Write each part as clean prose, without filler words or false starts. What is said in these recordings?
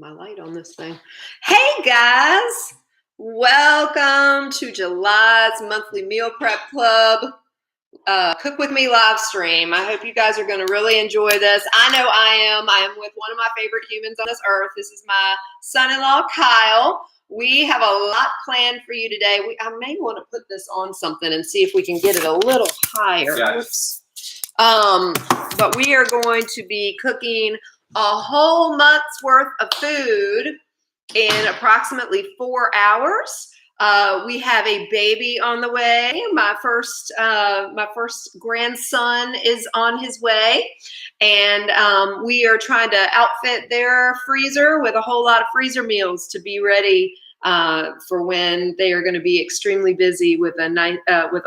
my light on this thing. Hey guys, welcome to July's monthly meal prep club. Cook with me live stream. I hope you guys are going to really enjoy this. I know I am. I am with one of my favorite humans on this earth. This is my son-in-law, Kyle. We have a lot planned for you today. I may want to put this on something and see if we can get it a little higher. Yes. But we are going to be cooking a whole month's worth of food in approximately 4 hours. We have a baby on the way. My first grandson is on his way, and we are trying to outfit their freezer with a whole lot of freezer meals to be ready for when they are going to be extremely busy with a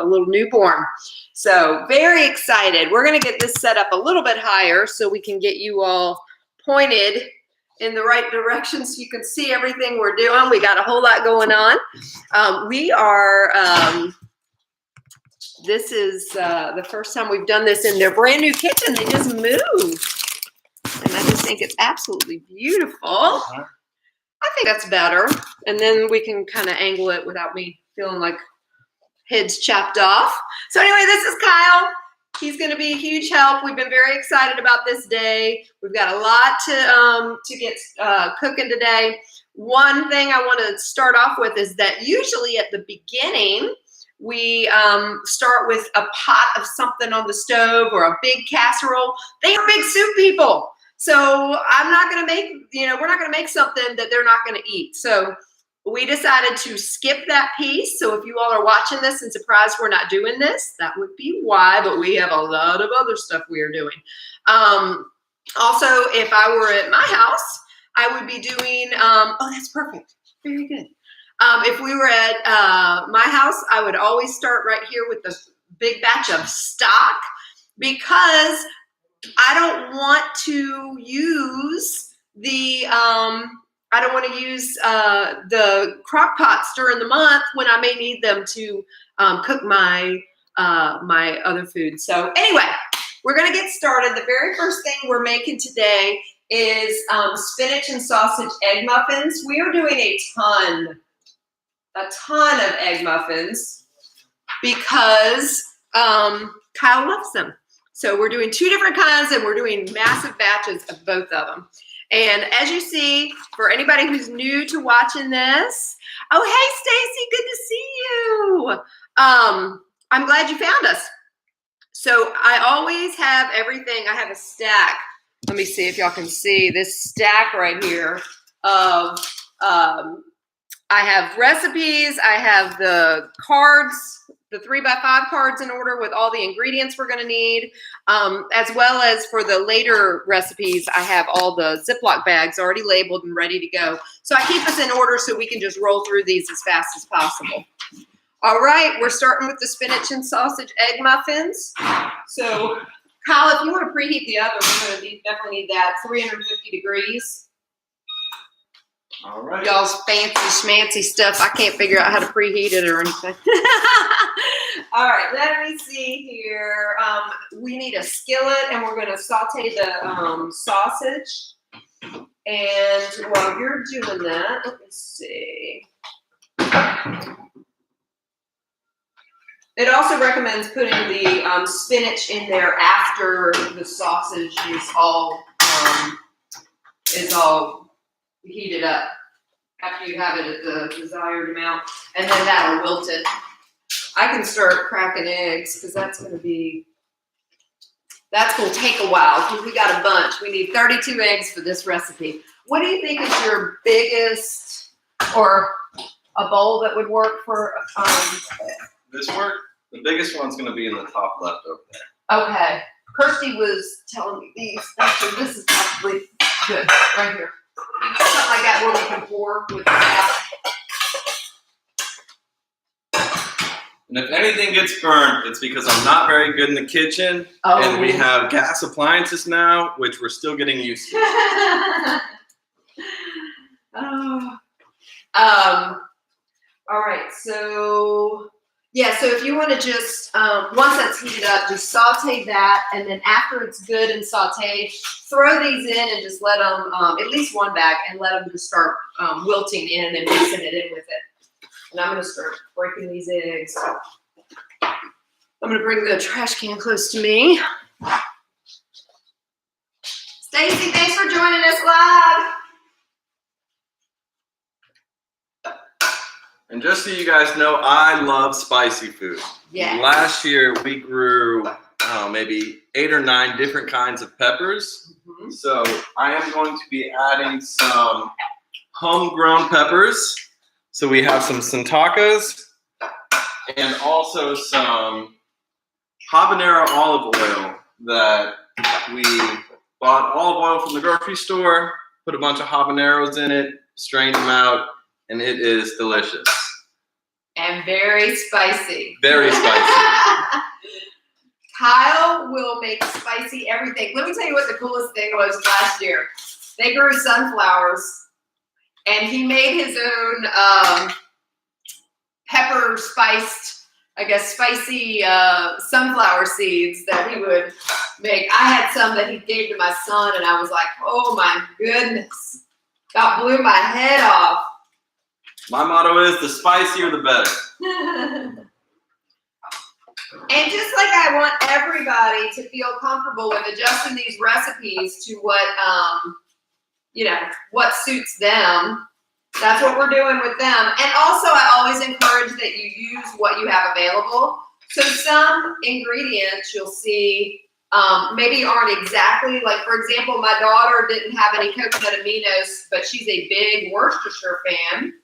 little newborn. So very excited. We're going to get this set up a little bit higher so we can get you all pointed in the right direction so you can see everything we're doing. We got a whole lot going on. This is the first time we've done this in their brand new kitchen. They just moved. And I just think it's absolutely beautiful. I think that's better. And then we can kind of angle it without me feeling like heads chopped off. So anyway, this is Kyle. He's going to be a huge help. We've been very excited about this day. We've got a lot to get cooking today. One thing I want to start off with is that usually at the beginning, we start with a pot of something on the stove or a big casserole. They are big soup people. So I'm not going to make, we're not going to make something that they're not going to eat. So we decided to skip that piece. So if you all are watching this and surprised we're not doing this, that would be why, but we have a lot of other stuff we are doing. Also, if I were at my house, I would be doing, oh, that's perfect. Very good. If we were at my house, I would always start right here with the big batch of stock because I don't want to use the crock pots during the month when I may need them to cook my other food. So anyway, we're going to get started. The very first thing we're making today is spinach and sausage egg muffins. We are doing a ton of egg muffins because Kyle loves them. So we're doing 2 different kinds and we're doing massive batches of both of them. And as you see, for anybody who's new to watching this, oh, hey, Stacy, good to see you. I'm glad you found us. So I always have everything. I have a stack. Let me see if y'all can see this stack right here of, I have recipes. I have the cards, the 3x5 cards in order with all the ingredients we're going to need, as well as for the later recipes, I have all the Ziploc bags already labeled and ready to go. So I keep us in order so we can just roll through these as fast as possible. All right, we're starting with the spinach and sausage egg muffins. So Kyle, if you want to preheat the oven, we're going to definitely need that 350 degrees. All right. Y'all's fancy schmancy stuff. I can't figure out how to preheat it or anything. All right, let me see here. We need a skillet, and we're going to saute the sausage. And while you're doing that, let me see. It also recommends putting the spinach in there after the sausage is all heated up, after you have it at the desired amount, and then that'll wilt it. I can start cracking eggs because that's going to take a while because we got a bunch. We need 32 eggs for this recipe. What do you think is your biggest, or a bowl that would work for this work? The biggest one's going to be in the top left over there. Okay. Kirsty was telling me these. Actually, this is probably good right here. Something like that where we can pour with that. And if anything gets burnt, it's because I'm not very good in the kitchen. Oh. And we have gas appliances now, which we're still getting used to. All right, so Yeah, so if you want to just, once that's heated up, just saute that, and then after it's good and sauteed, throw these in and just let them, at least one bag, and let them just start wilting in and mixing it in with it. And I'm going to start breaking these eggs. I'm going to bring the trash can close to me. Stacy, thanks for joining us live. And just so you guys know, I love spicy food. Yeah. Last year we grew maybe 8 or 9 different kinds of peppers. Mm-hmm. So I am going to be adding some homegrown peppers. So we have some Santakas and also some habanero olive oil that we bought olive oil from the grocery store, put a bunch of habaneros in it, strained them out, and it is delicious. And very spicy. Very spicy. Kyle will make spicy everything. Let me tell you what the coolest thing was last year. They grew sunflowers, and he made his own pepper spiced, I guess, spicy sunflower seeds that he would make. I had some that he gave to my son, and I was like, oh my goodness. About blew my head off. My motto is the spicier the better. And just like I want everybody to feel comfortable with adjusting these recipes to what, what suits them, that's what we're doing with them. And also I always encourage that you use what you have available. So some ingredients you'll see maybe aren't exactly, like for example, my daughter didn't have any coconut aminos, but she's a big Worcestershire fan.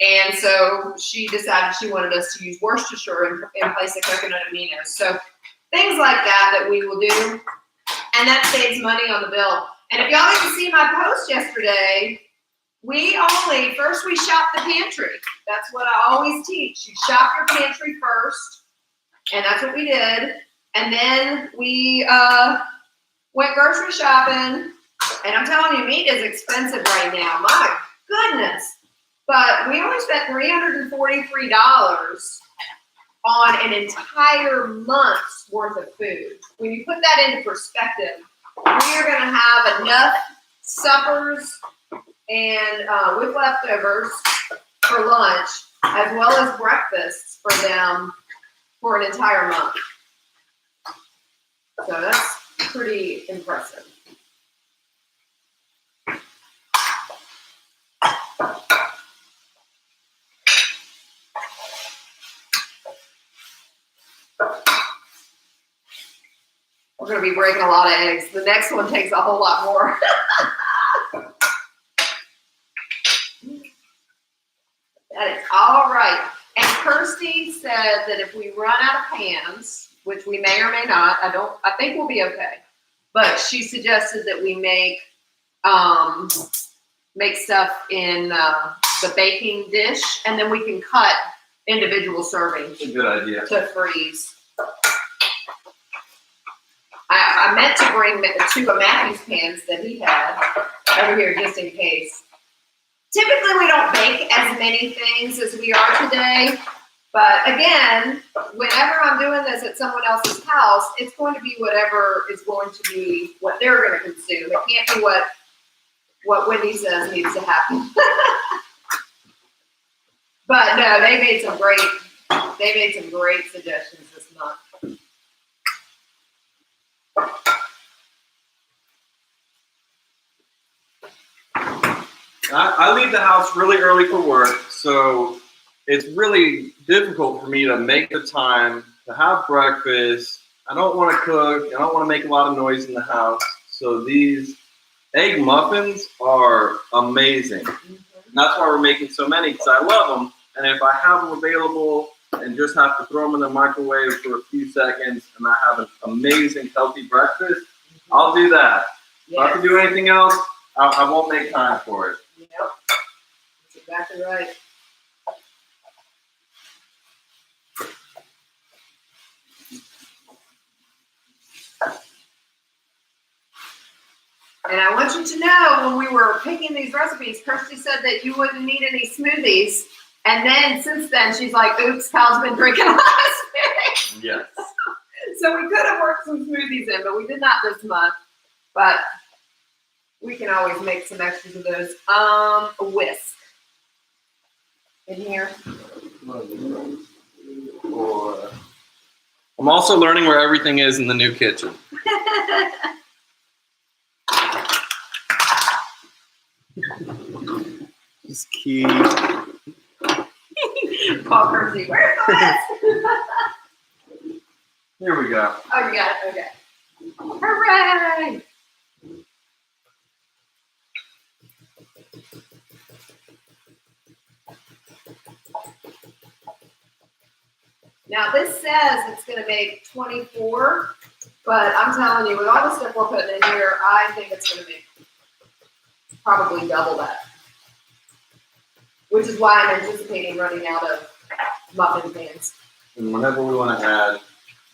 And so she decided she wanted us to use Worcestershire in place of coconut aminos. So things like that we will do. And that saves money on the bill. And if y'all didn't see my post yesterday, first we shop the pantry. That's what I always teach. You shop your pantry first. And that's what we did. And then we went grocery shopping. And I'm telling you, meat is expensive right now. My goodness. But we only spent $343 on an entire month's worth of food. When you put that into perspective, we are going to have enough suppers and with leftovers for lunch, as well as breakfasts for them for an entire month. So that's pretty impressive. We're going to be breaking a lot of eggs. The next one takes a whole lot more. That is all right. And Kirsty said that if we run out of pans, which we may or may not, I think we'll be okay. But she suggested that we make stuff in the baking dish, and then we can cut individual servings. That's a good idea. To freeze. I meant to bring 2 of Matthew's pans that he had over here just in case. Typically, we don't bake as many things as we are today. But again, whenever I'm doing this at someone else's house, it's going to be whatever is going to be what they're going to consume. It can't be what Wendy says needs to happen. But no, they made some great suggestions this month. I leave the house really early for work, so it's really difficult for me to make the time to have breakfast. I don't want to cook. I don't want to make a lot of noise in the house. So these egg muffins are amazing. Mm-hmm. And that's why we're making so many, because I love them. And if I have them available and just have to throw them in the microwave for a few seconds and I have an amazing, healthy breakfast, mm-hmm. I'll do that. Yes. If I have to do anything else, I won't make time for it. Yep, that's exactly right. And I want you to know, when we were picking these recipes, Kirsty said that you wouldn't need any smoothies And then since then, she's like, oops, Kyle's been drinking a lot of Spinach. Yes. So we could have worked some smoothies in, but we did not this month. But we can always make some extras of those. A whisk in here. I'm also learning where everything is in the new kitchen. It's key. Call Kirsty, where's the whisk? Here we go. Oh, you got it, okay. Hooray! Now this says it's going to make 24, but I'm telling you, with all the stuff we're putting in here, I think it's going to make probably double that. Which is why I'm anticipating running out of muffin pans. And whenever we want to add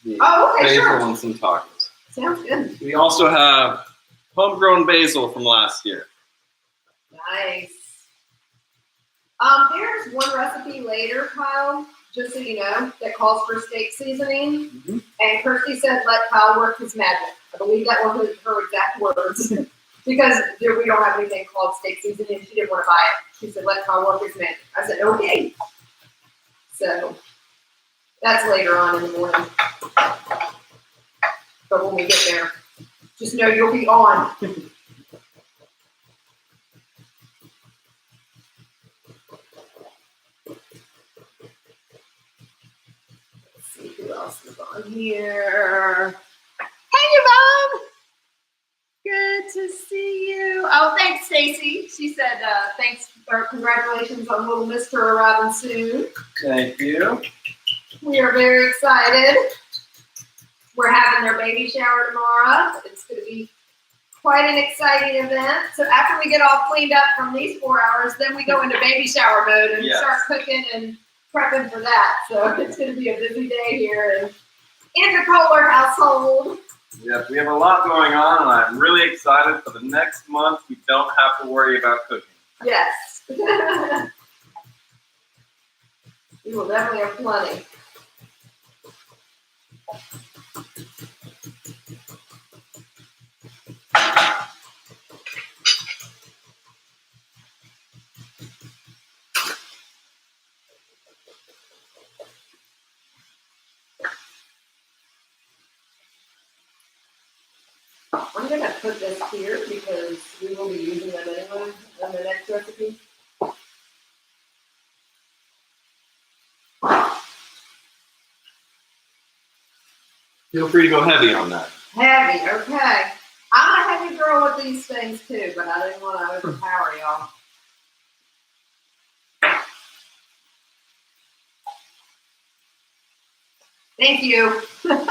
the okay, basil sure. and some tacos. Sounds good. We also have homegrown basil from last year. Nice. There's one recipe later, Kyle, just so you know, that calls for steak seasoning. Mm-hmm. And Kirsty said, let Kyle work his magic. I believe that were her exact words. Because we don't have anything called steak seasoning. She didn't want to buy it. She said, let Kyle work his magic. I said, okay. So that's later on in the morning. But when we get there, just know you'll be on. Who else is on here? Hey, Yvonne! Good to see you. Oh, thanks, Stacy. She said thanks or congratulations on little Mr. arriving soon. Thank you. We are very excited. We're having their baby shower tomorrow. It's going to be quite an exciting event. So after we get all cleaned up from these 4 hours, then we go into baby shower mode and start cooking and prepping for that. So it's going to be a busy day here in the Kohler household. Yes, we have a lot going on, and I'm really excited for the next month. We don't have to worry about cooking. Yes. We will definitely have plenty. I'm going to put this here because we will be using them anyway in the next recipe. Feel free to go heavy on that. Heavy, okay. I'm a heavy girl with these things too, but I didn't want to overpower y'all. Thank you. I'm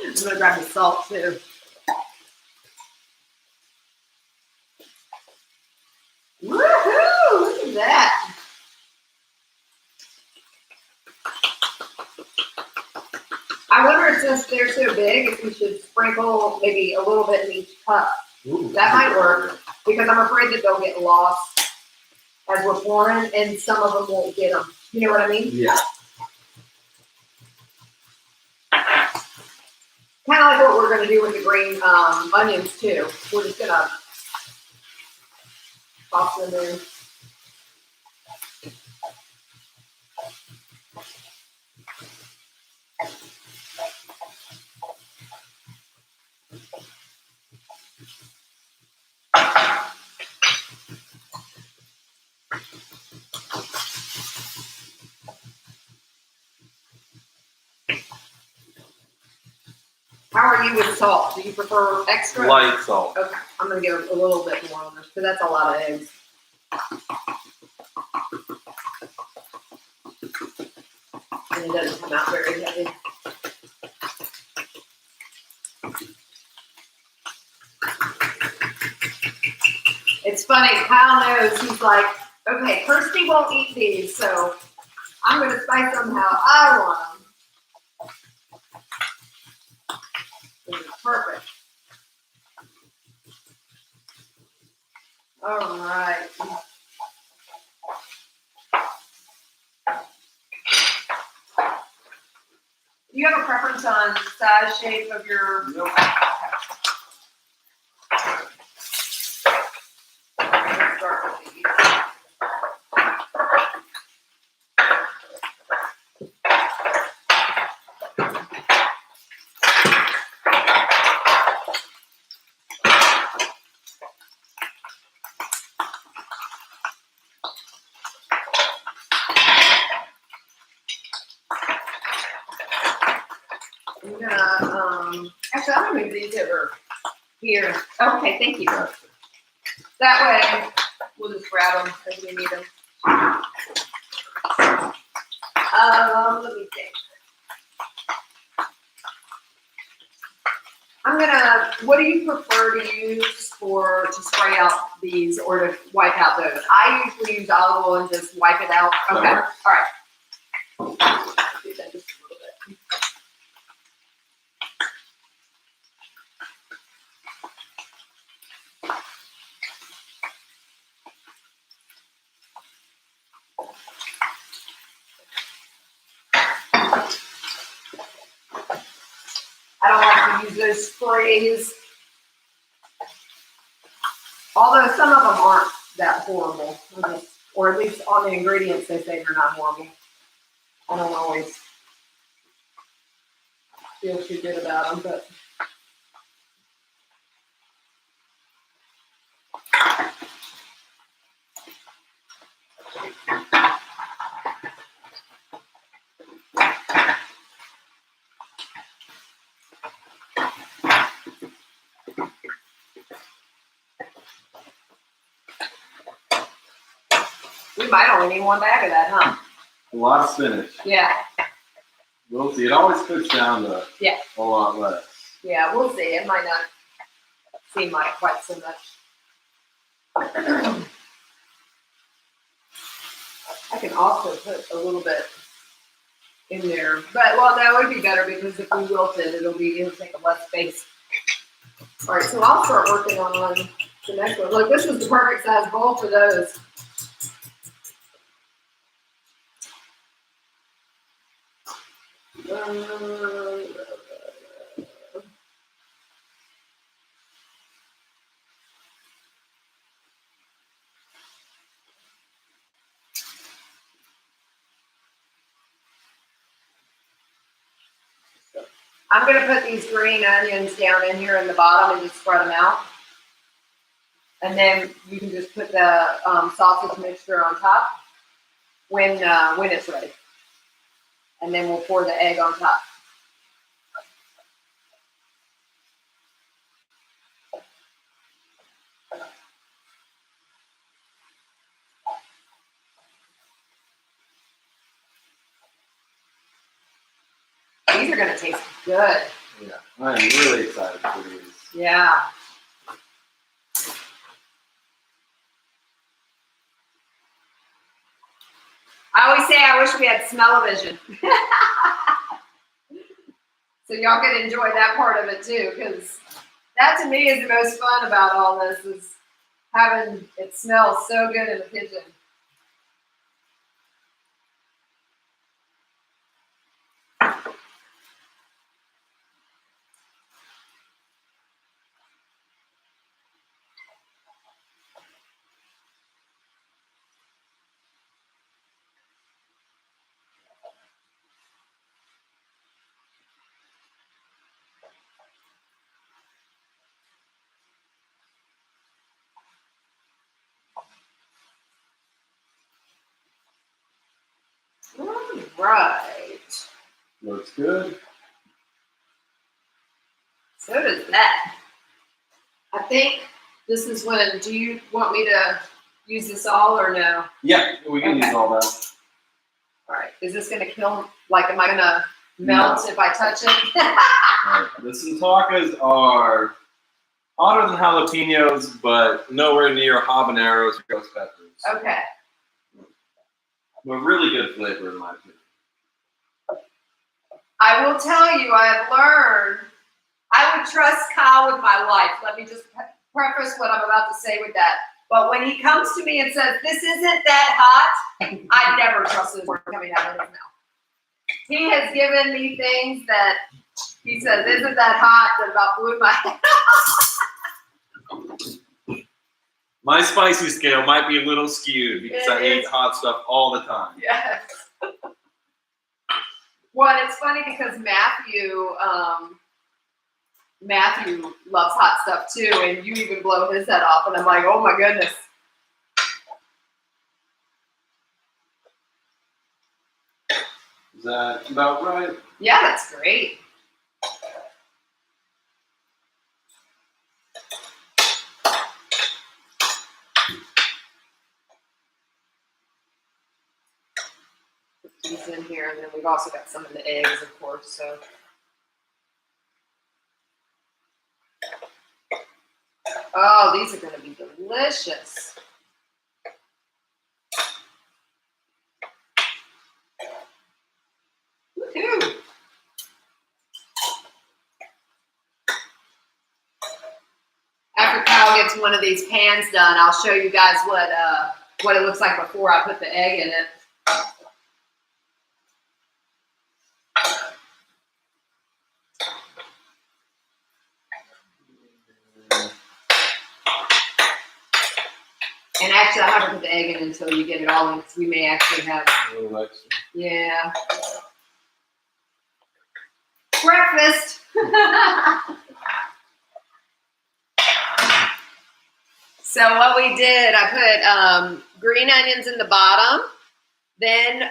going to grab the salt too. Woohoo! Look at that. I wonder, since they're so big, if we should sprinkle maybe a little bit in each cup. Ooh, that might work, because I'm afraid that they'll get lost as we're pouring, and some of them won't get them. You know what I mean? Yeah. Kind of like what we're going to do with the green onions, too. We're just going to toss them in. How are you with salt? Do you prefer extra? Light salt. Okay, I'm going to go a little bit more on this because that's a lot of eggs. And it doesn't come out very heavy. It's funny, Kyle knows, he's like, okay, Kirsty won't eat these, so I'm going to spice them how I want them. This is perfect. All right. Do you have a preference on size, shape of your? Nope. Let's start with these. I'm gonna, actually, I'm gonna move these over here. Okay, thank you. That way, we'll just grab them as we need them. Let me think. I'm gonna, what do you prefer to use to spray out these or to wipe out those? I usually use olive oil and just wipe it out. Okay, all right. Do that just a little bit. I don't like to use those sprays. Although some of them aren't that horrible. Or at least on the ingredients they say they're not horrible. I don't always feel too good about them, but. We might only need one bag of that, huh? A lot of spinach. Yeah. We'll see. It always cooks down to a lot less. Yeah, we'll see. It might not seem like quite so much. I can also put a little bit in there, but well, that would be better because if we wilt it, it'll take up less space. All right, so I'll start working on the next one. Look, this was the perfect size bowl for those. I'm going to put these green onions down in here in the bottom and just spread them out. And then you can just put the sausage mixture on top when it's ready. And then we'll pour the egg on top. These are going to taste good. Yeah, I am really excited for these. Yeah. I always say I wish we had smell-o-vision. So y'all can enjoy that part of it too, because that to me is the most fun about all this, is having it smell so good in the kitchen. All right. Looks good. So does that. I think this is when, do you want me to use this all or no? Yeah, we can use all that. All right. Is this going to kill, like, am I going to melt if I touch it? Right. The Spinach are hotter than jalapenos, but nowhere near habaneros or ghost peppers. Okay. But really good flavor in my opinion. I will tell you, I have learned, I would trust Kyle with my life. Let me just preface what I'm about to say with that. But when he comes to me and says, this isn't that hot, I never trust his word coming out of his mouth. He has given me things that he says, isn't that hot, that about blew my head. My spicy scale might be a little skewed because I eat hot stuff all the time. Yes. Well, it's funny because Matthew loves hot stuff too, and you even blow his head off, and I'm like, oh my goodness. Is that about right? Yeah, that's great. Put these in here, and then we've also got some of the eggs, of course, so. Oh, these are going to be delicious. Woohoo! After Kyle gets one of these pans done, I'll show you guys what it looks like before I put the egg in it. And actually, I haven't put the egg in until you get it all in, because we may actually have A little extra. Yeah. Breakfast. So what we did, I put green onions in the bottom, then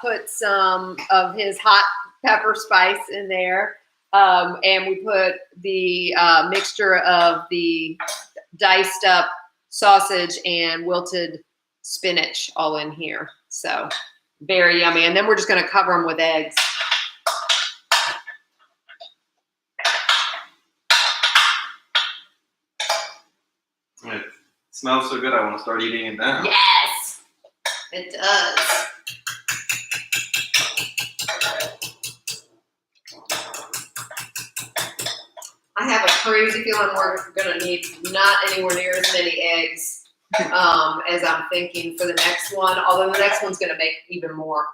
put some of his hot pepper spice in there, and we put the mixture of the diced up sausage and wilted spinach all in here. So very yummy. And then we're just going to cover them with eggs. It smells so good, I want to start eating it now. Yes, it does. I have a crazy feeling we're going to need not anywhere near as many eggs as I'm thinking for the next one, although the next one's going to make even more.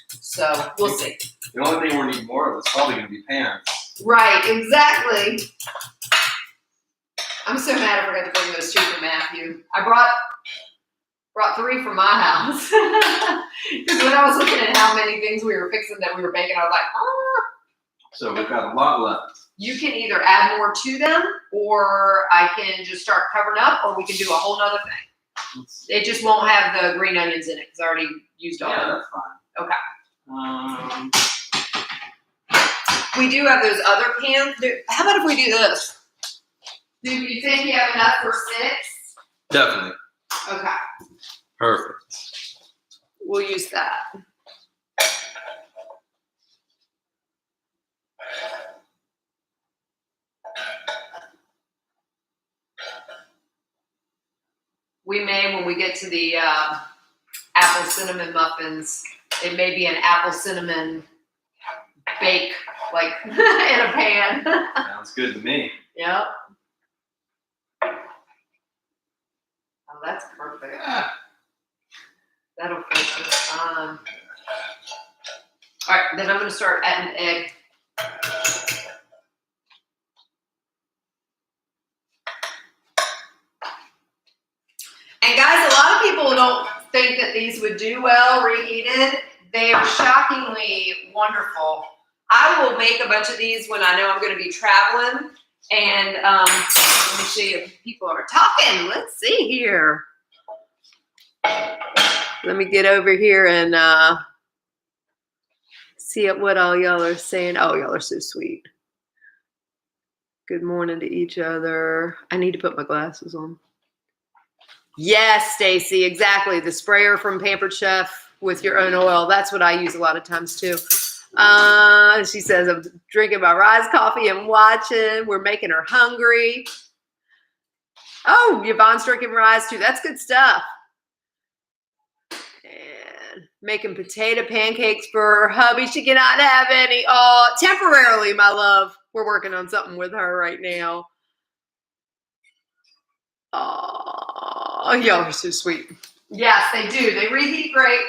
So we'll see. The only thing we'll need more of is probably going to be pans. Right, exactly. I'm so mad I forgot to bring those 2 for Matthew. I brought 3 from my house. Because when I was looking at how many things we were fixing that we were baking, I was like, ah. So we've got a lot left. You can either add more to them, or I can just start covering up, or we can do a whole nother thing. It just won't have the green onions in it because I already used all of them. Yeah, that's Okay. We do have those other pans. How about if we do this? Do you think you have enough for 6? Definitely. Okay. Perfect. We'll use that. We may, when we get to the apple cinnamon muffins, it may be an apple cinnamon bake, like in a pan. Sounds good to me. Yep. Oh, that's perfect. Yeah. That'll finish this on. All right, then I'm going to start adding egg. And guys, a lot of people don't think that these would do well reheated. They are shockingly wonderful. I will make a bunch of these when I know I'm going to be traveling. And let me see if people are talking. Let's see here. Let me get over here and see what all y'all are saying. Oh, y'all are so sweet. Good morning to each other. I need to put my glasses on. Yes, Stacy, exactly. The sprayer from Pampered Chef with your own oil. That's what I use a lot of times too. She says, I'm drinking my Rise coffee and watching. We're making her hungry. Oh, Yvonne's drinking Rise too. That's good stuff. And making potato pancakes for her hubby. She cannot have any. Oh, temporarily, my love. We're working on something with her right now. Oh, y'all are so sweet. Yes, they do. They reheat great.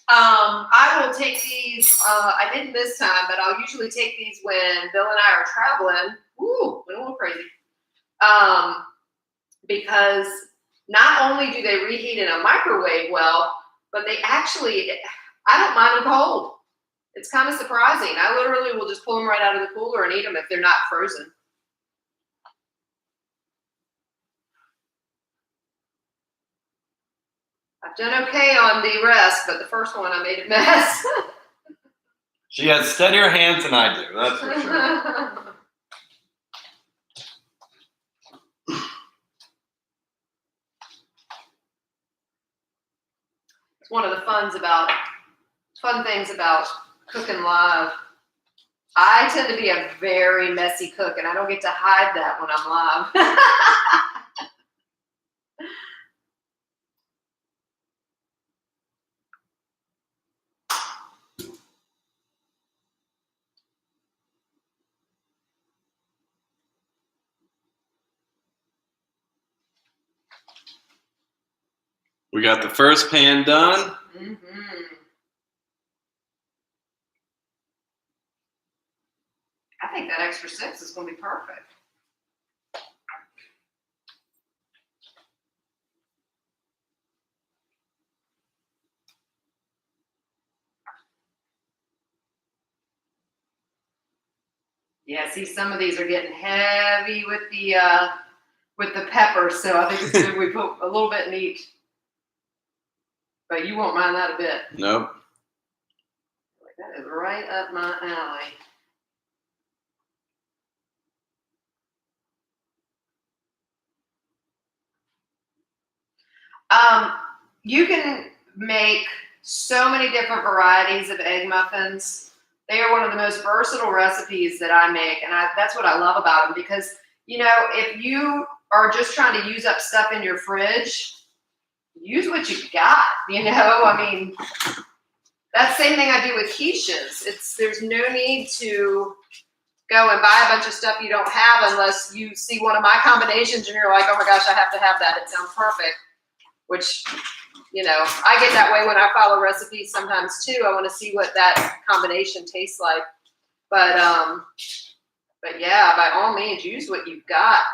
I will take these. I didn't this time, but I'll usually take these when Bill and I are traveling. Ooh, went a little crazy. Because not only do they reheat in a microwave well, but they actually, I don't mind them cold. It's kind of surprising. I literally will just pull them right out of the cooler and eat them if they're not frozen. I've done okay on the rest, but the first one I made a mess. She has steadier hands than I do, that's for sure. It's one of the fun things about cooking live. I tend to be a very messy cook, and I don't get to hide that when I'm live. We got the first pan done. I think that extra 6 is going to be perfect. Yeah, see, some of these are getting heavy with the pepper, so I think it's good we put a little bit in each. But you won't mind that a bit. Nope. That is right up my alley. You can make so many different varieties of egg muffins. They are one of the most versatile recipes that I make, and that's what I love about them, because, you know, if you are just trying to use up stuff in your fridge, use what you got, you know? I mean, that's the same thing I do with quiches. There's no need to go and buy a bunch of stuff you don't have unless you see one of my combinations and you're like, oh my gosh, I have to have that. It sounds perfect. Which, you know, I get that way when I follow recipes sometimes too. I want to see what that combination tastes like. But yeah, by all means, use what you've got.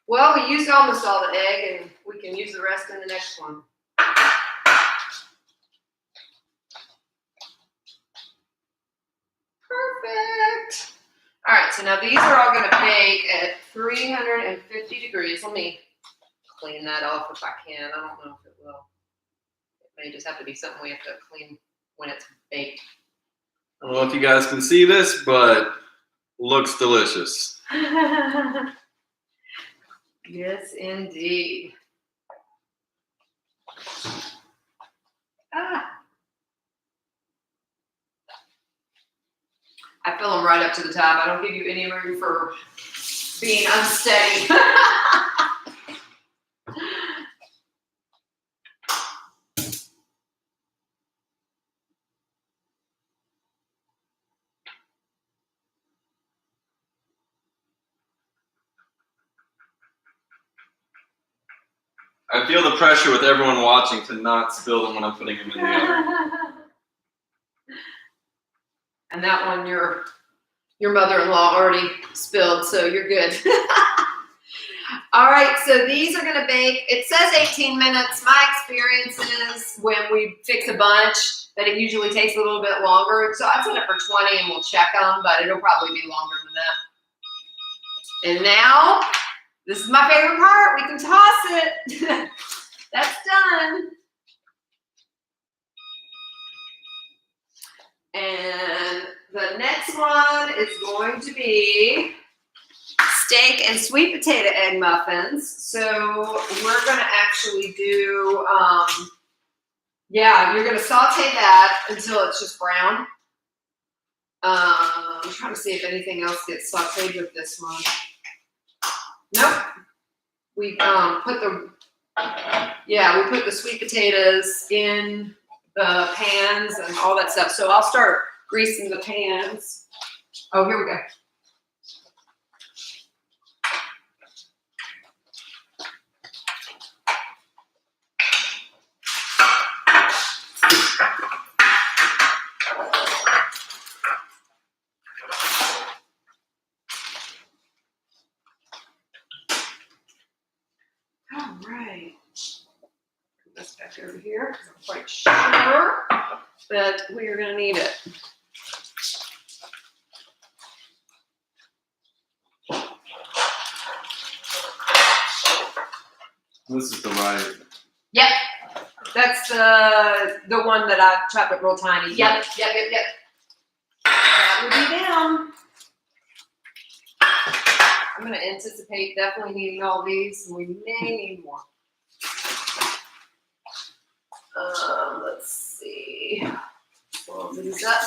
Well, we used almost all the egg, and we can use the rest in the next one. Perfect. All right, so now these are all going to bake at 350 degrees. Let me clean that off if I can. I don't know if it will. It may just have to be something we have to clean when it's baked. I don't know if you guys can see this, but looks delicious. Yes, indeed. I fill them right up to the top. I don't give you any room for being unsteady. I feel the pressure with everyone watching to not spill them when I'm putting them in the oven. And that one your mother-in-law already spilled, so you're good. All right, so these are going to bake. It says 18 minutes. My experience is when we fix a bunch that it usually takes a little bit longer. So I'd set it for 20 and we'll check them, but it'll probably be longer than that. And now, this is my favorite part. We can toss it. That's done. And the next one is going to be steak and sweet potato egg muffins. So we're going to actually do, you're going to saute that until it's just brown. I'm trying to see if anything else gets sauteed with this one. Nope. We put the sweet potatoes in the pans and all that stuff. So I'll start greasing the pans. Oh, here we go. back over here because I'm quite sure that we are going to need it. This is the right. Yep. That's the one that I chopped up real tiny. Yep. That would be them. I'm going to anticipate definitely needing all these, and we may need more. Let's see. Roll these up.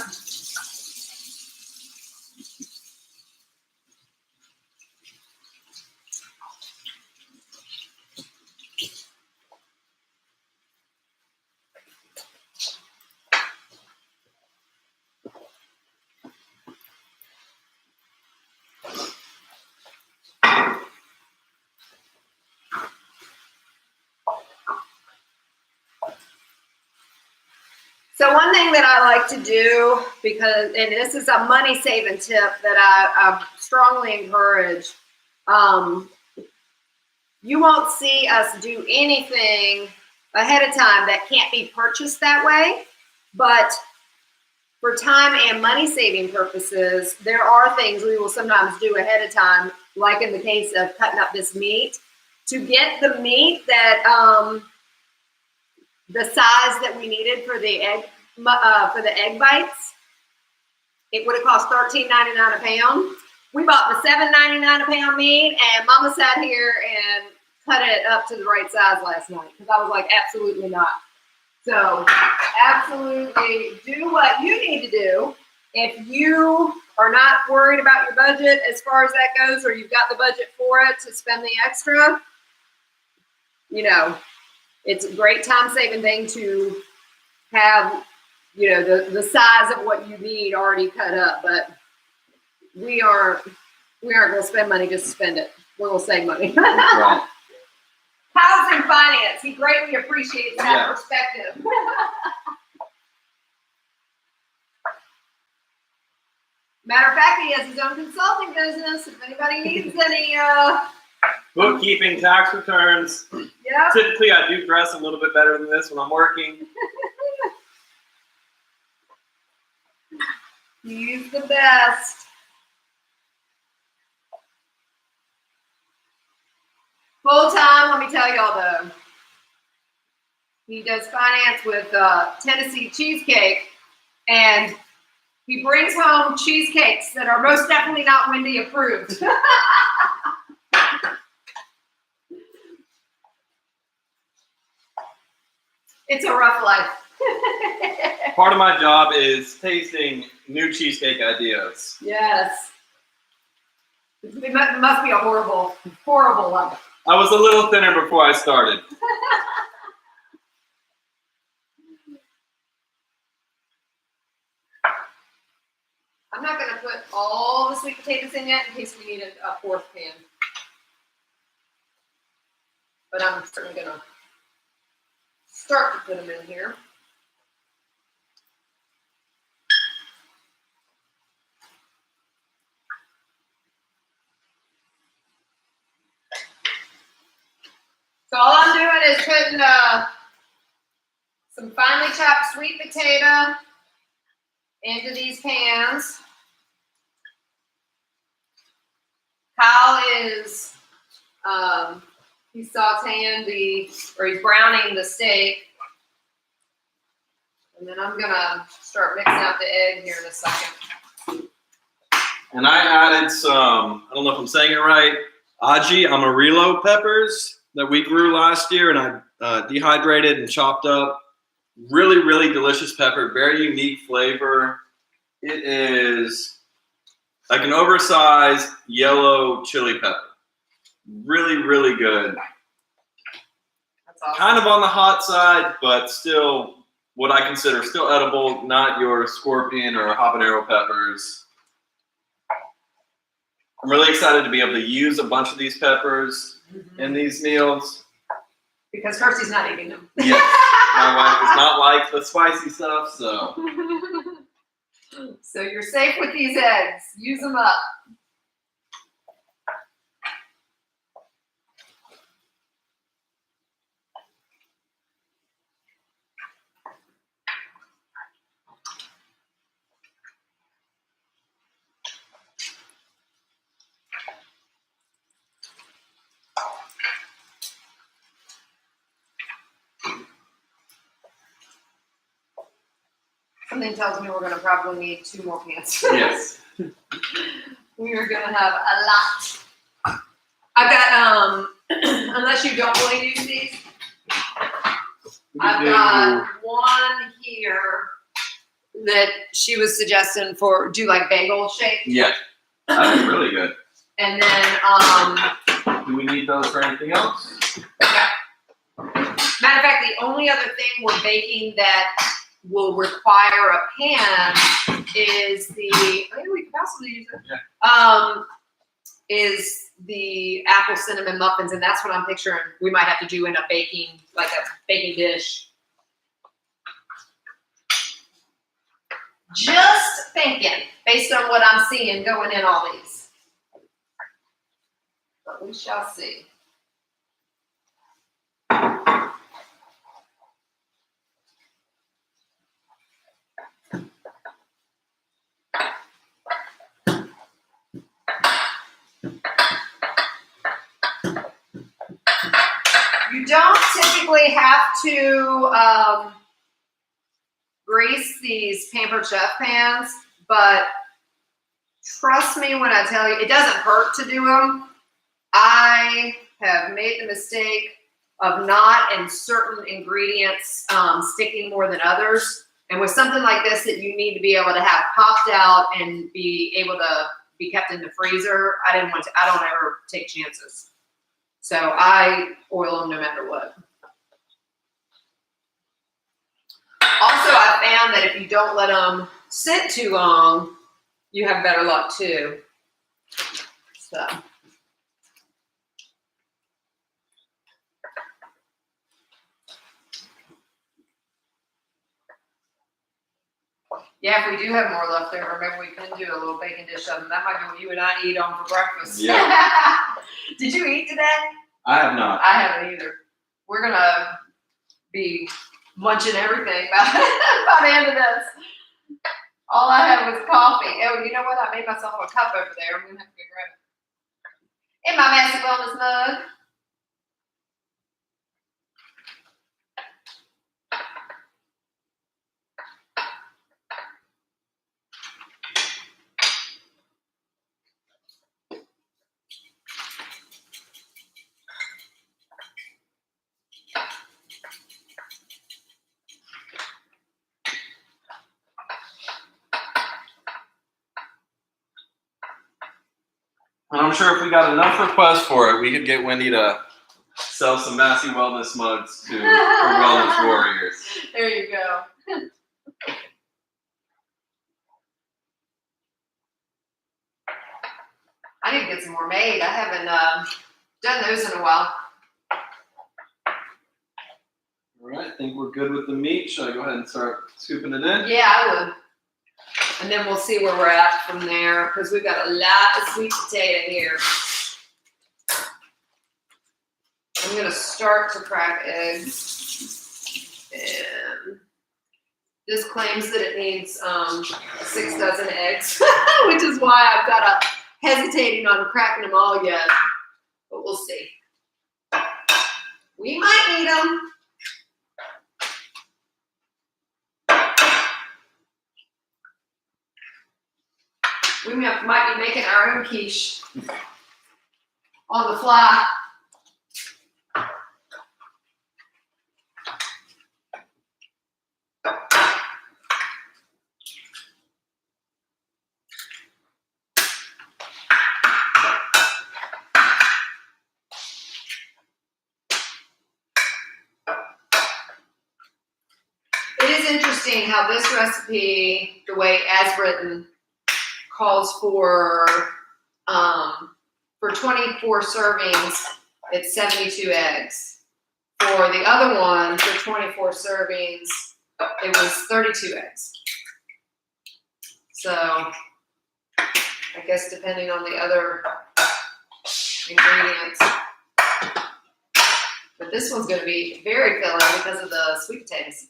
So one thing that I like to do, because, and this is a money saving tip that I strongly encourage, you won't see us do anything ahead of time that can't be purchased that way, but for time and money saving purposes, there are things we will sometimes do ahead of time, like in the case of cutting up this meat, to get the meat that the size that we needed for the egg bites. It would have cost $13.99 a pound. We bought the $7.99 a pound meat, and Mama sat here and cut it up to the right size last night because I was like, absolutely not. So absolutely do what you need to do. If you are not worried about your budget as far as that goes, or you've got the budget for it to spend the extra, you know, it's a great time saving thing to have, you know, the size of what you need already cut up. But we aren't going to spend money just to spend it. We're going to save money. Right. Housing finance. He greatly appreciates that perspective. Matter of fact, he has his own consulting business. If anybody needs any Bookkeeping, tax returns. yeah. Typically, I do dress a little bit better than this when I'm working. He's the best. Full time, let me tell y'all though. He does finance with Tennessee Cheesecake, and he brings home cheesecakes that are most definitely not Wendy approved. It's a rough life. Part of my job is tasting new cheesecake ideas. Yes. It must be a horrible, horrible life. I was a little thinner before I started. I'm not going to put all the sweet potatoes in yet in case we need a fourth pan. But I'm certainly going to start to put them in here. So all I'm doing is putting some finely chopped sweet potato into these pans. Kyle is he's sauteing he's browning the steak. And then I'm gonna start mixing out the egg here in a second. And I added some, I don't know if I'm saying it right, Aji Amarillo peppers that we grew last year, and I dehydrated and chopped up. Really, really delicious pepper, very unique flavor. It is like an oversized yellow chili pepper. Really, really good. That's awesome. Kind of on the hot side, but still what I consider still edible, not your scorpion or habanero peppers. I'm really excited to be able to use a bunch of these peppers in these meals. Because Kirsty's not eating them. Yes, my wife does not like the spicy stuff, so. So you're safe with these eggs. Use them up. Something tells me we're going to probably need 2 more pans. Yes. We are going to have a lot. I've got, unless you don't want to use these, I've got one here that she was suggesting for do like bagel shape. Yeah, that's really good. And then, do we need those for anything else? yeah. Matter of fact, the only other thing we're baking that will require a pan is the, we could possibly use it. Yeah. Is the apple cinnamon muffins, and that's what I'm picturing. We might have to do in a baking, like a baking dish. Just thinking, based on what I'm seeing going in all these. But we shall see. You don't typically have to grease these Pampered Chef pans, but trust me when I tell you, it doesn't hurt to do them. I have made the mistake of not in certain ingredients sticking more than others. And with something like this that you need to be able to have popped out and be able to be kept in the freezer, I don't ever take chances. So I oil them no matter what. Also, I found that if you don't let them sit too long, you have better luck too. So. Yeah, if we do have more left over, maybe we can do a little bacon dish of them. That might be what you and I eat on for breakfast. Yeah. Did you eat today? I have not. I haven't either. We're going to be munching everything by the end of this. All I had was coffee. Oh, you know what? I made myself a cup over there. I'm going to have to go grab it. In my massive wellness mug. And I'm sure if we got enough requests for it, we could get Wendy to sell some Massey Wellness mugs to wellness warriors. There you go. I need to get some more made. I haven't done those in a while. All right, I think we're good with the meat. Should I go ahead and start scooping it in? Yeah, I would. And then we'll see where we're at from there, because we've got a lot of sweet potato here. I'm going to start to crack eggs. And this claims that it needs 6 dozen eggs, which is why I've got hesitating on cracking them all yet. But we'll see. We might need them. We might be making our own quiche on the fly. It is interesting how this recipe, the way as written, calls for 24 servings, it's 72 eggs. For the other one, for 24 servings, it was 32 eggs. So I guess depending on the other ingredients. But this one's going to be very filling because of the sweet potatoes.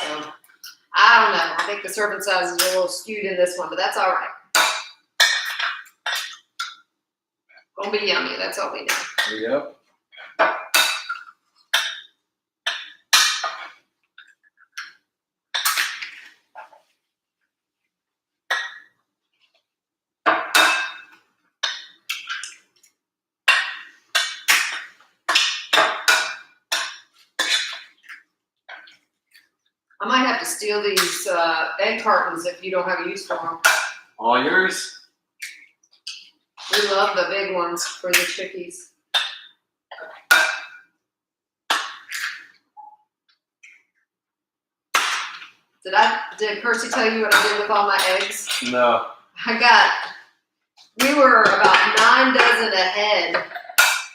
So I don't know. I think the serving size is a little skewed in this one, but that's all right. Gonna be yummy. That's all we know. Yep. I might have to steal these egg cartons if you don't have a use for them. All yours. We love the big ones for the chickies. Did Percy tell you what I did with all my eggs? No. We were about 9 dozen ahead,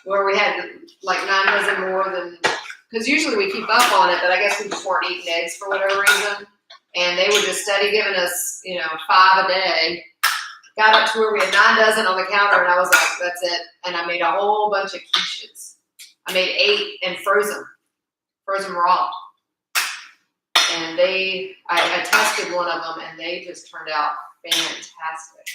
where we had like 9 dozen more than, because usually we keep up on it, but I guess we just weren't eating eggs for whatever reason. And they were just steady giving us, 5 a day. Got up to where we had 9 dozen on the counter, and I was like, that's it. And I made a whole bunch of quiches. I made 8 and frozen raw. And I tested one of them, and they just turned out fantastic.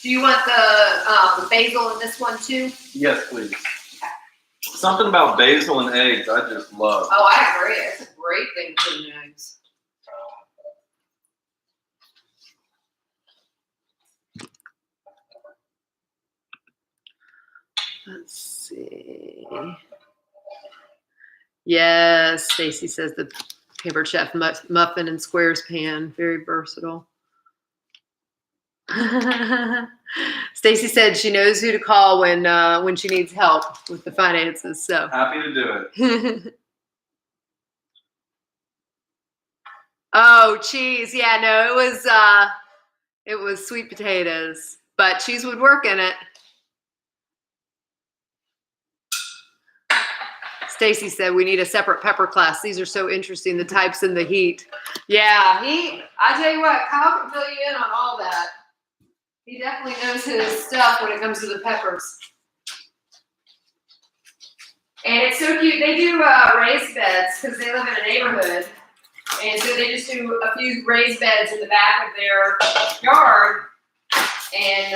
Do you want the basil in this one too? Yes, please. Something about basil and eggs I just love. Oh, I agree. It's a great thing to put in eggs. Let's see. Yes, Stacy says the Pampered Chef muffin and squares pan, very versatile. Stacy said she knows who to call when she needs help with the finances. So happy to do it. Oh, cheese. Yeah, no, it was sweet potatoes, but cheese would work in it. Stacy said we need a separate pepper class. These are so interesting, the types and the heat. Yeah, I tell you what, Kyle can fill you in on all that. He definitely knows his stuff when it comes to the peppers. And it's so cute. They do raised beds because they live in a neighborhood. And so they just do a few raised beds in the back of their yard. And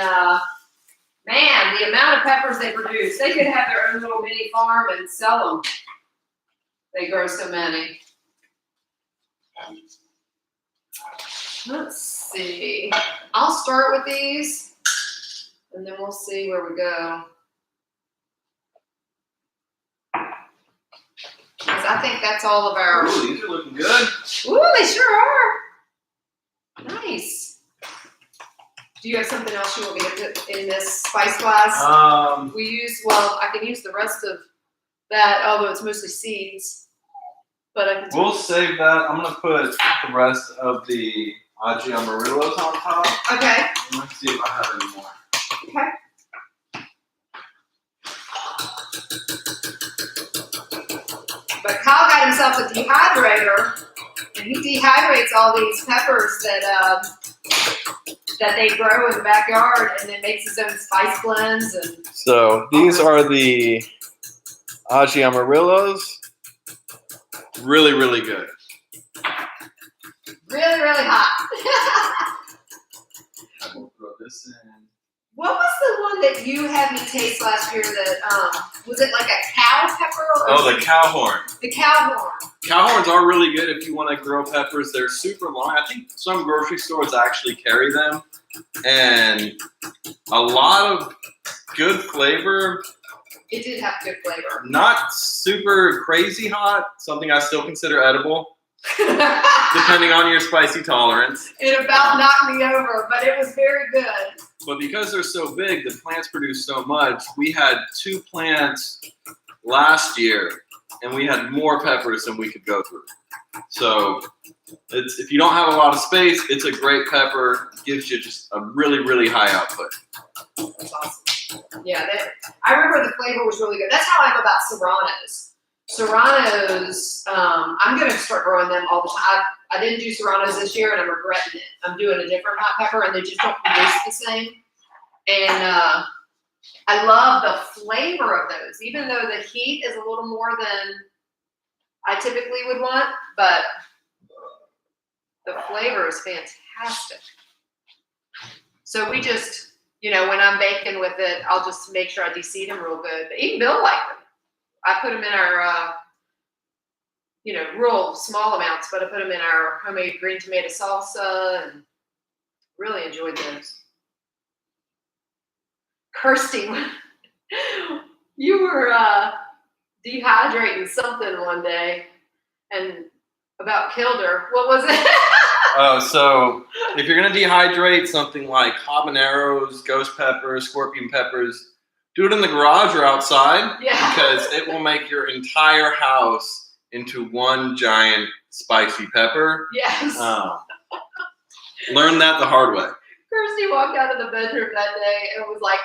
man, the amount of peppers they produce, they could have their own little mini farm and sell them. They grow so many. Let's see. I'll start with these, and then we'll see where we go. Because I think that's all of our. Ooh, these are looking good. Ooh, they sure are. Nice. Do you have something else you want me to put in this spice glass? I can use the rest of that, although it's mostly seeds. But we'll save that. I'm gonna put the rest of the Aji Amarillos on top. Okay. Let's see if I have any more. Okay. But Kyle got himself a dehydrator, and he dehydrates all these peppers that they grow in the backyard, and then makes his own spice blends. And so these are the Aji Amarillos. Really, really good. Really, really hot. I will throw this in. What was the one that you had me taste last year that, was it like a cow pepper? Oh, the cow horn. The cow horn. Cow horns are really good if you want to grow peppers. They're super long. I think some grocery stores actually carry them. And a lot of good flavor. It did have good flavor. Not super crazy hot. Something I still consider edible. Depending on your spicy tolerance. It about knocked me over, but it was very good. But because they're so big, the plants produce so much. We had 2 plants last year, and we had more peppers than we could go through. So if you don't have a lot of space, it's a great pepper. It gives you just a really, really high output. That's awesome. Yeah, I remember the flavor was really good. That's how I know about Serranos. Serranos, I'm going to start growing them all the time. I didn't do Serranos this year, and I'm regretting it. I'm doing a different hot pepper, and they just don't produce the same. And I love the flavor of those, even though the heat is a little more than I typically would want, but the flavor is fantastic. So we just you know, when I'm baking with it, I'll just make sure I de-seed them real good. But even Bill liked them. I put them in our, you know, real small amounts, but I put them in our homemade green tomato salsa and really enjoyed those. Kirsty, you were dehydrating something one day and about killed her. What was it? Oh, so if you're going to dehydrate something like habaneros, ghost peppers, scorpion peppers, do it in the garage or outside, Yeah. because it will make your entire house into one giant spicy pepper. Yes. Learn that the hard way. Kirsty walked out of the bedroom that day and was like,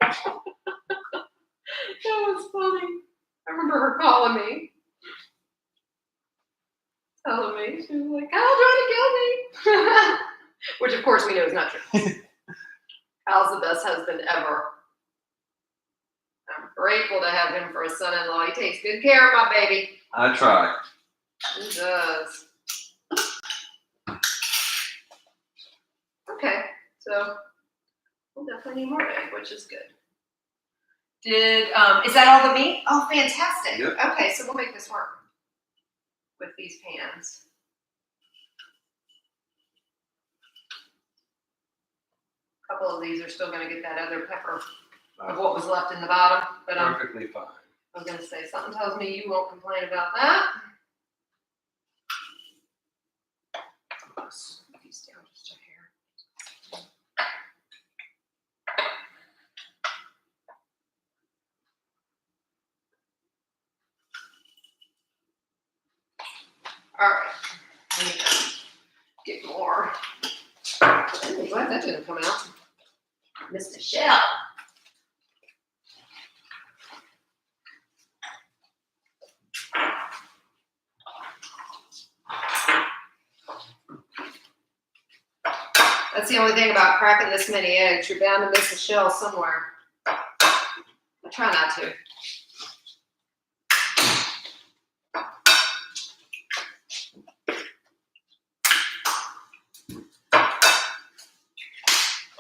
that was funny. I remember her calling me, telling me, she was like, Kyle's trying to kill me. Which, of course, we know is not true. Kyle's the best husband ever. I'm grateful to have him for a son-in-law. He takes good care of my baby. I try. He does. Okay, so we'll definitely need more egg, which is good. Is that all the meat? Oh, fantastic. Yep. Okay, so we'll make this work with these pans. A couple of these are still going to get that other pepper of what was left in the bottom, but Perfectly fine. I was going to say, something tells me you won't complain about that. Let's put these down just a hair. All right, I need to get more. I'm glad that didn't come out. Missed the shell. That's the only thing about cracking this many eggs. You're bound to miss a shell somewhere. I try not to.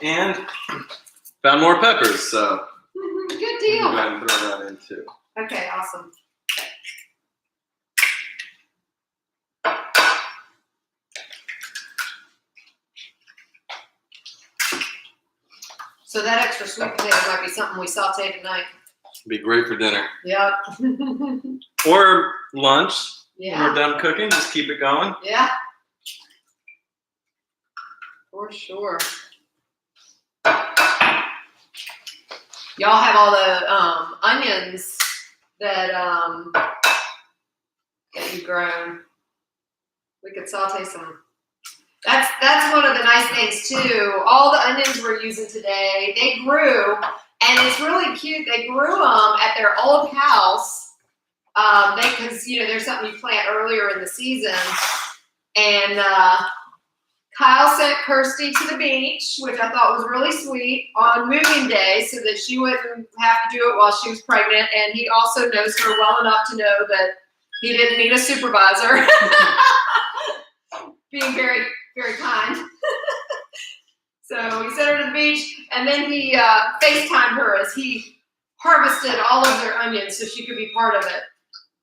And found more peppers, so Good deal. go ahead and throw that in too. Okay, awesome. So that extra sweet potato might be something we saute tonight. Be great for dinner. Yep. Or lunch. When Yeah. we're done cooking, just keep it going. Yeah. For sure. Y'all have all the onions that you've grown. We could saute some. That's one of the nice things too. All the onions we're using today, they grew, and it's really cute. They grew them at their old house. Because you know there's something you plant earlier in the season, and Kyle sent Kirsty to the beach, which I thought was really sweet, on moving day so that she wouldn't have to do it while she was pregnant. And he also knows her well enough to know that he didn't need a supervisor. Being very, very kind. So he sent her to the beach, and then he FaceTimed her as he harvested all of their onions so she could be part of it.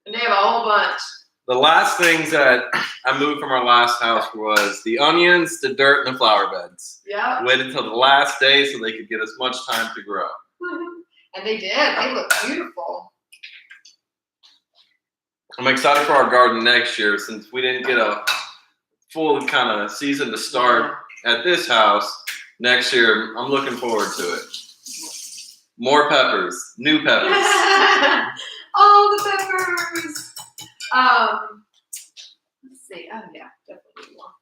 And they have a whole bunch. The last things that I moved from our last house was the onions, the dirt, and the flower beds. Yeah. Waited until the last day so they could get as much time to grow. And they did. They look beautiful. I'm excited for our garden next year since we didn't get a full kind of season to start at this house. Next year, I'm looking forward to it. More peppers, new peppers. All the peppers. Let's see. Oh yeah, definitely more.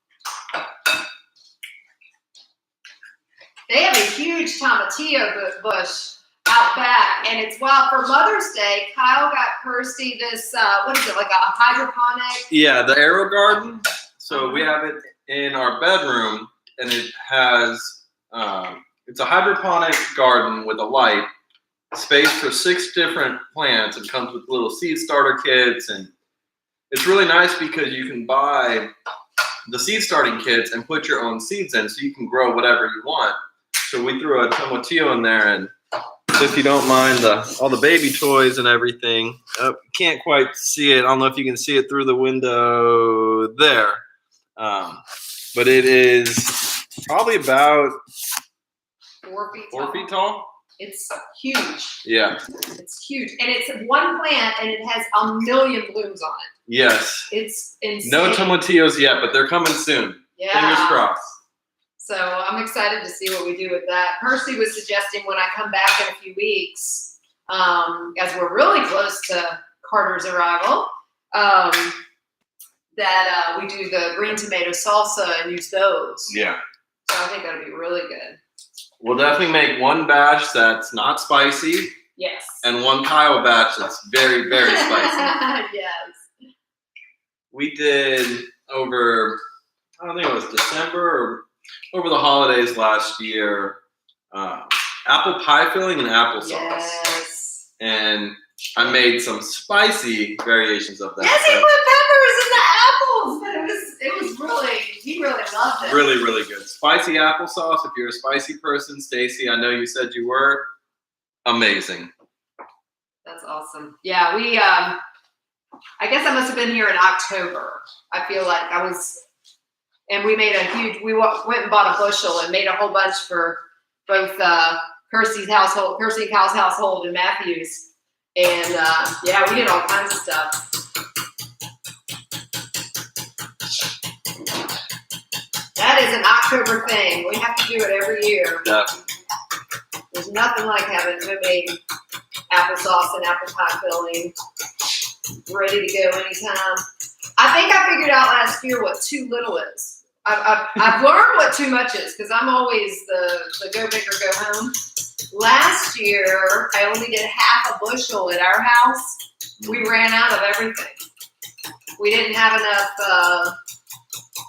They have a huge tomatillo bush out back, and it's for Mother's Day. Kyle got Kirsty this what is it, like a hydroponic? Yeah, the arrow garden. So we have it in our bedroom, and it has it's a hydroponic garden with a light, space for 6 different plants, and comes with little seed starter kits, and it's really nice because you can buy the seed starting kits and put your own seeds in, so you can grow whatever you want. So we threw a tomatillo in there, and if you don't mind all the baby toys and everything. You can't quite see it. I don't know if you can see it through the window there. But it is probably about 4 feet tall. It's huge. Yeah. It's huge. And it's one plant and it has a million blooms on it. Yes. It's insane. No tomatillos yet, but they're coming soon. Yeah. Fingers crossed. So I'm excited to see what we do with that. Percy was suggesting when I come back in a few weeks, as we're really close to Carter's arrival, that we do the green tomato salsa and use those. Yeah. So I think that'll be really good. We'll definitely make one batch that's not spicy. Yes. And one Kyle batch that's very, very spicy. Yes. We did over, I don't think it was December or over the holidays last year, apple pie filling and applesauce. Yes. And I made some spicy variations of that. Yes, he put peppers in the apples, but it was really, he really loved it. Really, really good. Spicy applesauce. If you're a spicy person, Stacy, I know you said you were. Amazing. That's awesome. Yeah, we, I guess I must have been here in October. I feel like I was, and we made a huge, we went and bought a bushel and made a whole bunch for both Kirsty's household, Kirsty and Cal's household, and Matthew's. And yeah, we did all kinds of stuff. That is an October thing. We have to do it every year. Yeah. There's nothing like having homemade applesauce and apple pie filling ready to go anytime. I think I figured out last year what too little is. I've learned what too much is because I'm always the go big or go home. Last year, I only did half a bushel at our house. We ran out of everything. We didn't have enough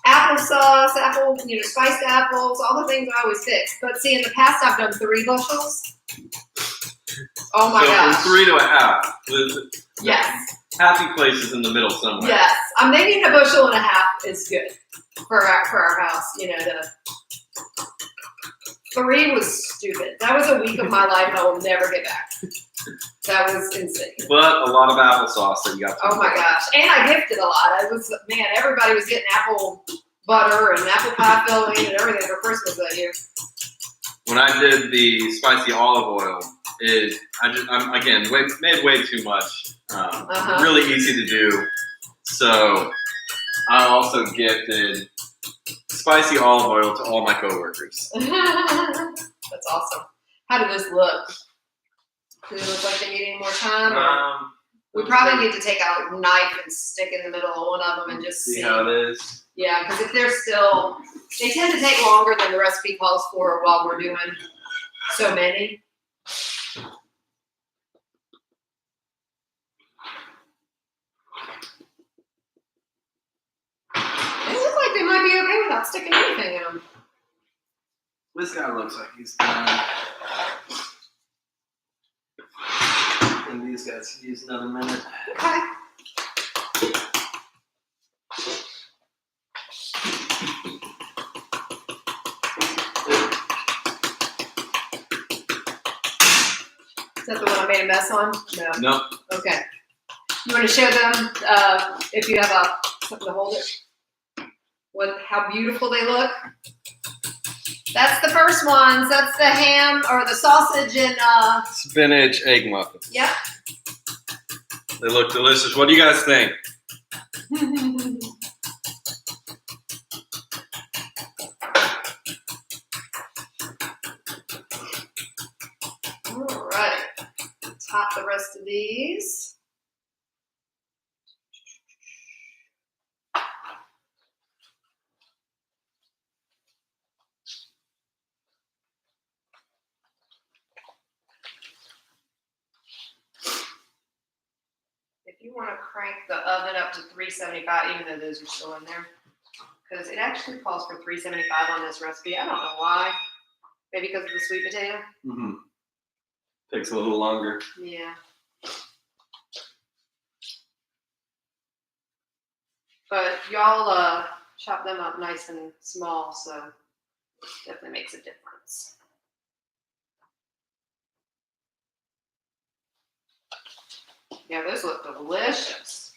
applesauce, spiced apples, all the things I always fix. But see, in the past, I've done 3 bushels. Oh my gosh. From 3 to a half. Yes. Happy places in the middle somewhere. Yes. I'm thinking a bushel and a half is good for our house. You know, 3 was stupid. That was a week of my life I will never get back. That was insane. But a lot of applesauce that you got. Oh my gosh. And I gifted a lot. Everybody was getting apple butter and apple pie filling and everything for Christmas that year. When I did the spicy olive oil, I made way too much. Really easy to do. So I also gifted spicy olive oil to all my coworkers. That's awesome. How did this look? Does it look like they need any more time? We probably need to take out a knife and stick in the middle of one of them and just see how it is. Yeah, because if they're still, they tend to take longer than the recipe calls for while we're doing so many. They look like they might be okay without sticking anything in them. This guy looks like he's done. And these guys can use another minute. Okay. Is that the one I made a mess on? No. Nope. Okay. You want to show them if you have something to hold it? How beautiful they look? That's the first ones. That's the ham or the sausage and spinach egg muffins. Yep. They look delicious. What do you guys think? All right. Top the rest of these. If you want to crank the oven up to 375, even though those are still in there, because it actually calls for 375 on this recipe. I don't know why. Maybe because of the sweet potato? Mm-hmm. Takes a little longer. Yeah. But y'all chop them up nice and small, so definitely makes a difference. Yeah, those look delicious.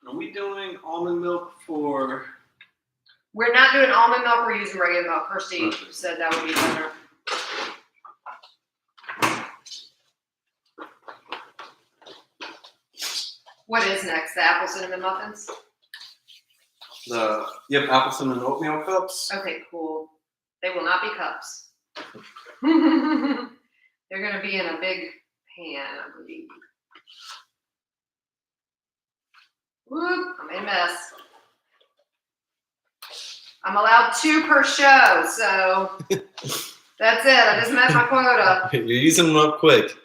Are we doing almond milk for? We're not doing almond milk, we're using regular milk. Kirsty said that would be better. What is next? The apple cinnamon muffins? Apple cinnamon oatmeal cups. Okay, cool. They will not be cups. They're going to be in a big pan, I believe. Whoop, I made a mess. I'm allowed 2 per show, so that's it. I just met my quota. You're using them up quick.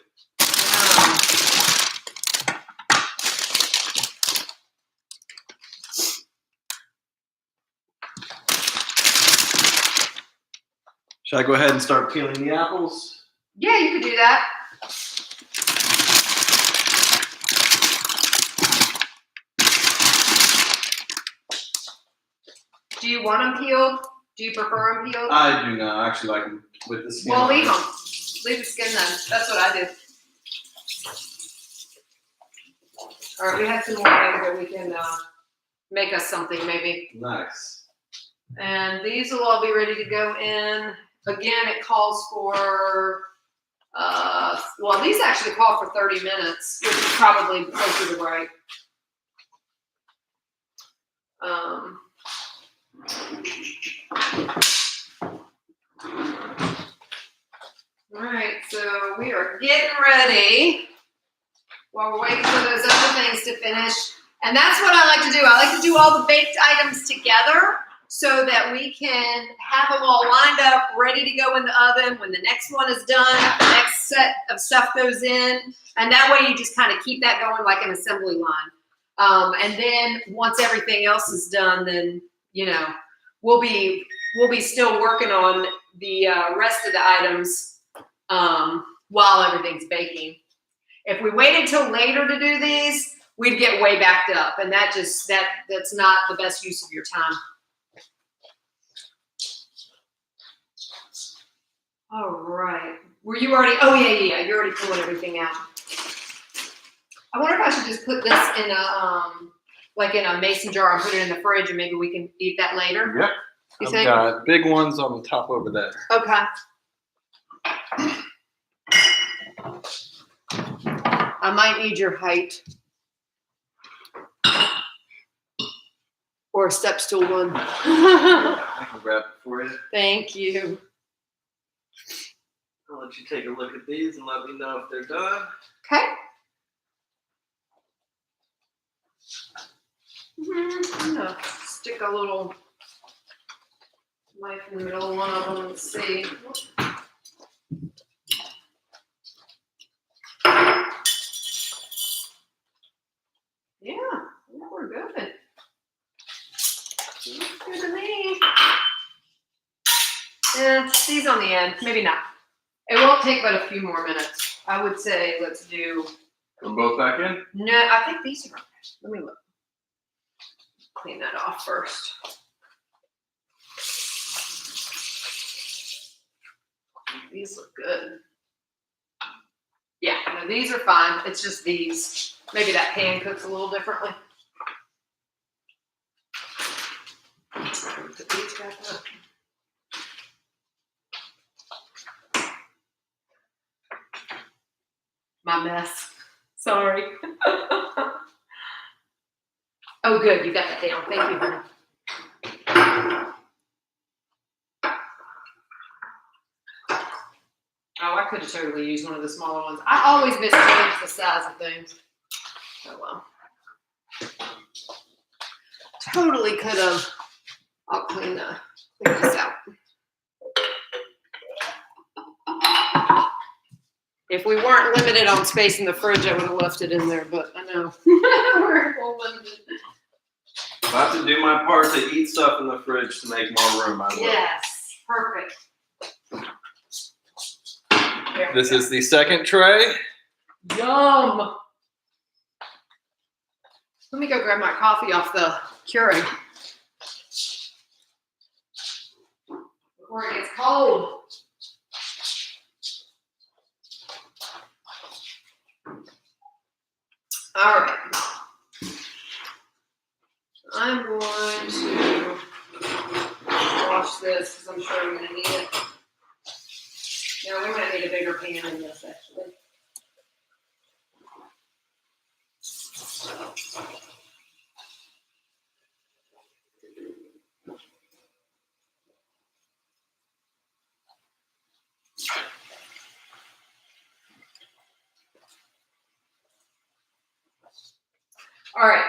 Should I go ahead and start peeling the apples? Yeah, you could do that. Do you want them peeled? Do you prefer them peeled? I do not. I actually like them with the skin. Well, on leave it. them. Leave the skin then. That's what I do. All right, we have some more things that we can make us something maybe. Nice. And these will all be ready to go in. Again, it calls for, well, these actually call for 30 minutes, which is probably closer to right. All right, so we are getting ready while we're waiting for those other things to finish. And that's what I like to do. I like to do all the baked items together so that we can have them all lined up, ready to go in the oven. When the next one is done, the next set of stuff goes in. And that way you just kind of keep that going like an assembly line. And then once everything else is done, then, you know, we'll be still working on the rest of the items while everything's baking. If we waited till later to do these, we'd get way backed up, and that's not the best use of your time. All right. Were you already? Oh yeah. You're already pulling everything out. I wonder if I should just put this in a like in a mason jar and put it in the fridge, and maybe we can eat that later. Yep. You I've think? got big ones on the top over there. Okay. I might need your height. Or a step stool one. I can grab it for you. Thank you. I'll let you take a look at these and let me know if they're done. Okay. I'm gonna stick a little knife in the middle of one of them and see. Yeah, we're good. Looks good to me. These on the end, maybe not. It won't take but a few more minutes. I would say let's do. Put them both back in? No, I think these are. Let me look. Clean that off first. These look good. Yeah, no, these are fine. It's just these. Maybe that pan cooks a little differently. Put these back up. My mess. Sorry. Oh, good. You got that down. Thank you, honey. Oh, I could have totally used one of the smaller ones. I always misjudge the size of things. Oh, well. Totally could have. I'll clean this out. If we weren't limited on space in the fridge, I would have left it in there, but I know we're limited. I have to do my part to eat stuff in the fridge to make more room. Yes, perfect. This is the second tray. Yum. Let me go grab my coffee off the Keurig before it gets cold. All right. I'm going to wash this because I'm sure we're going to need it. No, we might need a bigger pan than this, actually. All right.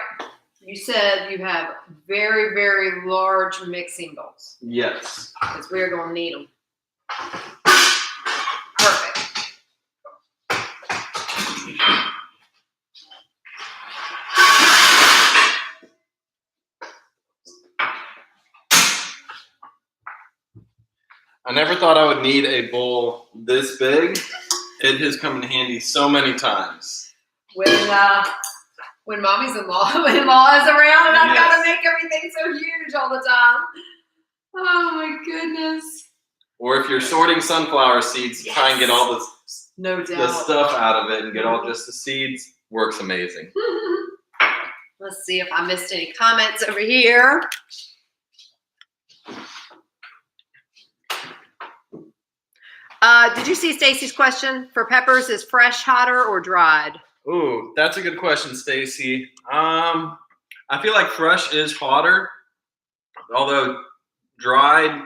You said you have very, very large mixing bowls. Yes. Because we're going to need them. Perfect. I never thought I would need a bowl this big. It has come in handy so many times. When mommy's in-law is around and I've got to Yes. make everything so huge all the time. Oh my goodness. Or if you're sorting sunflower seeds, try and get all No the doubt. stuff out of it and get all just the seeds. Works amazing. Let's see if I missed any comments over here. Did you see Stacy's question? For peppers, is fresh hotter or dried? Ooh, that's a good question, Stacy. I feel like fresh is hotter, although dried,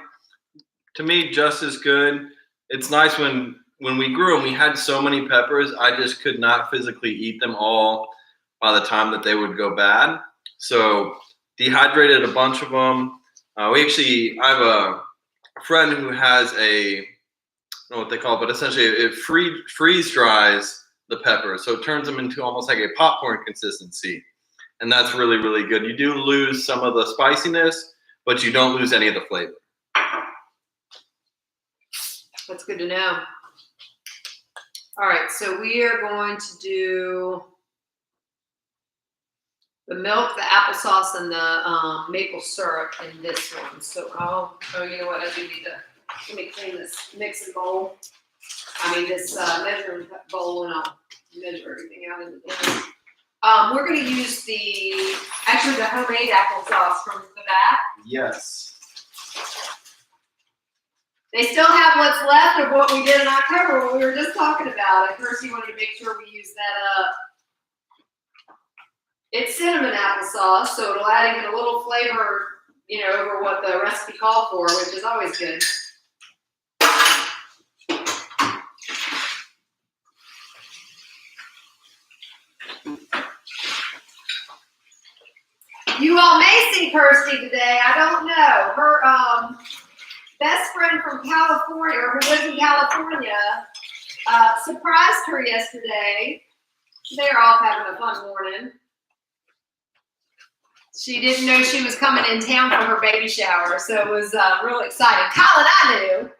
to me, just as good. It's nice when we grew them, we had so many peppers, I just could not physically eat them all by the time that they would go bad. So dehydrated a bunch of them. I have a friend who has I don't know what they call it, but essentially it freeze dries the peppers. So it turns them into almost like a popcorn consistency. And that's really, really good. You do lose some of the spiciness, but you don't lose any of the flavor. That's good to know. All right, so we are going to do the milk, the applesauce, and the maple syrup in this one. So you know what? I do need to, let me clean this mixing bowl. This measuring bowl, and I'll measure everything out in the end. We're going to use the homemade applesauce from the back. Yes. They still have what's left of what we did in October, what we were just talking about. At first, you wanted to make sure we use that up. It's cinnamon applesauce, so it'll add even a little flavor, over what the recipe called for, which is always good. You all may see Kirsty today. I don't know. Her best friend from California, or who lives in California, surprised her yesterday. They're all having a fun morning. She didn't know she was coming in town for her baby shower, so it was real exciting. Colin, I knew,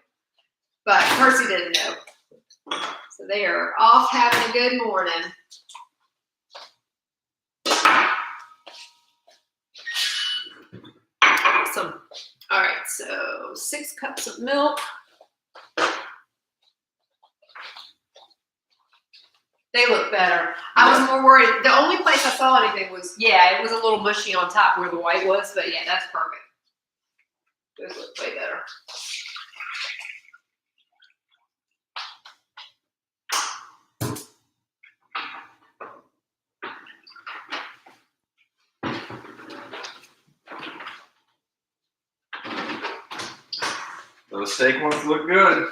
but Kirsty didn't know. So they are off having a good morning. Awesome. All right, so 6 cups of milk. They look better. I was more worried. The only place I saw anything was, it was a little mushy on top where the white was, but yeah, that's perfect. Those look way better. Those steak ones look good.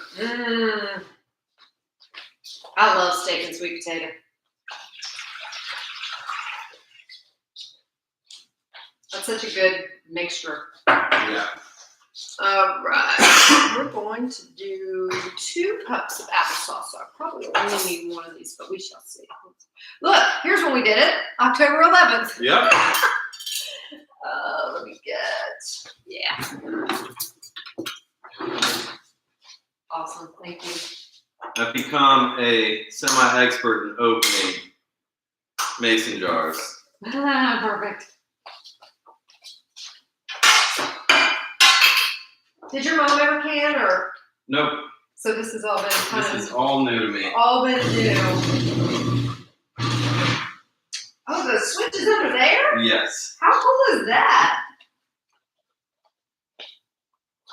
I love steak and sweet potato. That's such a good mixture. Yeah. All right, we're going to do 2 cups of applesauce. So I probably only need one of these, but we shall see. Look, here's when we did it, October 11th. Yep. Let me get, yeah. Awesome, thank you. I've become a semi-expert in opening mason jars. Perfect. Did your mom ever can, or? Nope. So this has all been kind This is all new to me. all been new. Oh, the switch is under there? Yes. How cool is that?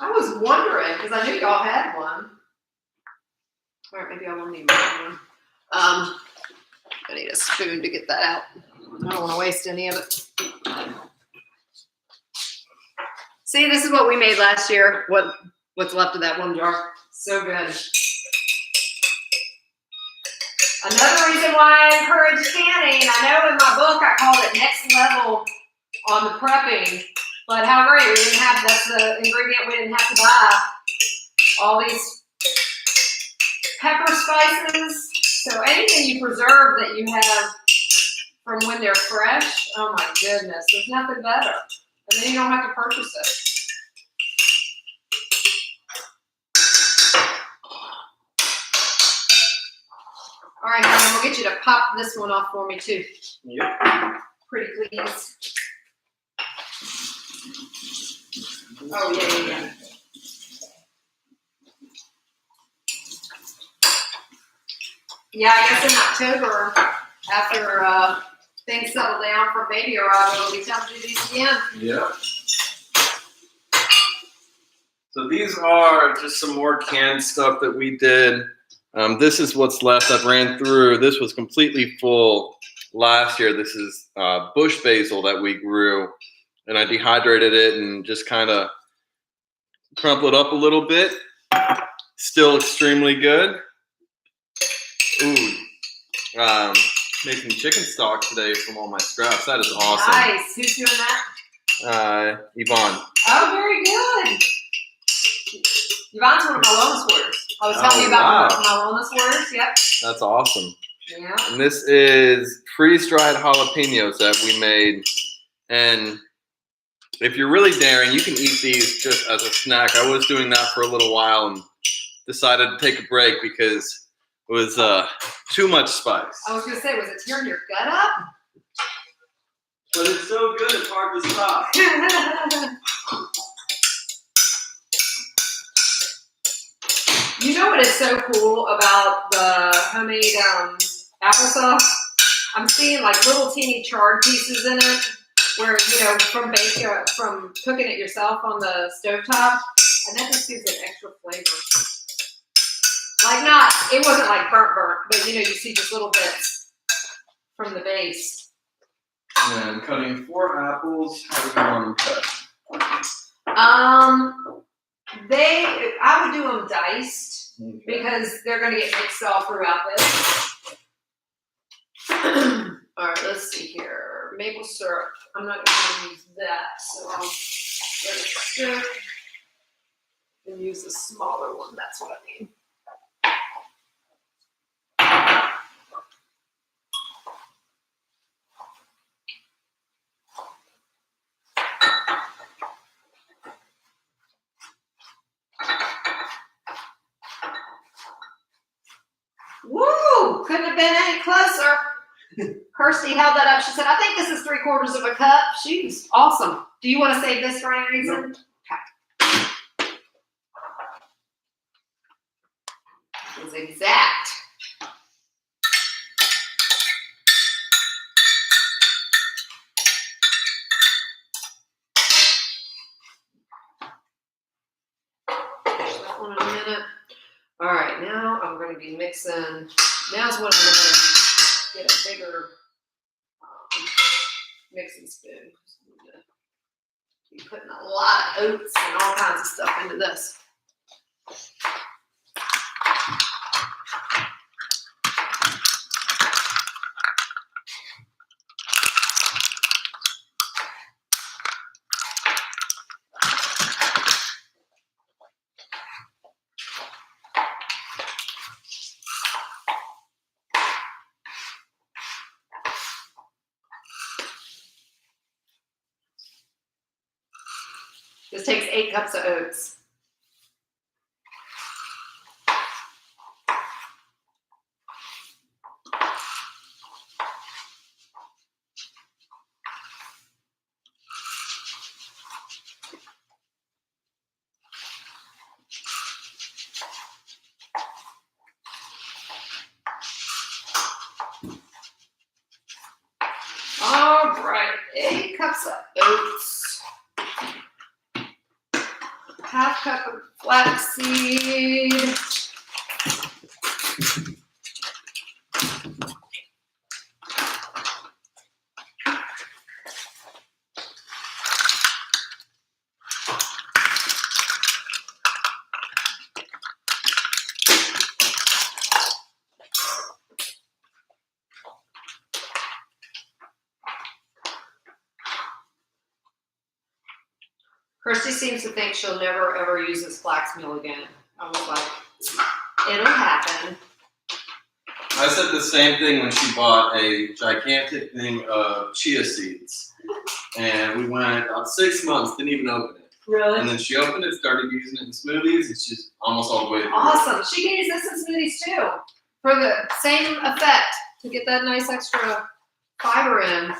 I was wondering, because I knew y'all had one. All right, maybe I won't need one. I need a spoon to get that out. I don't want to waste any of it. See, this is what we made last year. What's left of that one jar. So good. Another reason why I encourage canning. I know in my book I called it next level on the prepping, but how great, we didn't have, that's the ingredient we didn't have to buy. All these pepper spices. So anything you preserve that you have from when they're fresh, oh my goodness, there's nothing better. And then you don't have to purchase it. All right, honey, we'll get you to pop this one off for me too. Yep. Pretty please. Oh, yeah. Yeah, I guess in October, after things settle down for baby arrival, it'll be time to do these again. Yep. So these are just some more canned stuff that we did. This is what's left. I've ran through. This was completely full last year. This is bush basil that we grew, and I dehydrated it and just kind of crumpled it up a little bit. Still extremely good. Ooh, making chicken stock today from all my scraps. That is awesome. Nice. Who's doing that? Yvonne. Oh, very good. Yvonne's one of my wellness warriors. I was telling you about my wellness warriors. Yep. That's awesome. Yeah. And this is freeze-dried jalapenos that we made. And if you're really daring, you can eat these just as a snack. I was doing that for a little while and decided to take a break because it was too much spice. I was going to say, was it tearing your gut up? But it's so good, it's hard to stop. You know what is so cool about the homemade applesauce? I'm seeing like little teeny charred pieces in it, where from cooking it yourself on the stovetop, and that just gives it extra flavor. Like it wasn't like burnt, but you see just little bits from the base. And cutting 4 apples. How do you want them cut? I would do them diced because they're going to get mixed all throughout this. All right, let's see here. Maple syrup. I'm not going to use that, so I'll let it sit and use the smaller one. That's what I need. Woo! Couldn't have been any closer. Kirsty held that up. She said, I think this is 3/4 of a cup. She's awesome. Do you want to save this for any reason? Nope. Okay. It was exact. Push that one in a minute. All right, now I'm going to be mixing. Now's when I'm going to get a bigger mixing spoon. I'm going to be putting a lot of oats and all kinds of stuff into this. This takes 8 cups of oats. All right, 8 cups of oats. Half cup of flaxseed. Kirsty seems to think she'll never ever use this flax meal again. I was like, it'll happen. I said the same thing when she bought a gigantic thing of chia seeds. And we went about 6 months, didn't even open it. Really? And then she opened it, started using it in smoothies. It's just almost all the way through. Awesome. She can use this in smoothies too for the same effect to get that nice extra fiber in.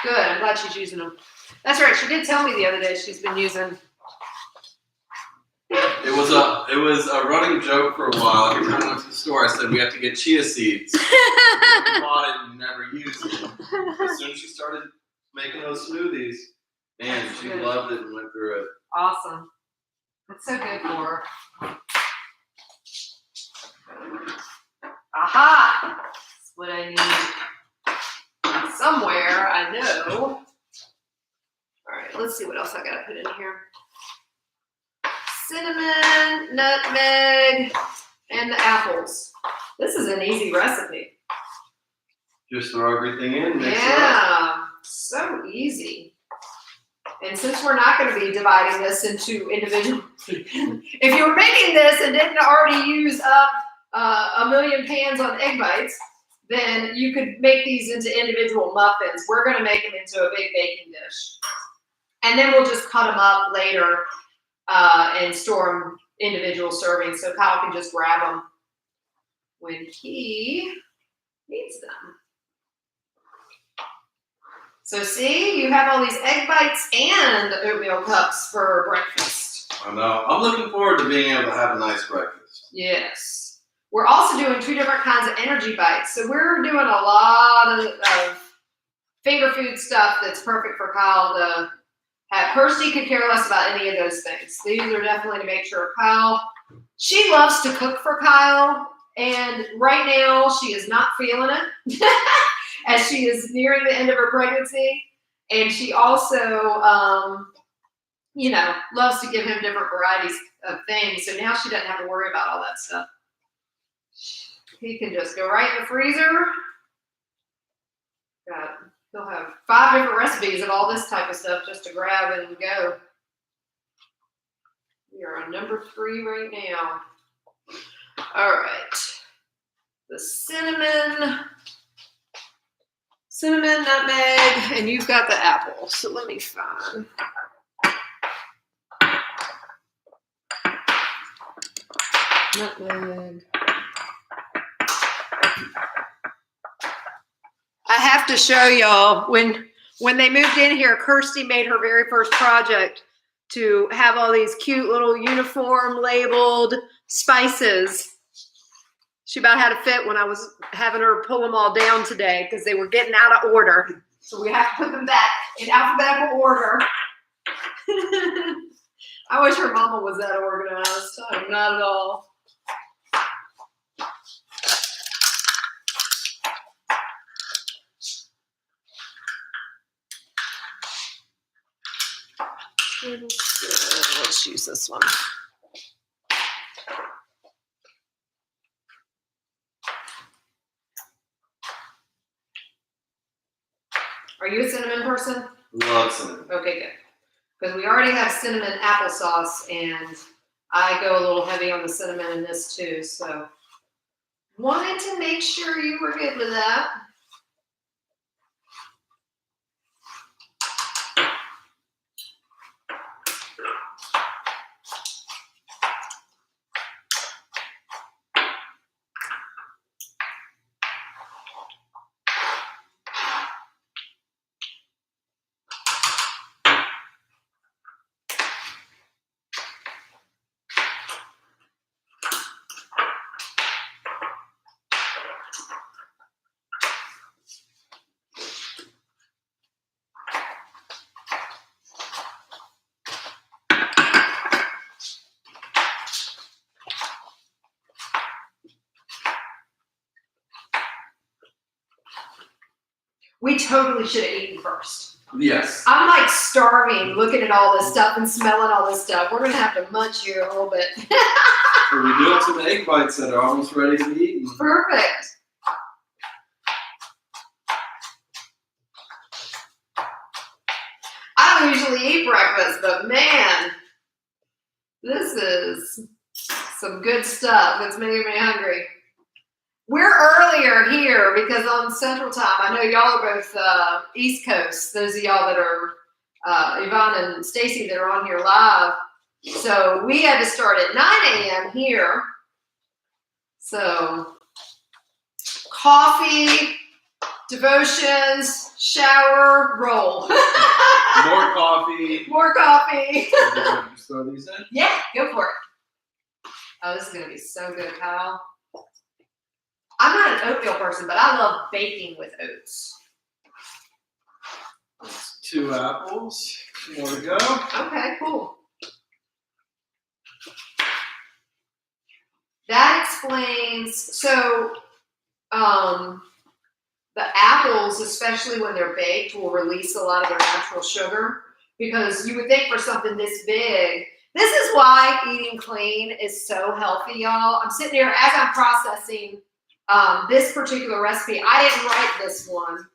Good. I'm glad she's using them. That's right. She did tell me the other day she's been using. It was a running joke for a while. Every time I went to the store, I said we have to get chia seeds. I bought it and never used it. As soon as she started making those smoothies, man, That's she good. loved it and went through it. Awesome. That's so good for her. Aha! That's what I need. Somewhere, I know. All right, let's see what else I gotta put in here. Cinnamon, nutmeg, and the apples. This is an easy recipe. Just throw everything in, mix it up. Yeah, so easy. And since we're not going to be dividing this into individual, if you were making this and didn't already use up a million pans on egg bites, then you could make these into individual muffins. We're going to make them into a big baking dish. And then we'll just cut them up later and store them individual servings so Kyle can just grab them when he needs them. So see, you have all these egg bites and oatmeal cups for breakfast. I know. I'm looking forward to being able to have a nice breakfast. Yes. We're also doing 2 different kinds of energy bites. So we're doing a lot of finger food stuff that's perfect for Kyle to have. Kirsty could care less about any of those things. These are definitely to make sure Kyle, she loves to cook for Kyle. And right now she is not feeling it. As she is nearing the end of her pregnancy. And she also, loves to give him different varieties of things. So now she doesn't have to worry about all that stuff. He can just go right in the freezer. He'll have 5 different recipes of all this type of stuff just to grab and go. We are on number 3 right now. All right. The cinnamon, nutmeg, and you've got the apple. So let me find. Nutmeg. I have to show y'all, when they moved in here, Kirsty made her very first project to have all these cute little uniform labeled spices. She about had a fit when I was having her pull them all down today because they were getting out of order. So we have to put them back in alphabetical order. I wish her mama was that organized. I'm not at all. Let's use this one. Are you a cinnamon person? Love cinnamon. Okay, good. Because we already have cinnamon applesauce, and I go a little heavy on the cinnamon in this too. So wanted to make sure you were good with that. We totally should have eaten first. Yes. I'm like starving, looking at all this stuff and smelling all this stuff. We're gonna have to munch here a little bit. So we do have some egg bites that are almost ready to be eaten. Perfect. I don't usually eat breakfast, but man, this is some good stuff. It's making me hungry. We're earlier here because on Central Time, I know y'all are both East Coast. Those of y'all that are Yvonne and Stacy that are on here live. So we had to start at 9 a.m. here. So coffee, devotions, shower, roll. More coffee. More coffee. Just throw these in? Yeah, go for it. Oh, this is going to be so good, Kyle. I'm not an oatmeal person, but I love baking with oats. 2 apples. More to go. Okay, cool. That explains, so the apples, especially when they're baked, will release a lot of their natural sugar because you would think for something this big. This is why eating clean is so healthy, y'all. I'm sitting here as I'm processing this particular recipe. I didn't write this one.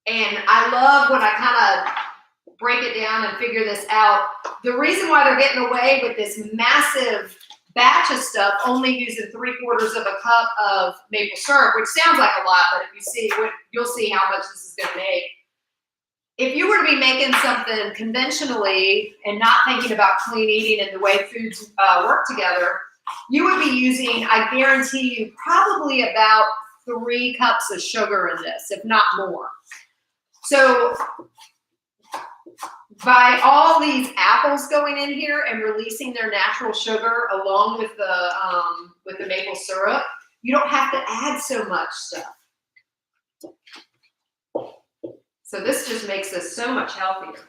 And I love when I kind of break it down and figure this out. The reason why they're getting away with this massive batch of stuff, only using 3/4 of a cup of maple syrup, which sounds like a lot, but if you see, you'll see how much this is going to make. If you were to be making something conventionally and not thinking about clean eating and the way foods work together, you would be using, I guarantee you, probably about 3 cups of sugar in this, if not more. So by all these apples going in here and releasing their natural sugar along with the maple syrup, you don't have to add so much stuff. So this just makes this so much healthier.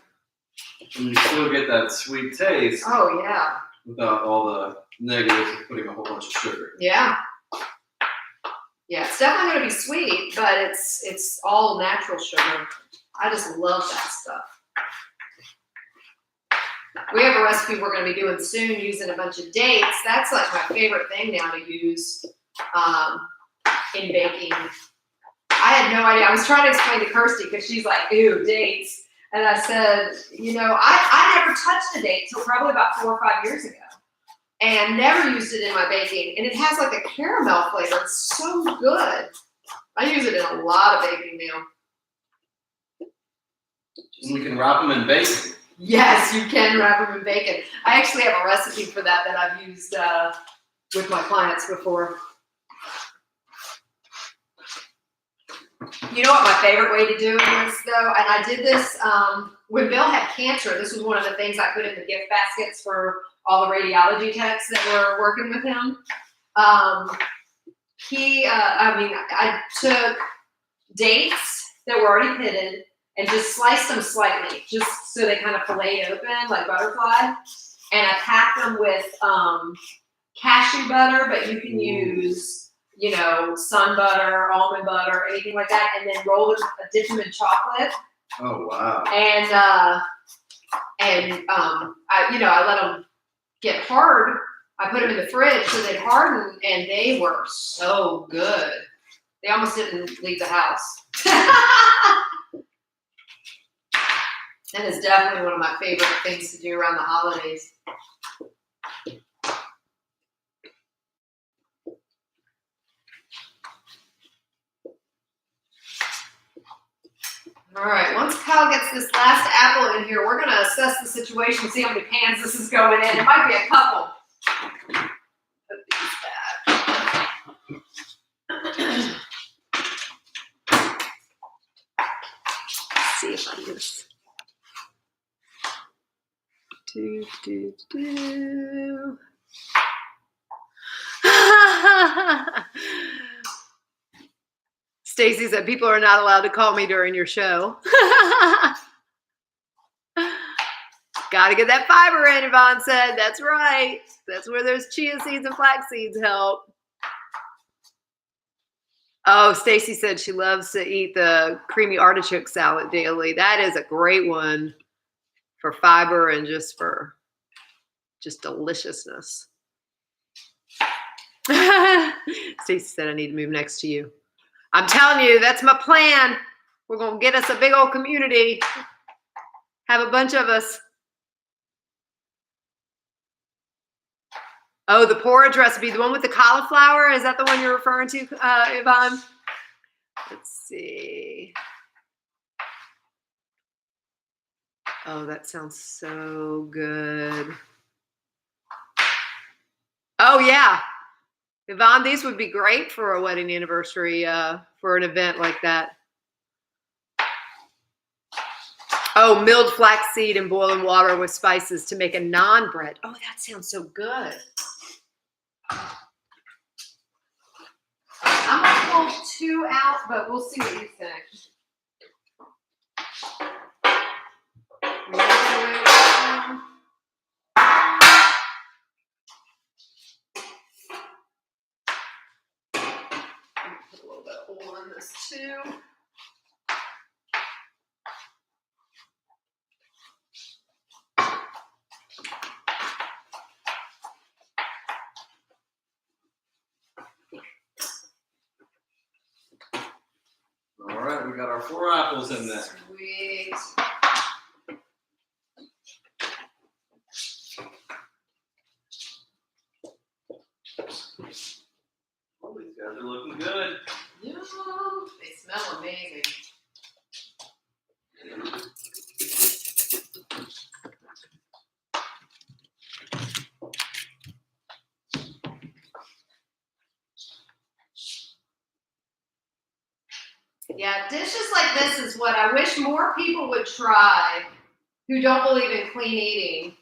And you still get that sweet taste. Oh yeah. Without all the negatives of putting a whole bunch of sugar. Yeah. Yeah, it's definitely going to be sweet, but it's all natural sugar. I just love that stuff. We have a recipe we're going to be doing soon using a bunch of dates. That's like my favorite thing now to use in baking. I had no idea. I was trying to explain to Kirsty because she's like, ew, dates. And I said, you know, I never touched a date until probably about 4 or 5 years ago. And never used it in my baking. And it has like a caramel flavor. It's so good. I use it in a lot of baking now. And we can wrap them in bacon. Yes, you can wrap them in bacon. I actually have a recipe for that I've used with my clients before. You know what my favorite way to do it is, though? And I did this when Bill had cancer. This was one of the things I put in the gift baskets for all the radiology techs that were working with him. I took dates that were already pitted and just sliced them slightly, just so they kind of filleted open like butterfly. And I packed them with cashew butter, but you can use, you know, sun butter, almond butter, anything like that, and then dip them in chocolate. Oh wow! I let them get hard. I put them in the fridge so they'd harden, and they were so good. They almost didn't leave the house. And it's definitely one of my favorite things to do around the holidays. All right, once Kyle gets this last apple in here, we're going to assess the situation, see how many pans this is going in. It might be a couple. Let's see if I can just do. Stacy said people are not allowed to call me during your show. Got to get that fiber in, Yvonne said. That's right. That's where those chia seeds and flax seeds help. Oh, Stacy said she loves to eat the creamy artichoke salad daily. That is a great one for fiber and just for deliciousness. Stacy said I need to move next to you. I'm telling you, that's my plan. We're going to get us a big old community. Have a bunch of us. Oh, the porridge recipe, the one with the cauliflower. Is that the one you're referring to, Yvonne? Let's see. Oh, that sounds so good. Oh, yeah. Yvonne, these would be great for a wedding anniversary, for an event like that. Oh, milled flaxseed and boiling water with spices to make a naan bread. Oh, that sounds so good. I'm going to pull 2 out, but we'll see what you think. Put a little bit of oil in this too. All right, we got our 4 apples in there. Sweet. Oh, these guys are looking good. Yeah, they smell amazing. Yeah, dishes like this is what I wish more people would try who don't believe in clean eating,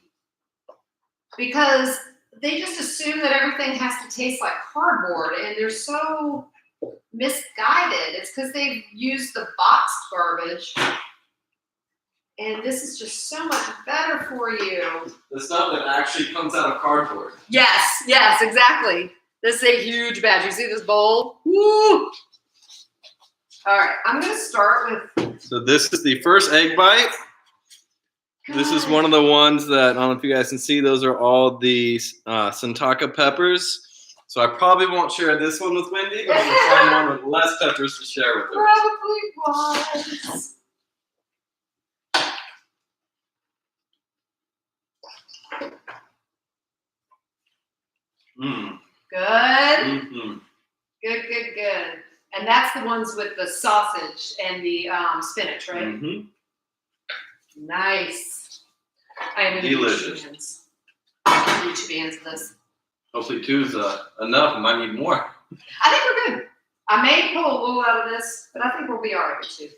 because they just assume that everything has to taste like cardboard, and they're so misguided. It's because they've used the boxed garbage, and this is just so much better for you. The stuff that actually comes out of cardboard. Yes, exactly. This is a huge batch. You see this bowl? Woo! All right, I'm going to start with... So this is the first egg bite. This is one of the ones that, I don't know if you guys can see, those are all the Santaka peppers. So I probably won't share this one with Wendy, but I'm going to find one with less peppers to share with her. Probably was. Mmm. Good? Mm-hmm. Good. And that's the ones with the sausage and the spinach, right? Mm-hmm. Nice. I am delicious. Huge fans of this. Hopefully 2's enough. I might need more. I think we're good. I may pull a little out of this, but I think we'll be all right with 2.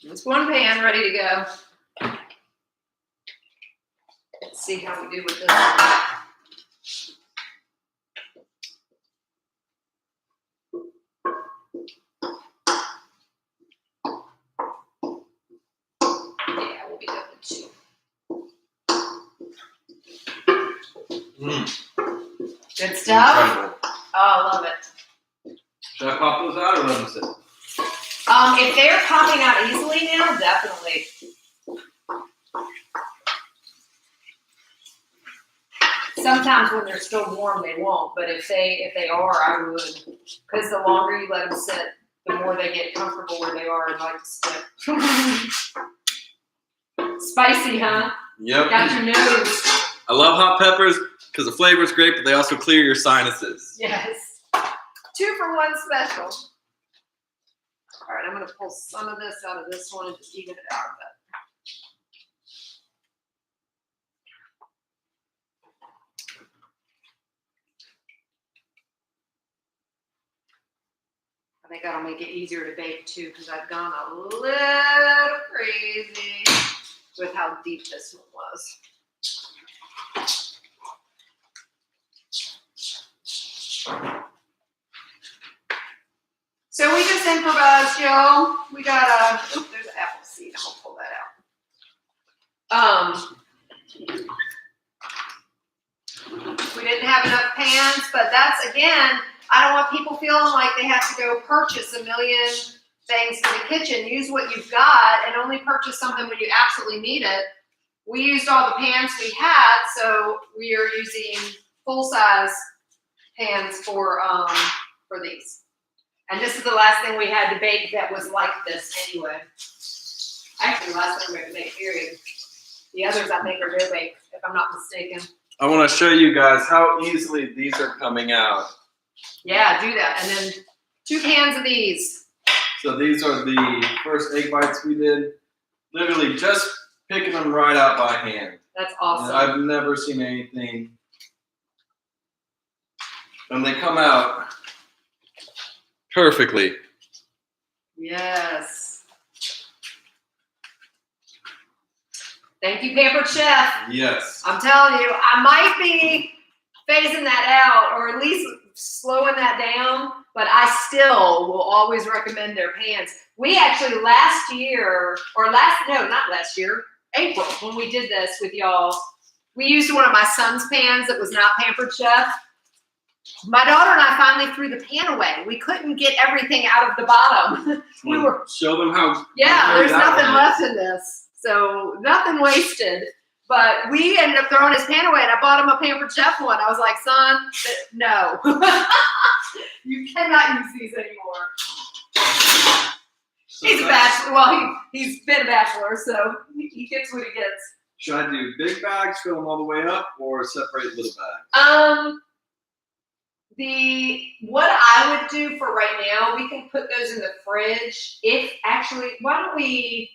It's one pan ready to go. Let's see how we do with this one. Yeah, we'll be good with 2. Good stuff? Incredible. Oh, I love it. Should I pop those out or let them sit? If they're popping out easily now, definitely. Sometimes when they're still warm, they won't. But if they are, I would. Because the longer you let them sit, the more they get comfortable where they are and like to sit. Spicy, huh? Yep. Got your nose. I love hot peppers because the flavor is great, but they also clear your sinuses. Yes. 2 for 1 special. All right, I'm going to pull some of this out of this one and just even it out of it. I think that'll make it easier to bake too, because I've gone a little crazy with how deep this one was. Simper Buzz, y'all. We got there's an apple seed. I'm gonna pull that out. We didn't have enough pans, but that's, again, I don't want people feeling like they have to go purchase a million things for the kitchen. Use what you've got and only purchase something when you absolutely need it. We used all the pans we had, so we are using full-size pans for these. And this is the last thing we had to bake that was like this anyway. Actually, the last thing we had to make, period. The others I think are dough baked, if I'm not mistaken. I want to show you guys how easily these are coming out. Yeah, do that. And then 2 cans of these. So these are the first egg bites we did. Literally just picking them right out by hand. That's awesome. And I've never seen anything. And they come out perfectly. Yes. Thank you, Pampered Chef. Yes. I'm telling you, I might be phasing that out or at least slowing that down, but I still will always recommend their pans. We actually April, when we did this with y'all, we used one of my son's pans that was not Pampered Chef. My daughter and I finally threw the pan away. We couldn't get everything out of the bottom. Show them how. Yeah, there's nothing left in this. So nothing wasted. But we ended up throwing his pan away, and I bought him a Pampered Chef one. I was like, son, no. You cannot use these anymore. He's a bachelor. Well, he's been a bachelor, so he gets what he gets. Should I do big bags, fill them all the way up, or separate little bags? What I would do for right now, we can put those in the fridge. Why don't we?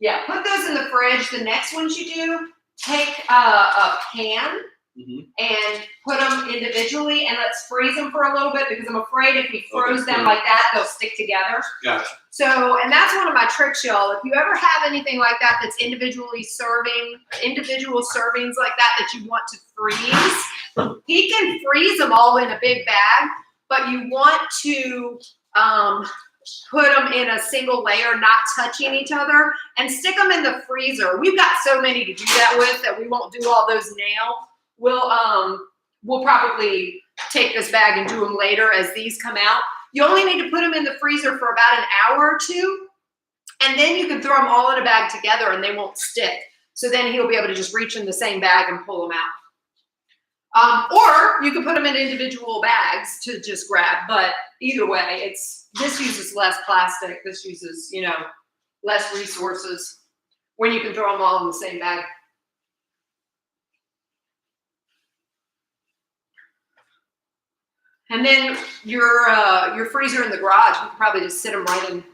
Yeah, put those in the fridge. The next ones you do, take a pan and put them individually, and let's freeze them for a little bit because I'm afraid if we froze them like that, they'll stick together. Gotcha. So, and that's one of my tricks, y'all. If you ever have anything like that that's individual servings like that you want to freeze, he can freeze them all in a big bag, but you want to put them in a single layer, not touching each other, and stick them in the freezer. We've got so many to do that with that we won't do all those now. We'll probably take this bag and do them later as these come out. You only need to put them in the freezer for about an hour or two, and then you can throw them all in a bag together and they won't stick. So then he'll be able to just reach in the same bag and pull them out. Or you can put them in individual bags to just grab, but either way, this uses less plastic. This uses, less resources when you can throw them all in the same bag. And then your freezer in the garage, you can probably just sit them right in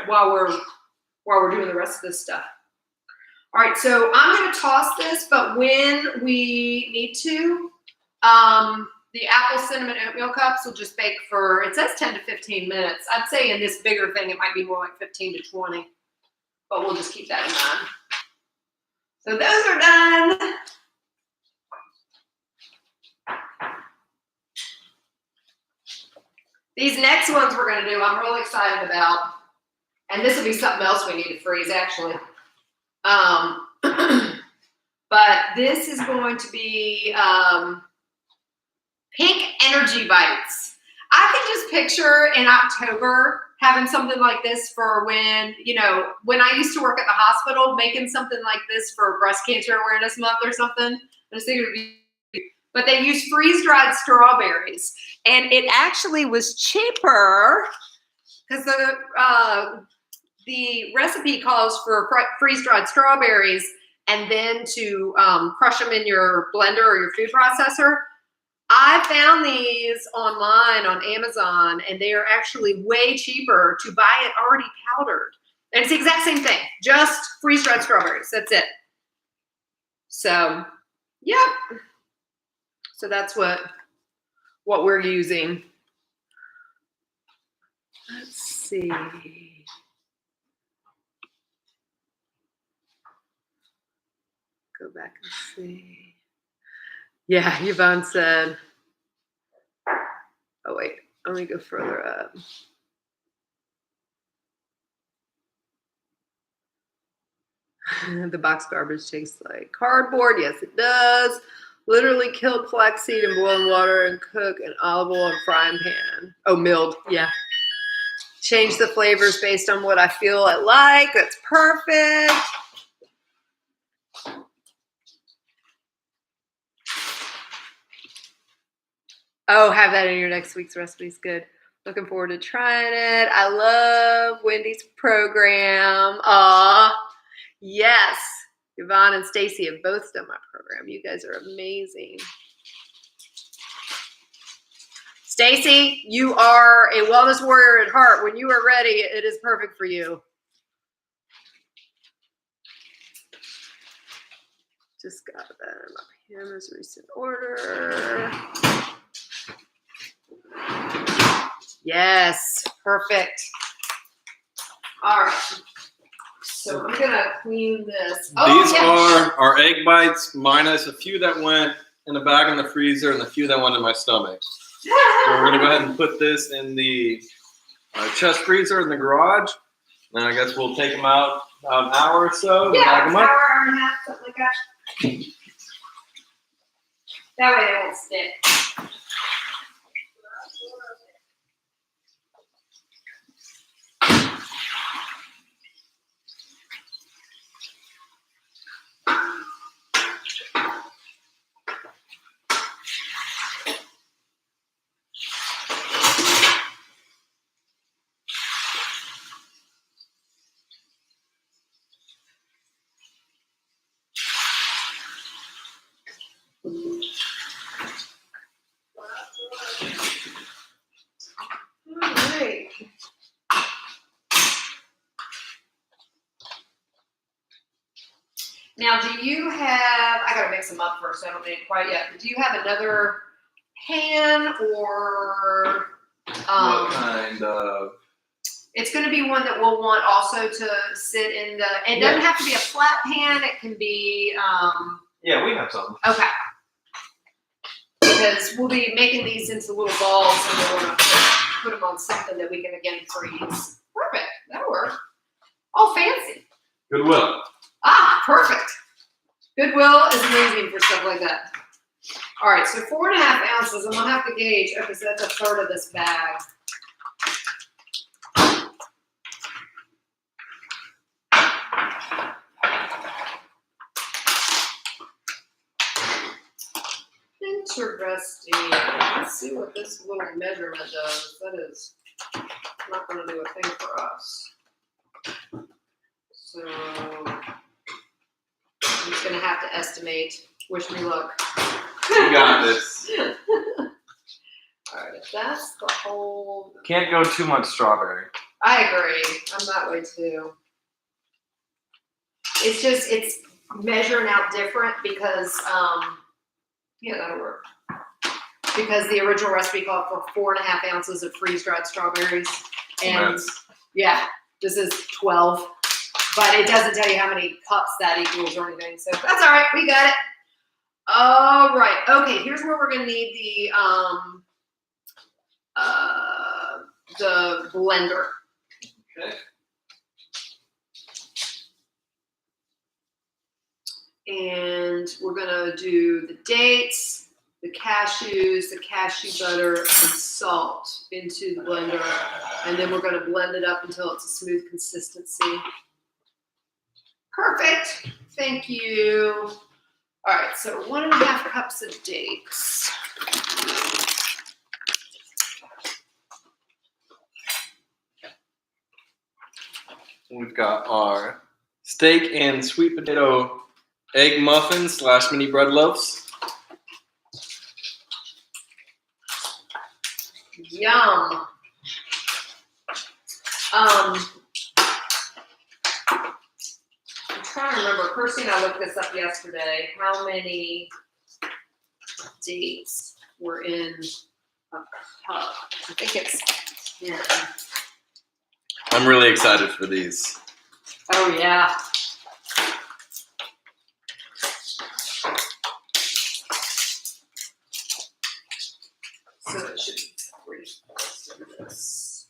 while we're doing the rest of this stuff. All right, so I'm going to toss this, but when we need to, the apple cinnamon oatmeal cups will just bake for, it says 10 to 15 minutes. I'd say in this bigger thing, it might be more like 15 to 20, but we'll just keep that in mind. So those are done. These next ones we're going to do, I'm really excited about. And this will be something else we need to freeze, actually. But this is going to be pink energy bites. I can just picture in October having something like this for when I used to work at the hospital, making something like this for Breast Cancer Awareness Month or something. I just think it would be, but they use freeze-dried strawberries. And it actually was cheaper because the recipe calls for freeze-dried strawberries and then to crush them in your blender or your food processor. I found these online on Amazon, and they are actually way cheaper to buy it already powdered. And it's the exact same thing, just freeze-dried strawberries. That's it. So, yep. So that's what we're using. Let's see. Go back and see. Yeah, Yvonne said, oh wait, let me go further up. The box garbage tastes like cardboard. Yes, it does. Literally killed flaxseed and boil in water and cook in olive oil and frying pan. Oh, milled. Yeah. Change the flavors based on what I feel I like. That's perfect. Oh, have that in your next week's recipes. Good. Looking forward to trying it. I love Wendy's program. Aw, yes. Yvonne and Stacy have both done my program. You guys are amazing. Stacy, you are a wellness warrior at heart. When you are ready, it is perfect for you. Just got that in my Pam's recent order. Yes, perfect. All right. So I'm gonna clean this. These are our egg bites minus a few that went in the bag in the freezer and a few that went in my stomach. So we're gonna go ahead and put this in the chest freezer in the garage. And I guess we'll take them out about an hour or so. Yeah, bag them up. hour and a half, something like that. That way they won't stick. Alright. Now, do you have, I gotta mix them up first, I don't need it quite yet, but do you have another pan or, What kind of? it's gonna be one that we'll want also to sit in the, it doesn't have to be a flat pan, it can be, Yeah, we have some. okay. Because we'll be making these into little balls and we'll want to put them on something that we can again freeze. Perfect, that'll work. Oh, fancy. Goodwill. Ah, perfect. Goodwill is amazing for stuff like that. All right, so 4.5 ounces. I'm gonna have to gauge because that's a third of this bag. Interesting. Let's see what this little measurement does. That is not going to do a thing for us. So I'm just going to have to estimate. Wish me luck. You got this. All right, if that's the whole. Can't go too much strawberry. I agree. I'm that way too. It's just, it's measuring out different because, yeah, that'll work. Because the original recipe called for 4.5 ounces of freeze-dried strawberries. And yeah, this is 12. But it doesn't tell you how many cups that equals or anything. So that's all right. We got it. All right. Okay, here's where we're going to need the blender. Okay. And we're gonna do the dates, the cashews, the cashew butter, and salt into the blender. And then we're gonna blend it up until it's a smooth consistency. Perfect, thank you. All right, so 1.5 cups of dates. We've got our steak and sweet potato egg muffins / mini bread loaves. Yum. I'm trying to remember. Kirsty and I looked this up yesterday. How many dates were in a cup? I think it's 10. I'm really excited for these. Oh, yeah. So it should be 3 of this.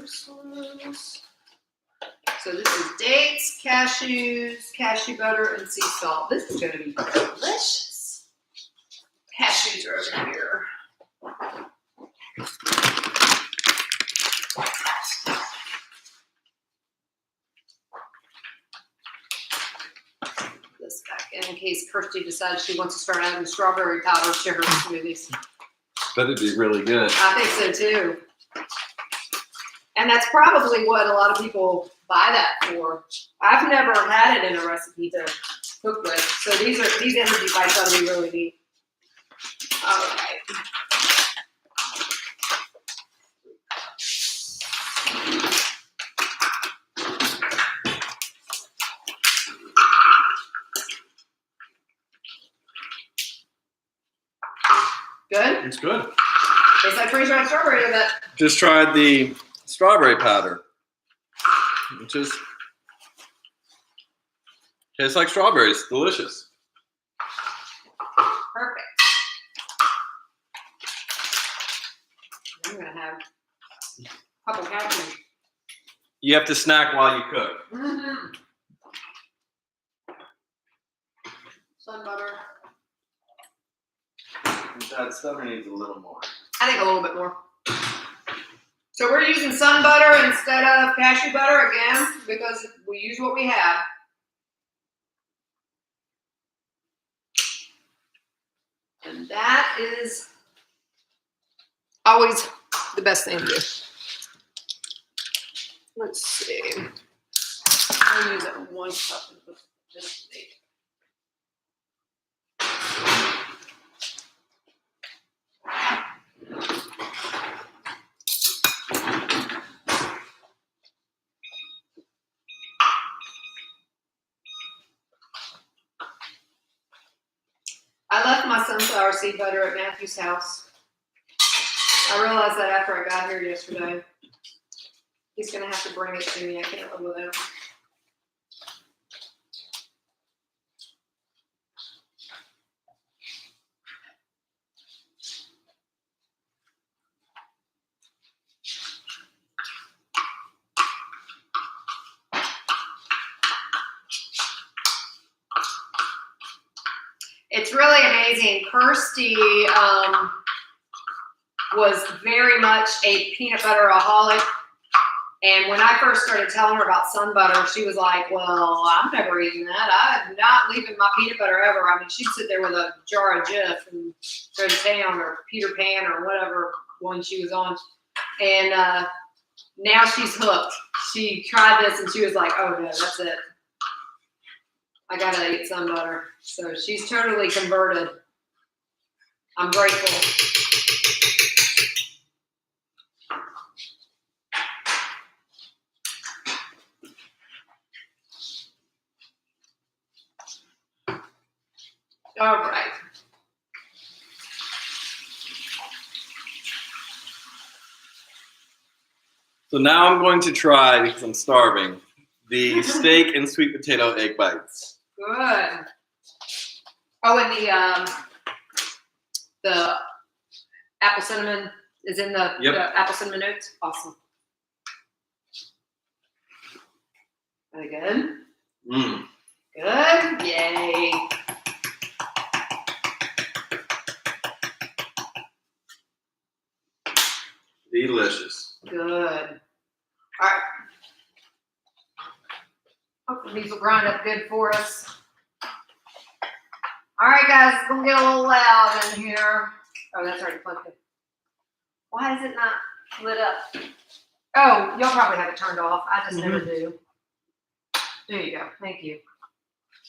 first ones. So this is dates, cashews, cashew butter, and sea salt. This is going to be delicious. Cashews are over here. This back in case Kirsty decides she wants to start adding strawberry powder to her smoothies. That'd be really good. I think so too. And that's probably what a lot of people buy that for. I've never had it in a recipe to cook with. So these energy bites ought to be really neat. All right. Good? It's good. Tastes like freeze-dried strawberry a bit. Just tried the strawberry powder, which is tastes like strawberries. Delicious. Perfect. I'm going to have a couple cashews. You have to snack while you cook. Mm-hmm. Sun butter. That stuff needs a little more. I think a little bit more. So we're using sun butter instead of cashew butter again because we use what we have. And that is always the best thing to do. Let's see. I'll use it 1 cup of this thing. I left my sunflower seed butter at Matthew's house. I realized that after I got here yesterday. He's going to have to bring it to me. I can't live without it. It's really amazing. Kirsty was very much a peanut butter-aholic. And when I first started telling her about sun butter, she was like, well, I'm never eating that. I'm not leaving my peanut butter ever. I mean, she'd sit there with a jar of Jif and go to town or Peter Pan or whatever one she was on. And now she's hooked. She tried this and she was like, oh, no, that's it. I got to eat sun butter. So she's totally converted. I'm grateful. All right. So now I'm going to try, because I'm starving, the steak and sweet potato egg bites. Good. Oh, and the apple cinnamon is in the, Yep. the apple cinnamon notes. Awesome. Are they good? Mmm. Good. Yay. Delicious. Good. All right. Hopefully these will grind up good for us. All right, guys, it's gonna get a little loud in here. Oh, that's already plugged in. Why is it not lit up? Oh, y'all probably have it turned off. I just never do. There you go. Thank you.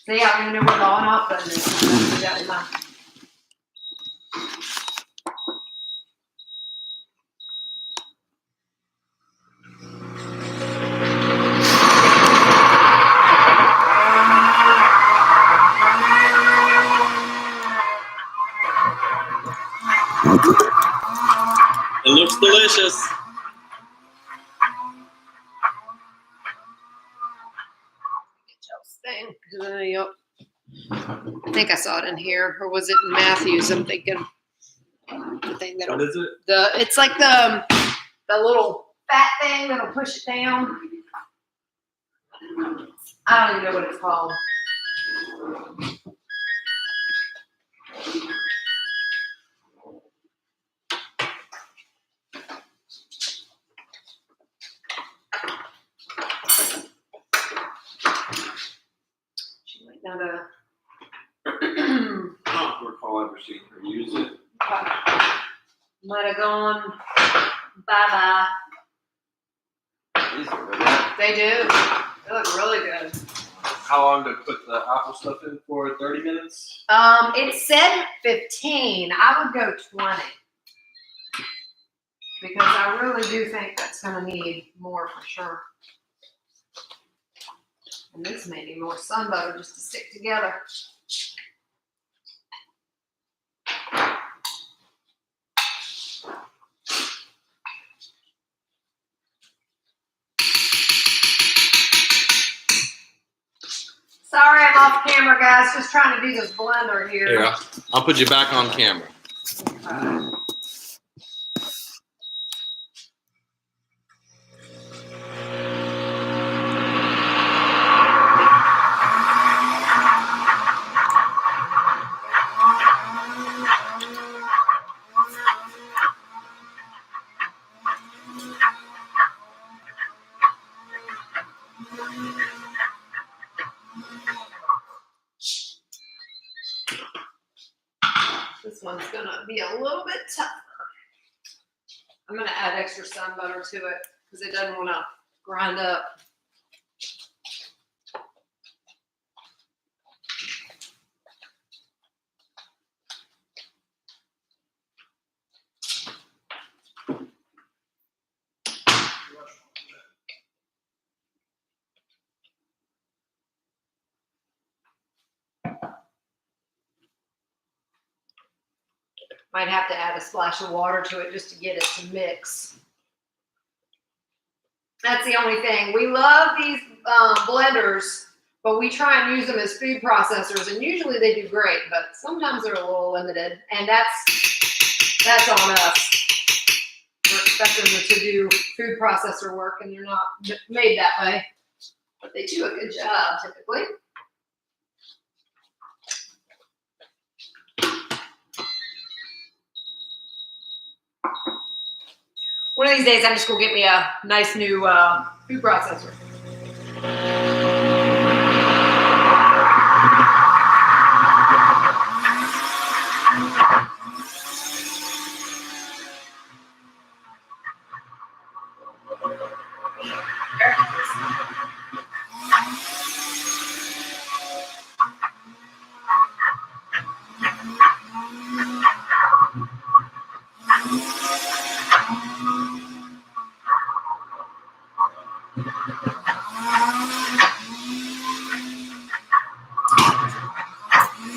See, I don't even know where the on off button is. Do that with mine. It looks delicious. I think I saw it in here, or was it in Matthew's? I'm thinking the thing that What is it? it's like the little fat thing that'll push it down. I don't even know what it's called. She might not have. I don't recall ever seeing her use it. Might have gone bye-bye. These are really- They do. They look really good. How long to put the apple stuff in for? 30 minutes? It said 15. I would go 20. Because I really do think that's going to need more for sure. And this may need more sun butter just to stick together. Sorry, I'm off camera, guys. Just trying to do this blender here. Here, I'll put you back on camera. This one's gonna be a little bit tougher. I'm gonna add extra sun butter to it because it doesn't want to grind up. Might have to add a splash of water to it just to get it to mix. That's the only thing. We love these blenders, but we try and use them as food processors, and usually they do great, but sometimes they're a little limited, and that's on us. We're expecting them to do food processor work, and they're not made that way, but they do a good job typically. One of these days, I'm just gonna get me a nice new food processor.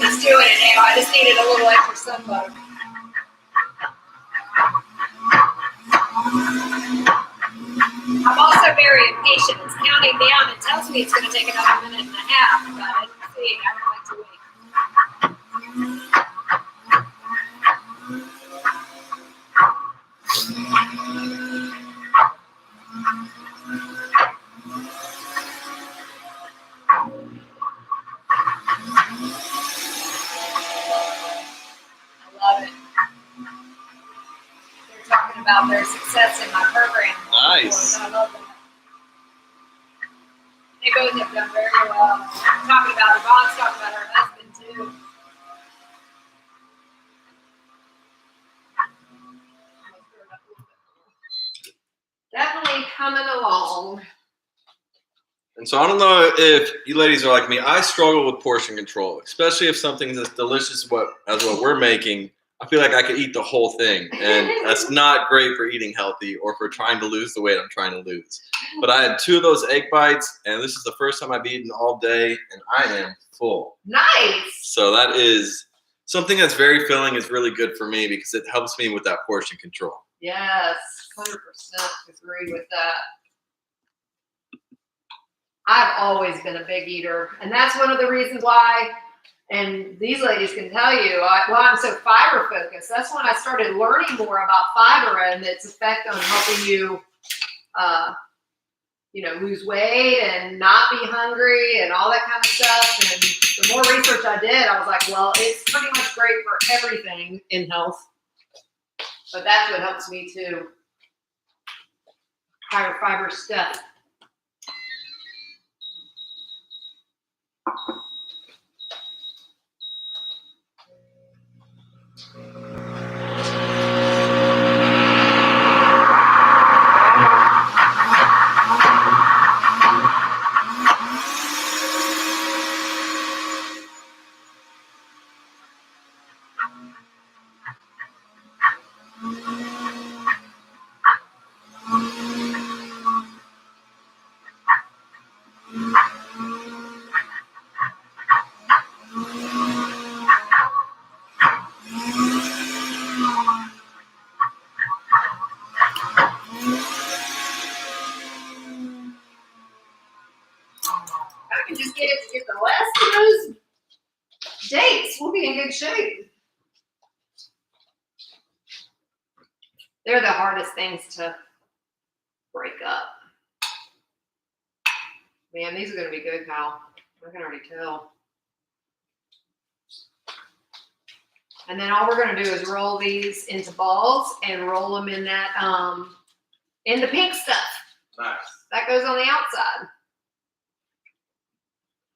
It's doing it now. I just needed a little extra sun butter. I'm also very impatient. It's counting down. It tells me it's going to take another minute and a half, but I don't see. I don't like to wait. Love it. They're talking about their success in my program. Nice. I love that. They both have done very well. Talking about Yvonne's talking about her husband too. Definitely coming along. And so I don't know if you ladies are like me. I struggle with portion control, especially if something's as delicious as what we're making. I feel like I could eat the whole thing, and that's not great for eating healthy or for trying to lose the weight I'm trying to lose. But I had 2 of those egg bites, and this is the first time I've eaten all day, and I am full. Nice. So that is something that's very filling. Is really good for me because it helps me with that portion control. Yes, 100% agree with that. I've always been a big eater, and that's one of the reasons why, and these ladies can tell you, why I'm so fiber focused. That's when I started learning more about fiber and its effect on helping you lose weight and not be hungry and all that kind of stuff. And the more research I did, I was like, well, it's pretty much great for everything in health. But that's what helps me too. Higher fiber stuff. I can just get the last of those dates. We'll be in good shape. They're the hardest things to break up. Man, these are going to be good, Kyle. I can already tell. And then all we're going to do is roll these into balls and roll them in that, in the pink stuff. Nice. That goes on the outside.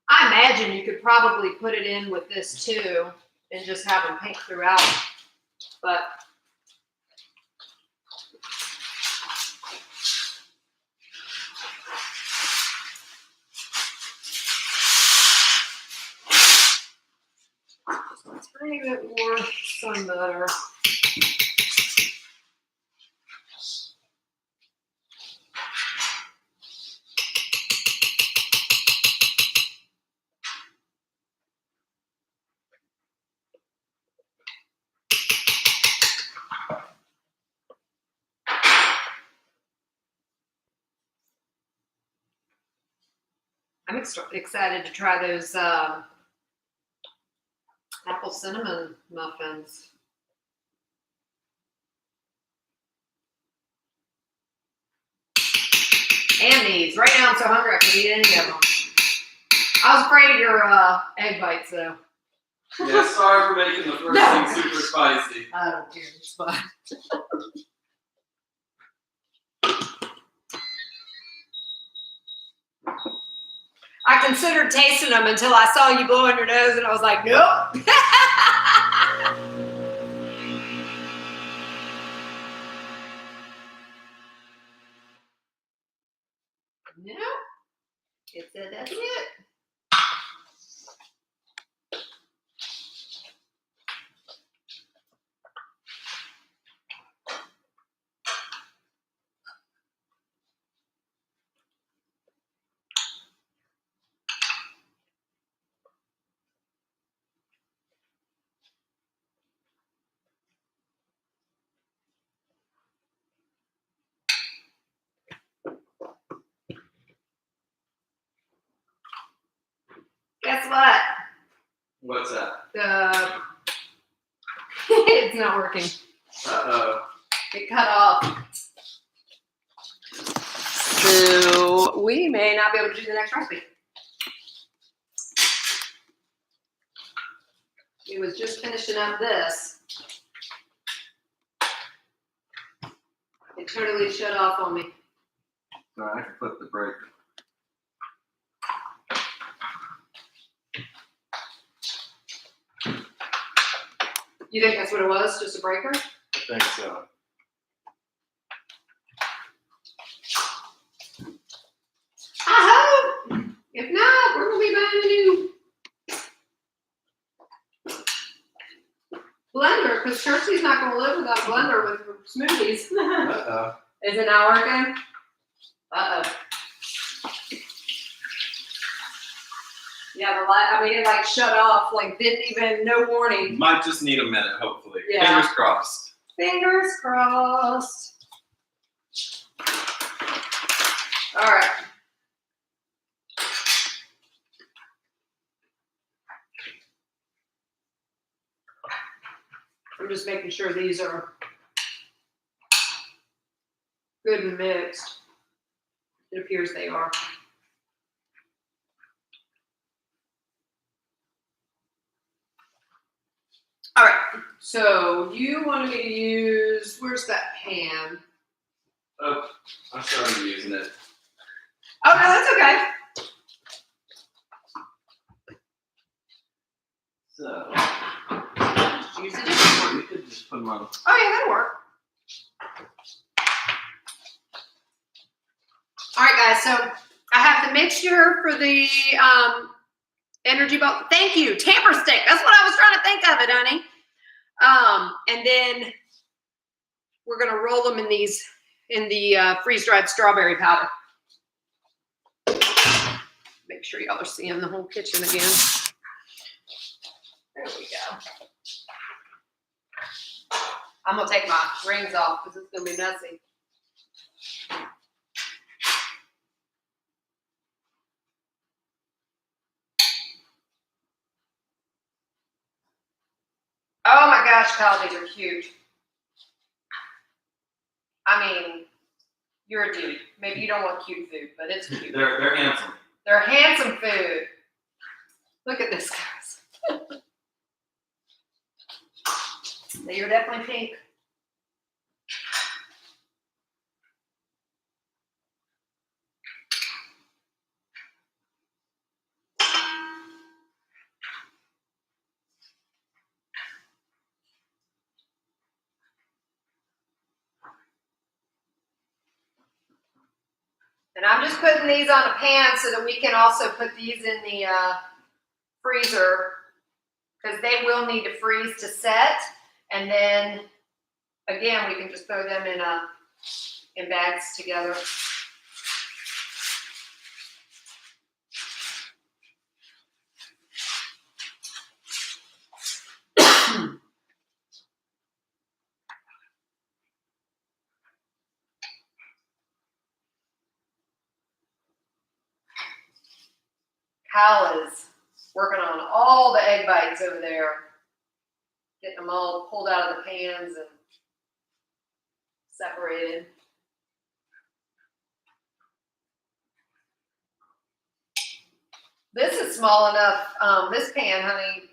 I imagine you could probably put it in with this too and just have them pink throughout. But a tiny bit more sun butter. I'm excited to try those apple cinnamon muffins. And these. Right now I'm so hungry I could eat any of them. I was afraid of your egg bites though. Yeah, sorry for making the first thing super spicy. I don't care. It's fine. I considered tasting them until I saw you blowing your nose, and I was like, nope. No. It said that's it. Guess what? What's that? It's not working. Uh-oh. It cut off. So we may not be able to do the next recipe. It was just finishing up this. It totally shut off on me. No, I can flip the breaker. You think that's what it was? Just a breaker? I think so. I hope. If not, we're gonna be buying a new blender because Kirsty's not gonna live without a blender with her smoothies. Uh-oh. Is it not working? Uh-oh. Yeah, the light, I mean, it like shut off, like didn't even, no warning. Might just need a minute, hopefully. Yeah. Fingers crossed. Fingers crossed. All right. I'm just making sure these are good and mixed. It appears they are. All right, so you wanted me to use, where's that pan? Oh, I started using it. Oh, no, that's okay. So, Just use a different one. we could just put them on. Oh, yeah, that'll work. All right, guys, so I have the mixture for the energy ball. Thank you, tamper stick. That's what I was trying to think of it, honey. And then we're gonna roll them in these, in the freeze-dried strawberry powder. Make sure y'all are seeing the whole kitchen again. There we go. I'm gonna take my rings off because it's gonna be messy. Oh my gosh, Kyle, these are cute. I mean, you're a dude. Maybe you don't want cute food, but it's cute. They're handsome. They're handsome food. Look at this, guys. You're definitely pink. And I'm just putting these on a pan so that we can also put these in the freezer because they will need to freeze to set. And then again, we can just throw them in bags together. Kyle is working on all the egg bites over there, getting them all pulled out of the pans and separated. This is small enough, this pan, honey,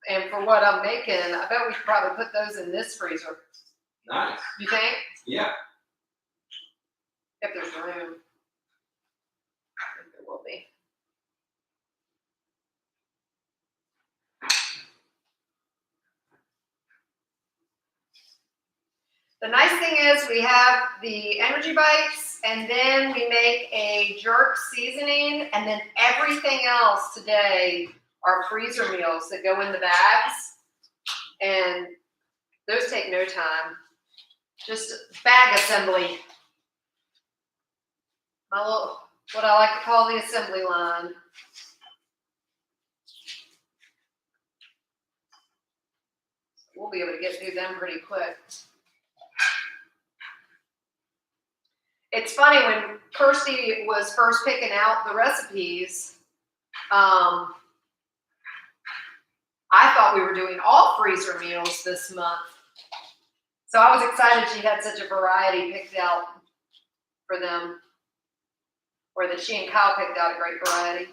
and for what I'm making, I bet we should probably put those in this freezer. Nice. You think? Yeah. If there's room. I think there will be. The nice thing is we have the energy bites and then we make a jerk seasoning and then everything else today are freezer meals that go in the bags and those take no time. Just bag assembly. My little, what I like to call the assembly line. We'll be able to get through them pretty quick. It's funny, when Kirsty was first picking out the recipes, I thought we were doing all freezer meals this month. So I was excited she had such a variety picked out for them, or that she and Kyle picked out a great variety.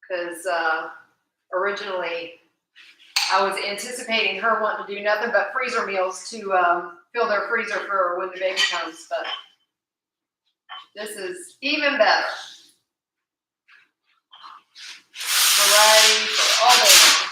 Because originally I was anticipating her wanting to do nothing but freezer meals to fill their freezer for when the baby comes, but this is even better. Variety for all babies.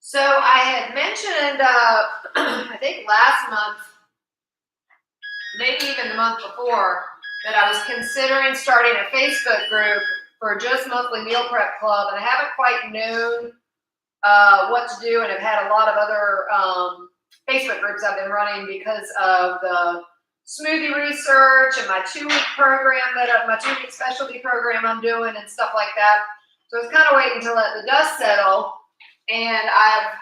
So I had mentioned, I think last month, maybe even the month before, that I was considering starting a Facebook group for just Monthly Meal Prep Club, and I haven't quite known what to do, and have had a lot of other Facebook groups I've been running because of the smoothie research and my 2-week program my 2-week specialty program I'm doing and stuff like that. So I was kind of waiting to let the dust settle, and I've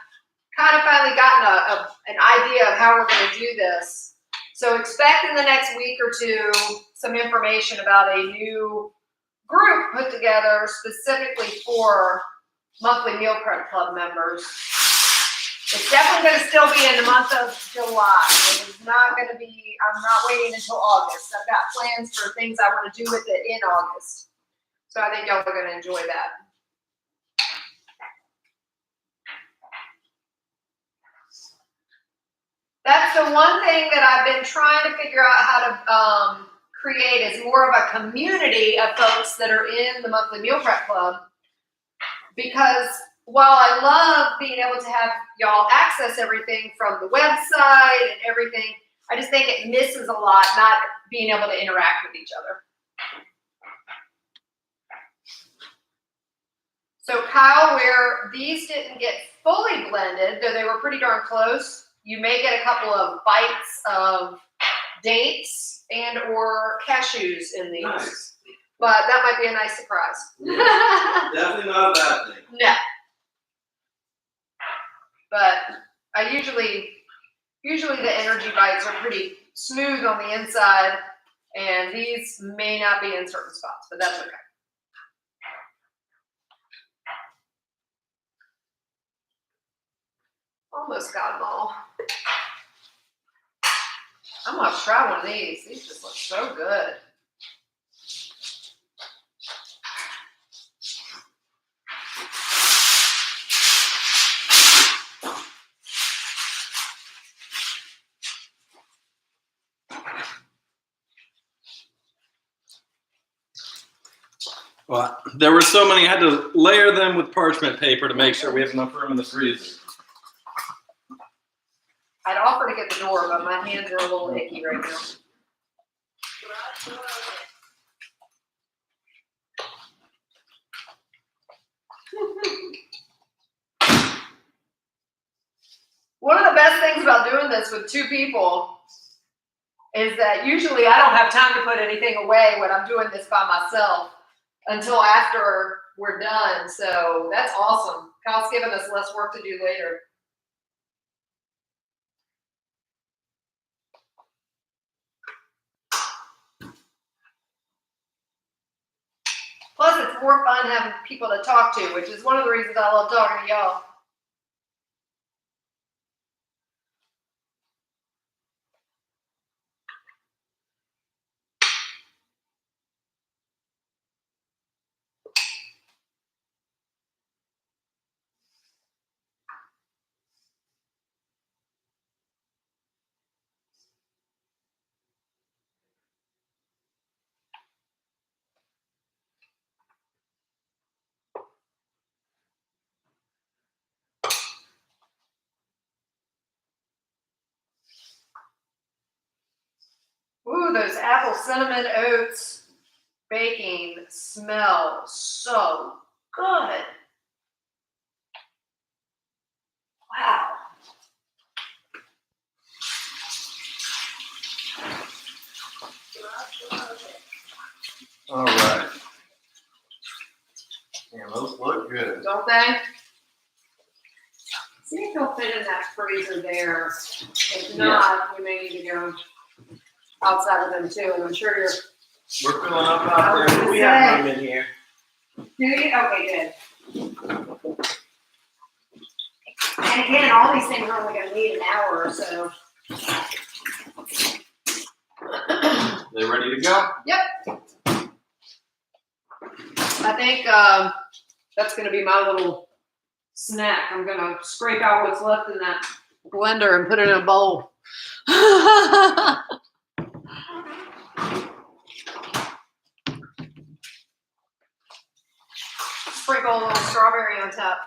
kind of finally gotten an idea of how we're going to do this. So expect in the next week or two some information about a new group put together specifically for Monthly Meal Prep Club members. It's definitely going to still be in the month of July. It is not going to be, I'm not waiting until August. I've got plans for things I want to do with it in August. So I think y'all are going to enjoy that. That's the one thing that I've been trying to figure out how to create is more of a community of folks that are in the Monthly Meal Prep Club. Because while I love being able to have y'all access everything from the website and everything, I just think it misses a lot not being able to interact with each other. So Kyle, where these didn't get fully blended, though they were pretty darn close, you may get a couple of bites of dates and or cashews in these. Nice. But that might be a nice surprise. Yeah, definitely not a bad thing. No. But I usually the energy bites are pretty smooth on the inside, and these may not be in certain spots, but that's okay. Almost got them all. I'm gonna try one of these. These just look so good. Well, there were so many, I had to layer them with parchment paper to make sure we have enough room in the freezer. I'd offer to get the door, but my hands are a little icky right now. One of the best things about doing this with 2 people is that usually I don't have time to put anything away when I'm doing this by myself until after we're done. So that's awesome. Kyle's giving us less work to do later. Plus, it's more fun having people to talk to, which is one of the reasons I love talking to y'all. Ooh, those apple cinnamon oats baking smell so good. Wow. All right. Yeah, those look good. Don't they? See if they'll fit in that freezer there. If not, we may need to go outside of them too. And I'm sure you're. We're filling up out there. We have room in here. Do you? Okay, good. And again, all these things are only going to need an hour or so. They ready to go? Yep. I think that's going to be my little snack. I'm going to scrape out what's left in that blender and put it in a bowl. Sprinkle a little strawberry on top.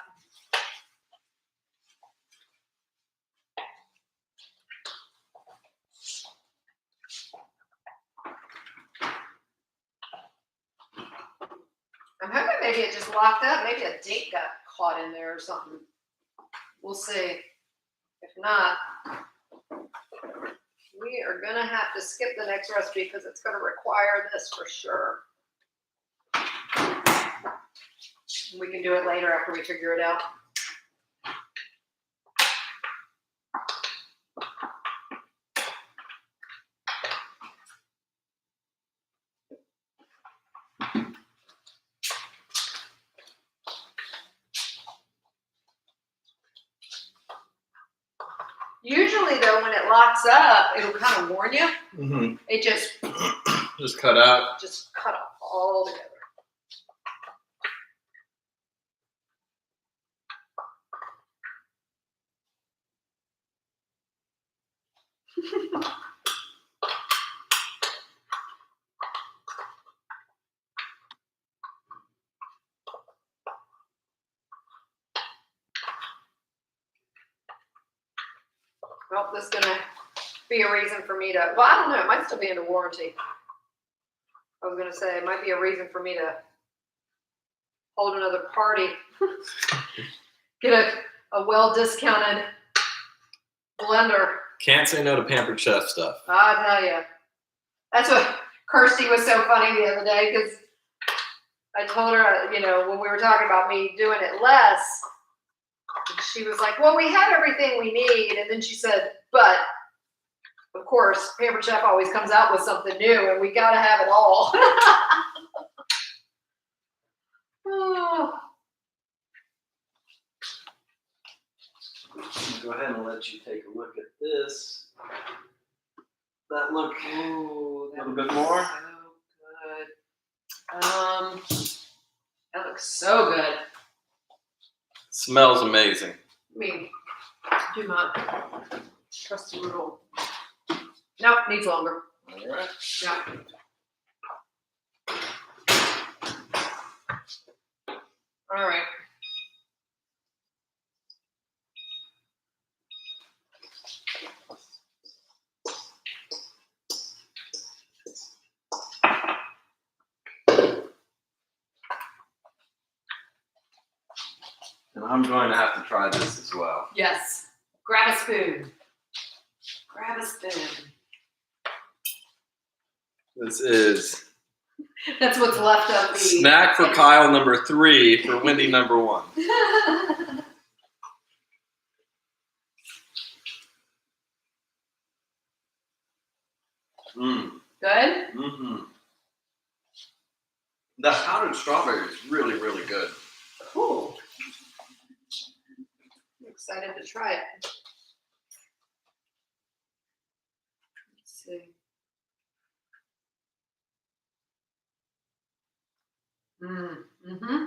maybe it just locked up. Maybe a date got caught in there or something. We'll see. If not, we are gonna have to skip the next recipe because it's gonna require this for sure. We can do it later after we figure it out. Usually, though, when it locks up, it'll kind of warn you. Mm-hmm. It just cut out. Just cut off all together. Well, this is gonna be a reason for me to. Well, I don't know. It might still be under warranty. I was gonna say it might be a reason for me to hold another party. Get a well discounted blender. Can't say no to Pampered Chef stuff. I tell you, that's what Kirsty was so funny the other day because I told her, you know, when we were talking about me doing it less, she was like, "Well, we have everything we need," and then she said, "But of course, Pampered Chef always comes out with something new, and we got to have it all." Oh. Go ahead and let you take a look at this. That look Ooh, a little bit more. So good. That looks so good. Smells amazing. Let me do my trusty little. Nope, needs longer. All right. Yeah. All right. And I'm going to have to try this as well. Yes. Grab a spoon. Grab a spoon. This is That's what's left of the snack for Kyle number 3 for Wendy number 1. Mmm. Good? Mm-hmm. The powdered strawberry is really, really good. Cool. I'm excited to try it. Let's see. Mm-hmm.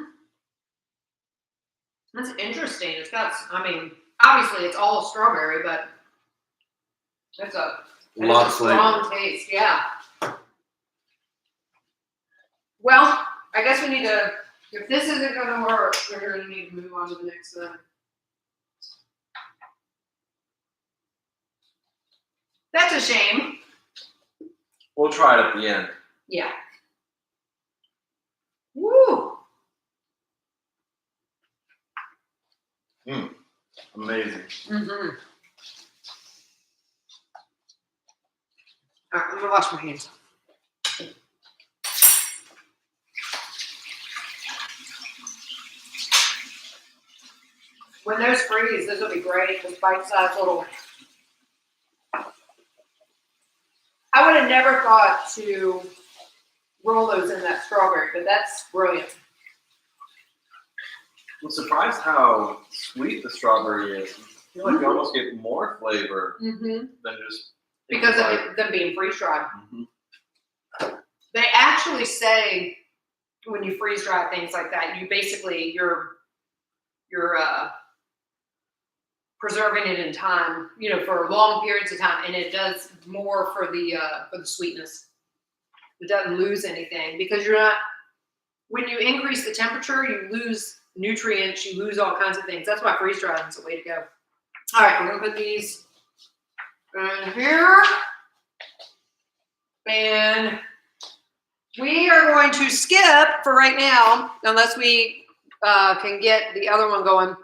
That's interesting. It's got, I mean, obviously it's all strawberry, but it's a lot of strong taste. Yeah. Well, I guess we need to, if this isn't going to work, we're going to need to move on to the next one. That's a shame. We'll try it at the end. Yeah. Woo! Amazing. Mm-hmm. All right, I'm gonna wash my hands. When those freeze, this will be great. This bite-sized little. I would have never thought to roll those in that strawberry, but that's brilliant. I'm surprised how sweet the strawberry is. I feel like you almost get more flavor than just Because of them being freeze-dried. Mm-hmm. They actually say when you freeze-dry things like that, you basically you're preserving it in time, you know, for long periods of time, and it does more for the sweetness. It doesn't lose anything because you're not. When you increase the temperature, you lose nutrients, you lose all kinds of things. That's why freeze drying is the way to go. All right, we're gonna put these in here, and We are going to skip for right now, unless we can get the other one going.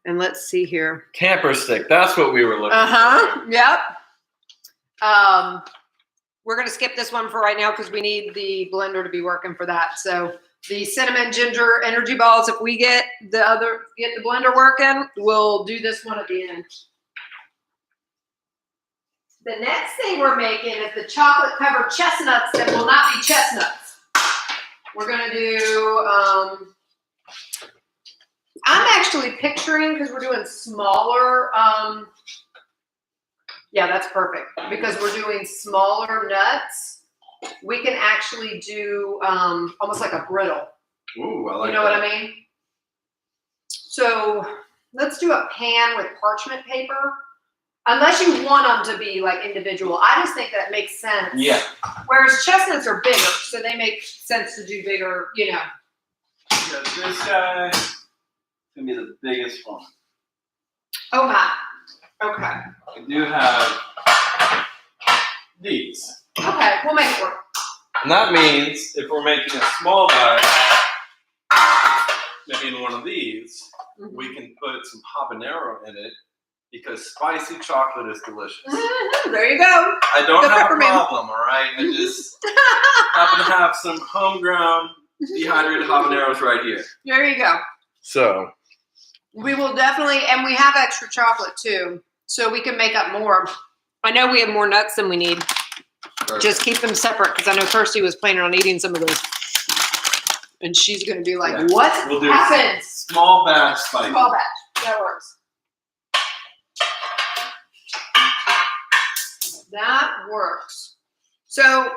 And let's see here. Camper stick. That's what we were looking for. Yep. We're going to skip this one for right now because we need the blender to be working for that. So the cinnamon ginger energy balls, if we get the blender working, we'll do this one at the end. The next thing we're making is the chocolate covered chestnuts that will not be chestnuts. We're going to do, I'm actually picturing, because we're doing smaller, yeah, that's perfect. Because we're doing smaller nuts, we can actually do almost like a griddle. Ooh, I like that. You know what I mean? So let's do a pan with parchment paper. Unless you want them to be like individual. I just think that makes sense. Yeah. Whereas chestnuts are bigger, so they make sense to do bigger, you know. Yeah, this guy is going to be the biggest one. Oh my. Okay. We do have these. Okay, we'll make it work. And that means if we're making a small batch, maybe in one of these, we can put some habanero in it because spicy chocolate is delicious. There you go. I don't have a problem, all right? I just happen to have some homegrown dehydrated habaneros right here. There you go. So we will definitely, and we have extra chocolate too, so we can make up more. I know we have more nuts than we need. perfect. Just keep them separate because I know Kirsty was planning on eating some of those. And she's going to be like, what happened? Small batch spice. Small batch. That works. That works. So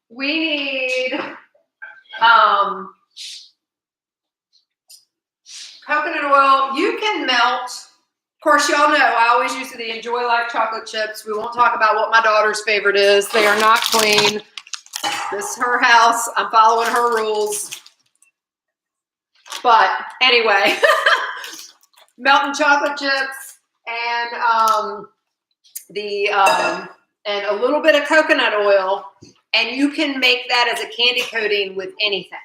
we need coconut oil. You can melt. Of course, y'all know I always use the Enjoy Life chocolate chips. We won't talk about what my daughter's favorite is. They are not clean. This is her house. I'm following her rules. But anyway, melting chocolate chips and and a little bit of coconut oil, and you can make that as a candy coating with anything.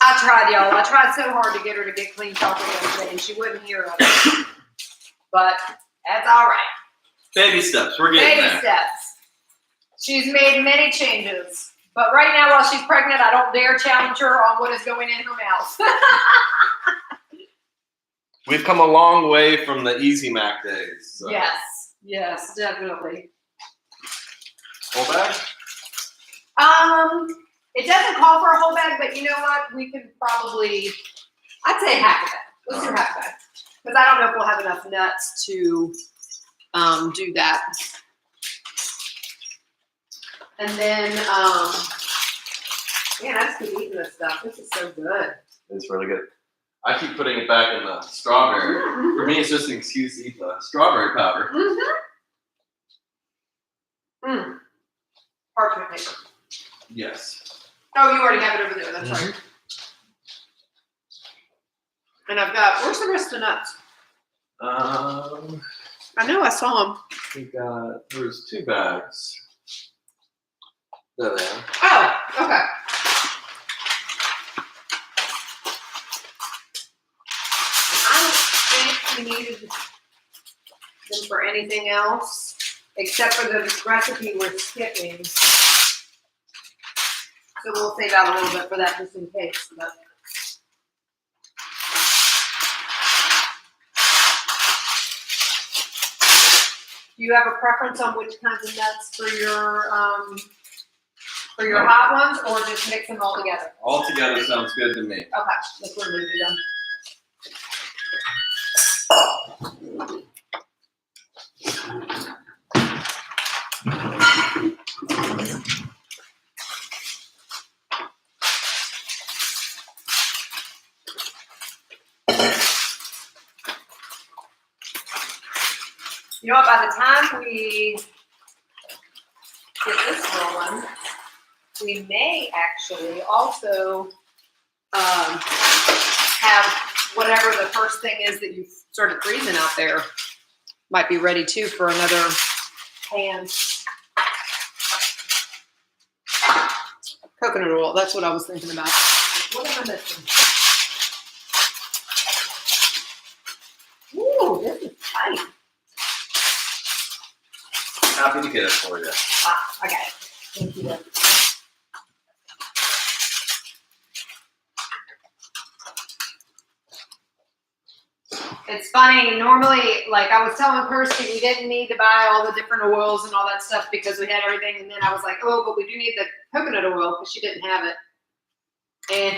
I tried, y'all. I tried so hard to get her to get clean chocolate yesterday, and she wouldn't hear of it. But that's all right. Baby steps. We're getting there. Baby steps. She's made many changes. But right now, while she's pregnant, I don't dare challenge her on what is going in her mouth. We've come a long way from the Easy Mac days. So. Yes, definitely. Whole bag? It doesn't call for a whole bag, but you know what? We can probably, I'd say half a bag. Let's do half a bag. Because I don't know if we'll have enough nuts to do that. And then, man, I just keep eating this stuff. This is so good. It's really good. I keep putting it back in the strawberry. Mm-hmm. For me, it's just an excuse to eat the strawberry powder. Parchment paper. Yes. Oh, you already have it over there. That's right. And I've got, where's the rest of the nuts? I know I saw them. There's 2 bags. There they are. Oh, okay. I don't think we needed them for anything else except for the recipe we're skipping. So we'll save out a little bit for that just in case. But. Do you have a preference on which kinds of nuts for your hot ones, or just mix them all together? All together sounds good to me. Okay, that's what we're going to do then. You know what, by the time we get this rolling, we may actually also have whatever the first thing is that you started freezing out there. might be ready too for another pan. Coconut oil, that's what I was thinking about. What am I missing? Ooh, this is tight. Happy to get it for you. Ah, I got it. Thank you. It's funny, normally, like I was telling Kirsty, we didn't need to buy all the different oils and all that stuff because we had everything. And then I was like, oh, but we do need the coconut oil because she didn't have it. And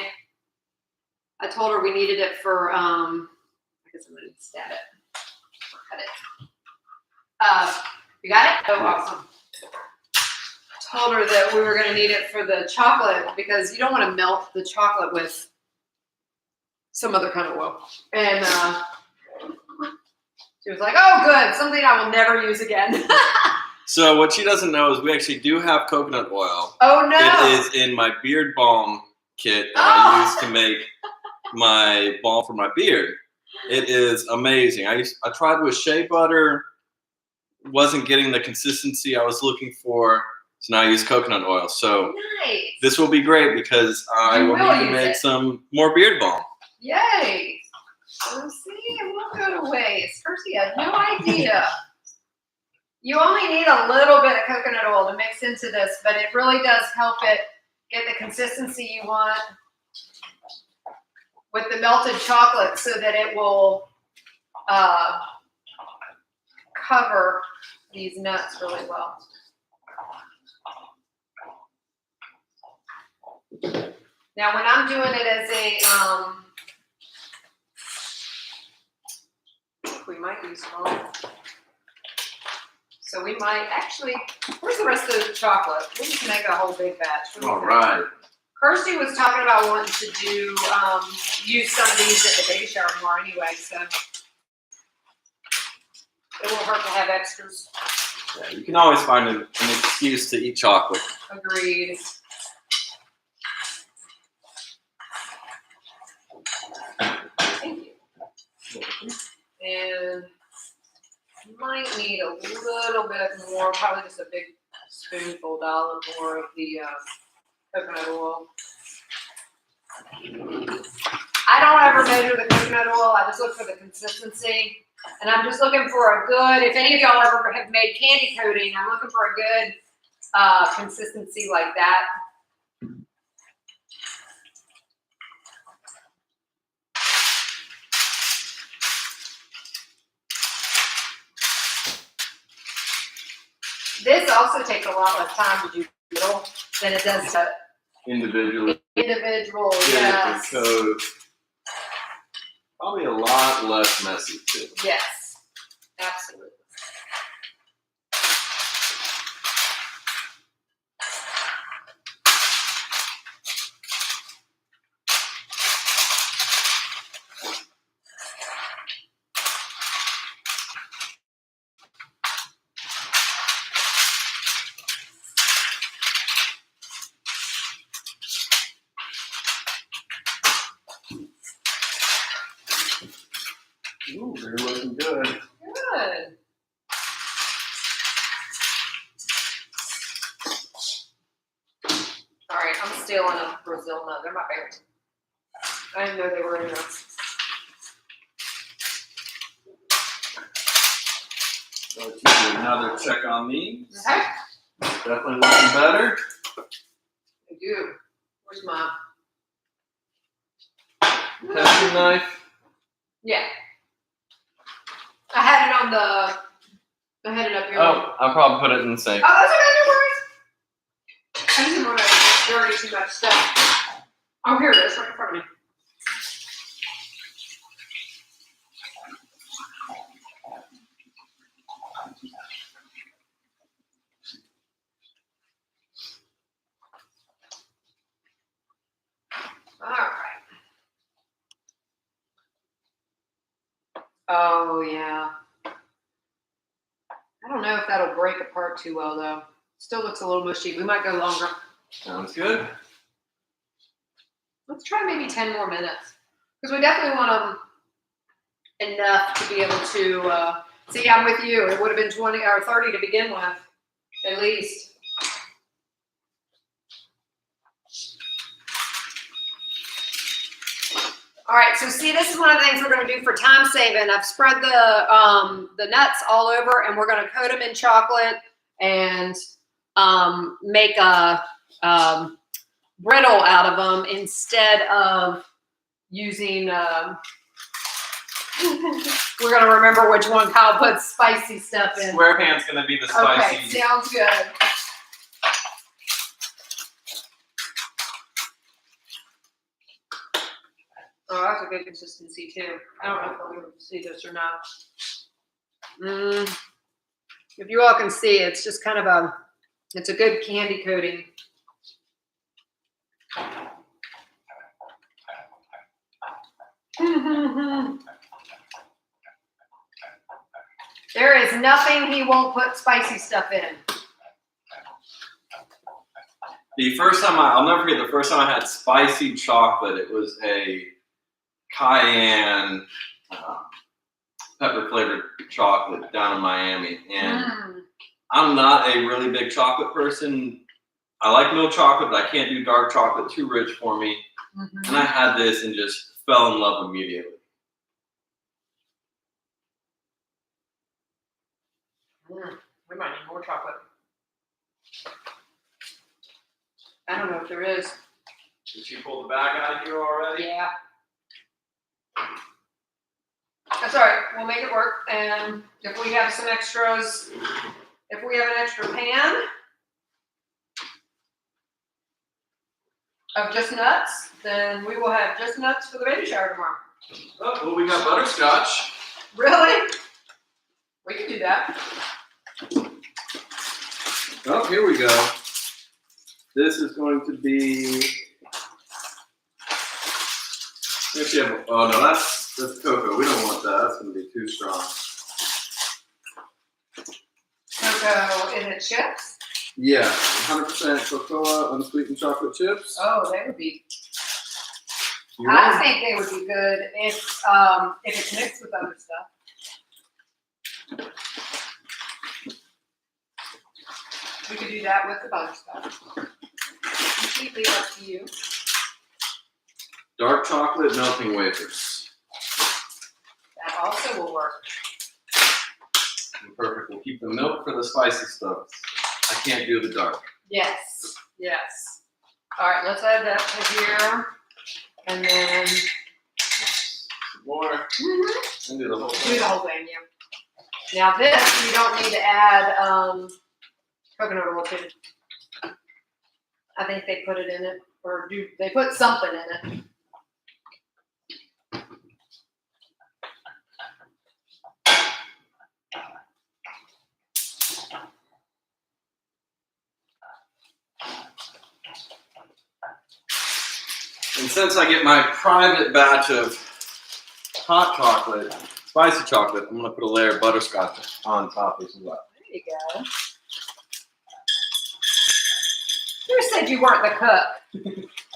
I told her we needed it for, I guess I'm going to stab it. Or cut it. You got it? Oh, awesome. I told her that we were going to need it for the chocolate because you don't want to melt the chocolate with some other kind of oil. And she was like, oh, good. Something I will never use again. So what she doesn't know is we actually do have coconut oil. Oh, no. It is in my beard balm kit that I use to make my balm for my beard. It is amazing. I tried with shea butter. Wasn't getting the consistency I was looking for. So now I use coconut oil. So nice. This will be great because I will need to make some more beard balm. Yay. So see, it won't go to waste. Kirsty had no idea. You only need a little bit of coconut oil to mix into this, but it really does help it get the consistency you want with the melted chocolate so that it will cover these nuts really well. Now, when I'm doing it as a, we might use foam. So we might actually, where's the rest of the chocolate? We'll just make a whole big batch. All right. Kirsty was talking about wanting to do, use some of these at the baby shower more anyway, so it won't hurt to have extras. Yeah, you can always find an excuse to eat chocolate. Agreed. Thank you. And you might need a little bit more, probably just a big spoonful, dollop more of the coconut oil. I don't ever measure the coconut oil. I just look for the consistency. And I'm just looking for a good, if any of y'all ever have made candy coating, I'm looking for a good consistency like that. This also takes a lot less time to do middle than it does to Individually. individual. Yes. Yes. Code. Probably a lot less messy too. Yes. Absolutely. Ooh, they're looking good. Good. All right, I'm stealing a Brazil nut. They're my favorite. I didn't know they were in there. So let's do another check on these. Okay. Definitely looking better. I do. Where's my? Testing knife. Yeah. I had it on the. I had it up here. Oh, I'll probably put it in the sink. Oh, that's okay. No worries. I didn't want to dirty too much stuff. Oh, here it is, right in front of me. All right. Oh, yeah. I don't know if that'll break apart too well, though. Still looks a little mushy. We might go longer. Sounds good. Let's try maybe 10 more minutes. Because we definitely want them enough to be able to See, I'm with you. It would have been 20 or 30 to begin with, at least. All right, so see, this is one of the things we're going to do for time saving. I've spread the nuts all over, and we're going to coat them in chocolate and make a brittle out of them instead of using. We're going to remember which one Kyle puts spicy stuff in. Square pan's going to be the spicy. Okay, sounds good. Oh, that's a good consistency too. I don't know if we're able to see this or not. If you all can see, it's just kind of it's a good candy coating. There is nothing he won't put spicy stuff in. The first time I'll never forget the first time I had spicy chocolate. It was a cayenne pepper flavored chocolate down in Miami, and I'm not a really big chocolate person. I like milk chocolate, but I can't do dark chocolate, too rich for me. And I had this and just fell in love immediately. We might need more chocolate. I don't know if there is. Did you pull the bag out of here already? Yeah. That's all right. We'll make it work. And if we have some extras, if we have an extra pan of just nuts, then we will have just nuts for the baby shower tomorrow. Oh, well, we got butterscotch. Really? We can do that. Oh, here we go. This is going to be. Oh no, that's cocoa. We don't want that. That's going to be too strong. Cocoa, is it chips? Yeah, 100% cocoa, unsweetened chocolate chips. Oh, they would be. You're I right. think they would be good if it's mixed with other stuff. We could do that with the butterscotch. Completely up to you. Dark chocolate melting wafers. That also will work. Perfect. We'll keep the milk for the spicy stuff. I can't do the dark. Yes, yes. All right, let's add that to here. And then More. And do the whole do thing. the whole thing, yeah. Now this, you don't need to add coconut oil to it. I think they put it in it, or do they put something in it? And since I get my private batch of hot chocolate, spicy chocolate, I'm going to put a layer of butterscotch on top as well. There you go. Who said you weren't the cook?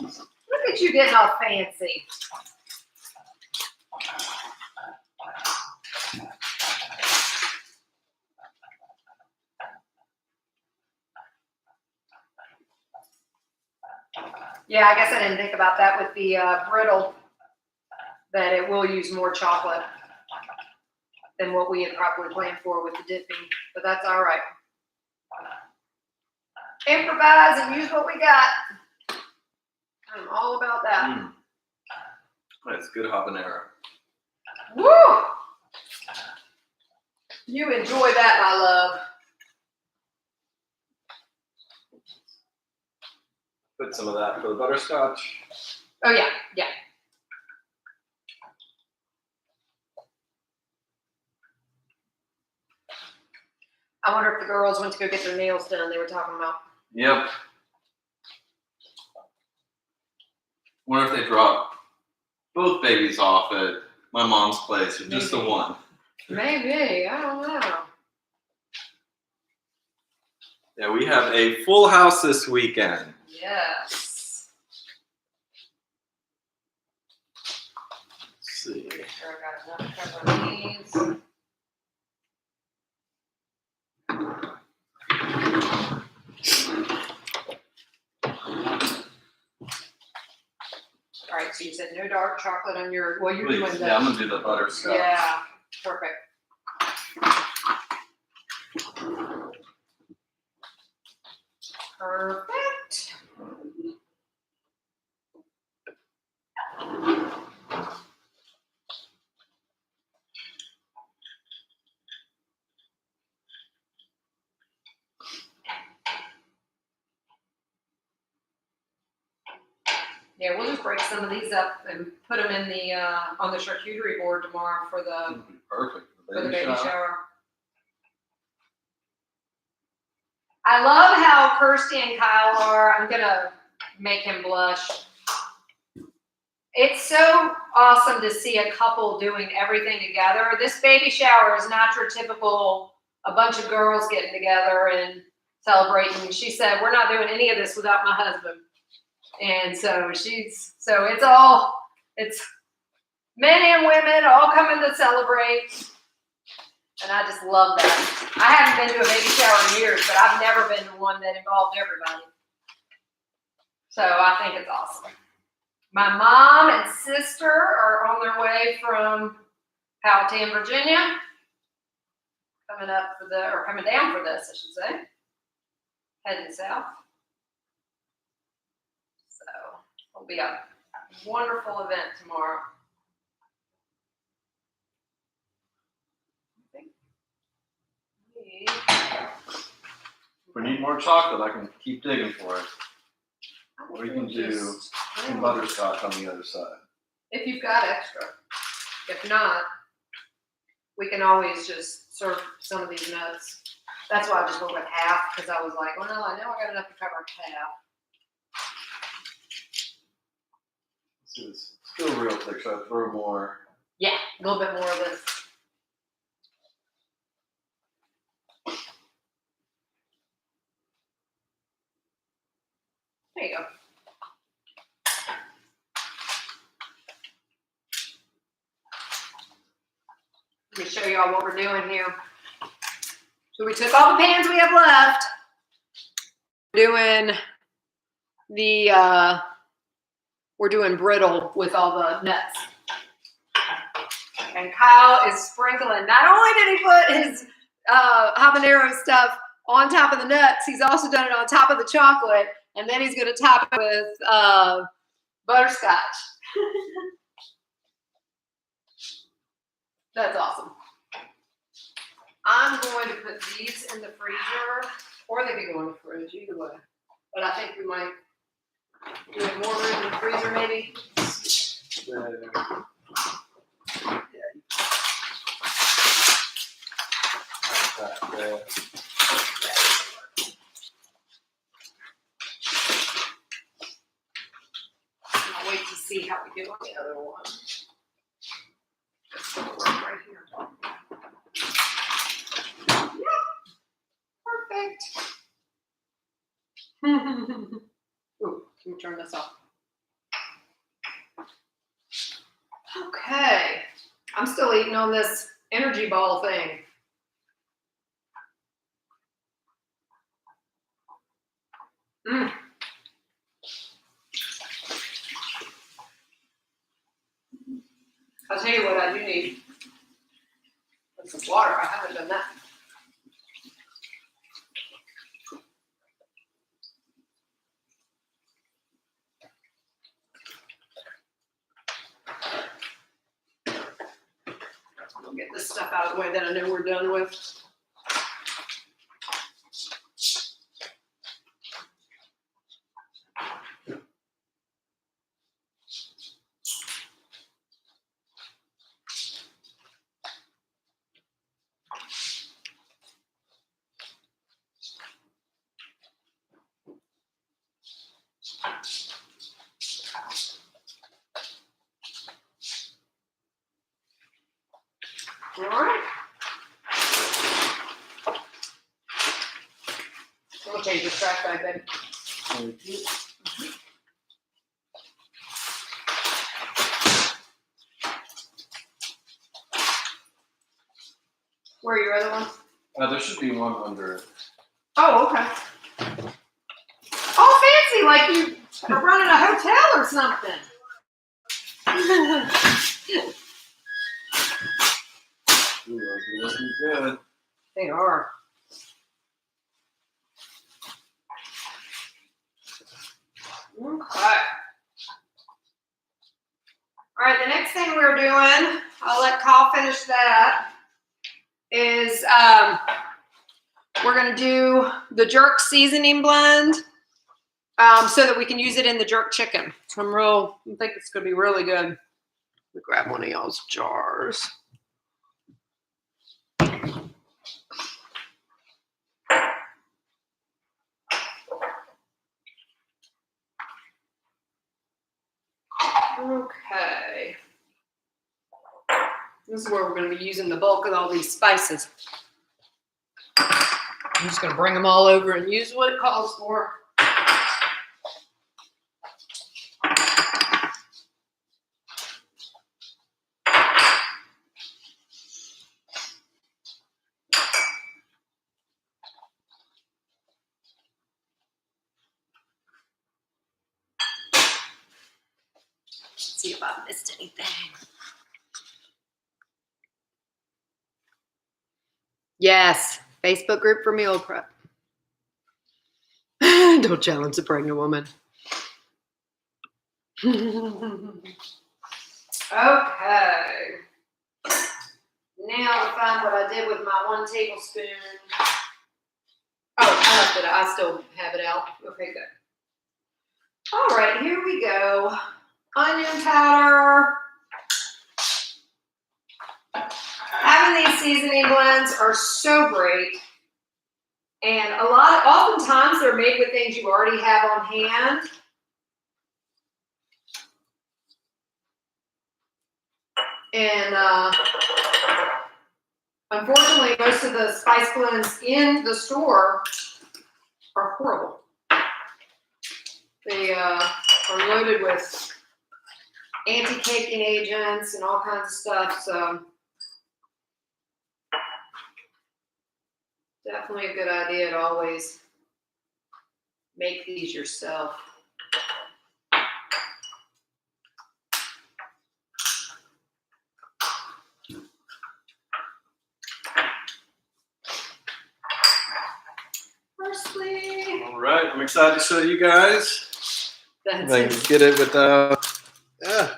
Look at you getting all fancy. Yeah, I guess I didn't think about that with the brittle, that it will use more chocolate than what we had probably planned for with the dipping, but that's all right. Improvise and use what we got. I'm all about that. That's good habanero. Woo! You enjoy that, my love. Put some of that for the butterscotch. Oh, yeah, yeah. I wonder if the girls went to go get their nails done, they were talking about. Yep. Wonder if they dropped both babies off at my mom's place or just the one. Maybe, I don't know. Yeah, we have a full house this weekend. Yes. Let's see. Sure, I got enough to cover these. So you said no dark chocolate on your. Well, you're doing the. Yeah, I'm gonna do the butterscotch. Yeah, perfect. Perfect. Yeah, we'll just break some of these up and put them in the on the charcuterie board tomorrow for the Perfect. for the baby shower. I love how Kirsty and Kyle are. I'm gonna make him blush. It's so awesome to see a couple doing everything together. This baby shower is not your typical a bunch of girls getting together and celebrating. She said, we're not doing any of this without my husband. And so it's men and women all coming to celebrate. And I just love that. I haven't been to a baby shower in years, but I've never been to one that involved everybody. So I think it's awesome. My mom and sister are on their way from Powhatan, Virginia. Coming down for this, I should say. Heading south. So it'll be a wonderful event tomorrow. If we need more chocolate, I can keep digging for it. Or you can do some butterscotch on the other side. If you've got extra. If not, we can always just serve some of these nuts. That's why I just went with half, because I was like, well, I know I got enough to cover half. It's still real thick, so I throw more. Yeah, a little bit more of this. There you go. Let me show y'all what we're doing here. So we took all the pans we have left. We're doing brittle with all the nuts. And Kyle is sprinkling. Not only did he put his habanero stuff on top of the nuts, he's also done it on top of the chocolate. And then he's going to top it with butterscotch. That's awesome. I'm going to put these in the freezer, or they could go in the fridge, either way. But I think we might do it more room in the freezer, maybe. I'll wait to see how we do on the other one. Just right here. Perfect. Ooh, can we turn this off? Okay. I'm still eating on this energy ball thing. I'll tell you what I do need. That's some water. I haven't done that. I'll get this stuff out of the way that I know we're done with. All right. We'll change the trash bag then. Where are your other ones? There should be one under it. Oh, okay. Oh, fancy, like you are running a hotel or something. Ooh, those are looking good. They are. Okay. All right, the next thing we're doing, I'll let Kyle finish that, is we're going to do the jerk seasoning blend so that we can use it in the jerk chicken. So I think it's going to be really good. Let me grab one of y'all's jars. Okay. This is where we're going to be using the bulk of all these spices. I'm just going to bring them all over and use what it calls for. Let's see if I missed anything. Yes, Facebook group for meal prep. Don't challenge a pregnant woman. Okay. Now to find what I did with my 1 tablespoon. Oh, I left it. I still have it out. Okay, good. All right, here we go. Onion powder. Having these seasoning blends are so great. And oftentimes they're made with things you already have on hand. And unfortunately, most of the spice blends in the store are horrible. They are loaded with anti-caking agents and all kinds of stuff. So definitely a good idea to always make these yourself. Parsley. All right, I'm excited to show you guys. That's I can it. get it without. Yeah.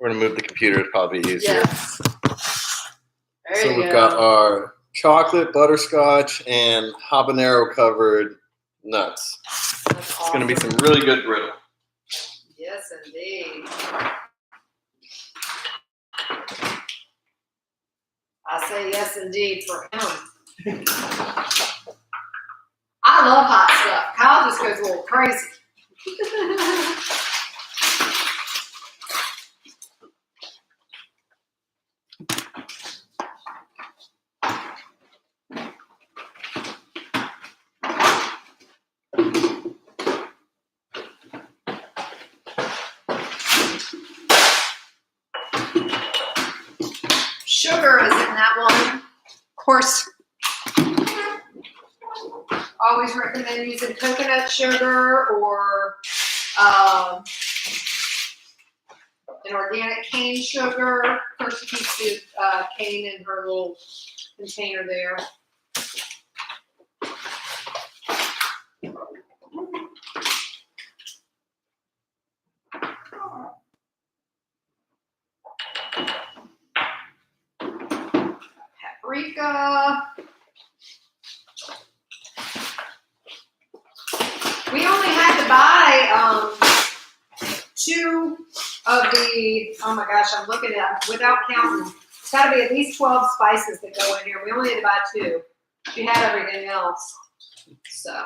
We're gonna move the computer. It's probably easier. Yes. There So you we've go. got our chocolate, butterscotch, and habanero covered nuts. That's It's gonna be awesome. some really good brittle. Yes, indeed. I say yes, indeed, for him. I love hot stuff. Kyle just goes a little crazy. Sugar is in that one. Of course, always recommend using coconut sugar or an organic cane sugar. Of course, she keeps the cane in her little container there. Paprika. We only had to buy 2 of the, oh my gosh, I'm looking at, without counting, it's got to be at least 12 spices that go in here. We only had to buy 2. We had everything else. So,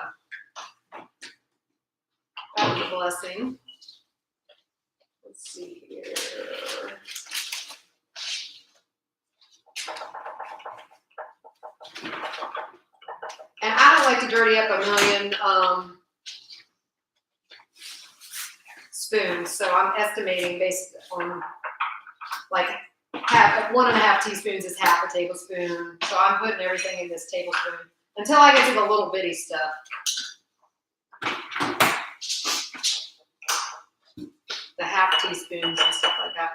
that was a blessing. Let's see here. And I don't like to dirty up a million spoons, so I'm estimating based on like 1.5 teaspoons is half a tablespoon. So I'm putting everything in this tablespoon until I get to the little bitty stuff. The half teaspoons and stuff like that.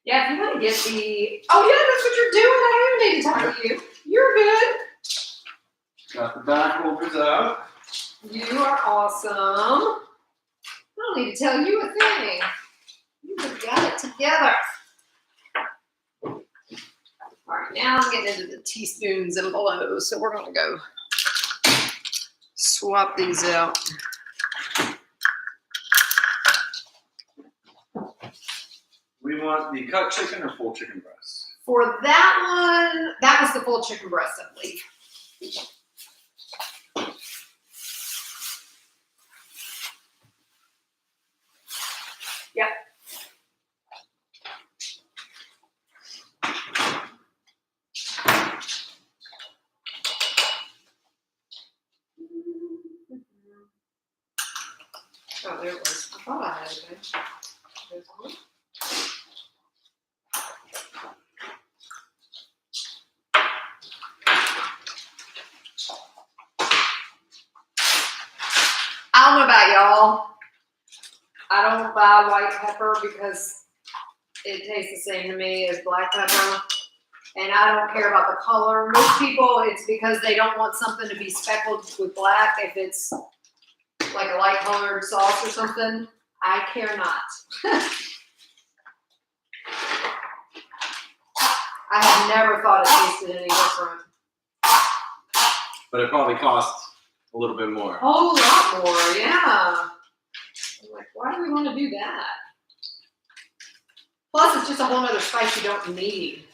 Yeah, if you want to get the, oh yeah, that's what you're doing. I don't even need to talk to you. You're good. Got the back holders out. You are awesome. I don't need to tell you a thing. You have got it together. All right, now I'm getting into the teaspoons and below, so we're gonna go swap these out. We want the cut chicken or full chicken breast? For that one, that was the full chicken breast, I believe. Yep. Oh, there it was. I thought I had it. There's one. I don't know about y'all. I don't buy white pepper because it tastes the same to me as black pepper. And I don't care about the color. Most people, it's because they don't want something to be speckled with black. If it's like a light colored sauce or something, I care not. I have never thought it tasted any different. But it probably costs a little bit more. A whole lot more, yeah. I'm like, why do we want to do that? Plus, it's just a whole other spice you don't need.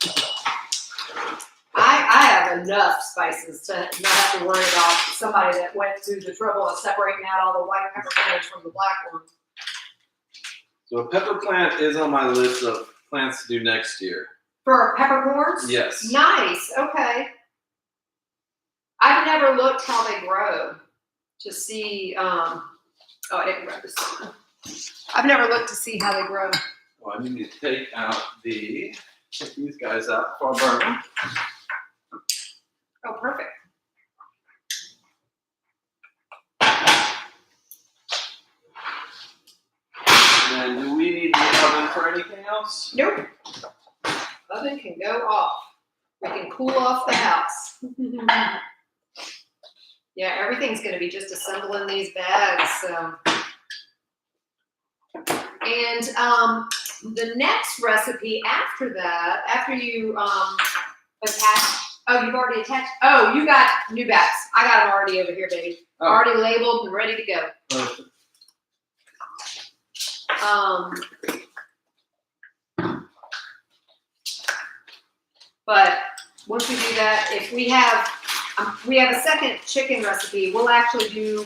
I have enough spices to not have to worry about somebody that went through the trouble of separating out all the white pepper plants from the black ones. So a pepper plant is on my list of plants to do next year. For peppercorns? Yes. Nice, okay. I've never looked how they grow to see, oh, I didn't grab this one. I've never looked to see how they grow. Well, I need to take these guys out before I burn them. Oh, perfect. And then do we need the oven for anything else? Nope. Oven can go off. We can cool off the house. Yeah, everything's going to be just assembled in these bags. So. And the next recipe after that, after you attach, oh, you've already attached, oh, you got new bags. I got them already over here, baby. Oh. Already labeled and ready to go. Perfect. But once we do that, if we have a second chicken recipe, we'll actually do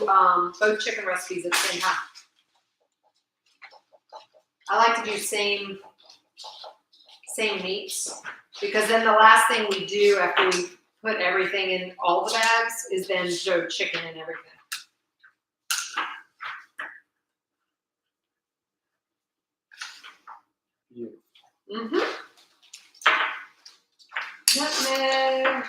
both chicken recipes at the same time. I like to do same meats because then the last thing we do after we put everything in all the bags is then throw chicken and everything. Mm-hmm. Nutmeg.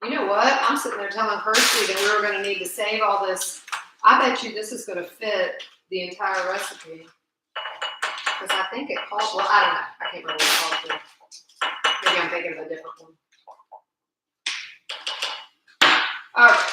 You know what? I'm sitting there telling Kirsty that we were going to need to save all this. I bet you this is going to fit the entire recipe. Because I think it calls, well, I don't know. I can't remember what it calls for. Maybe I'm thinking of a different one. All right.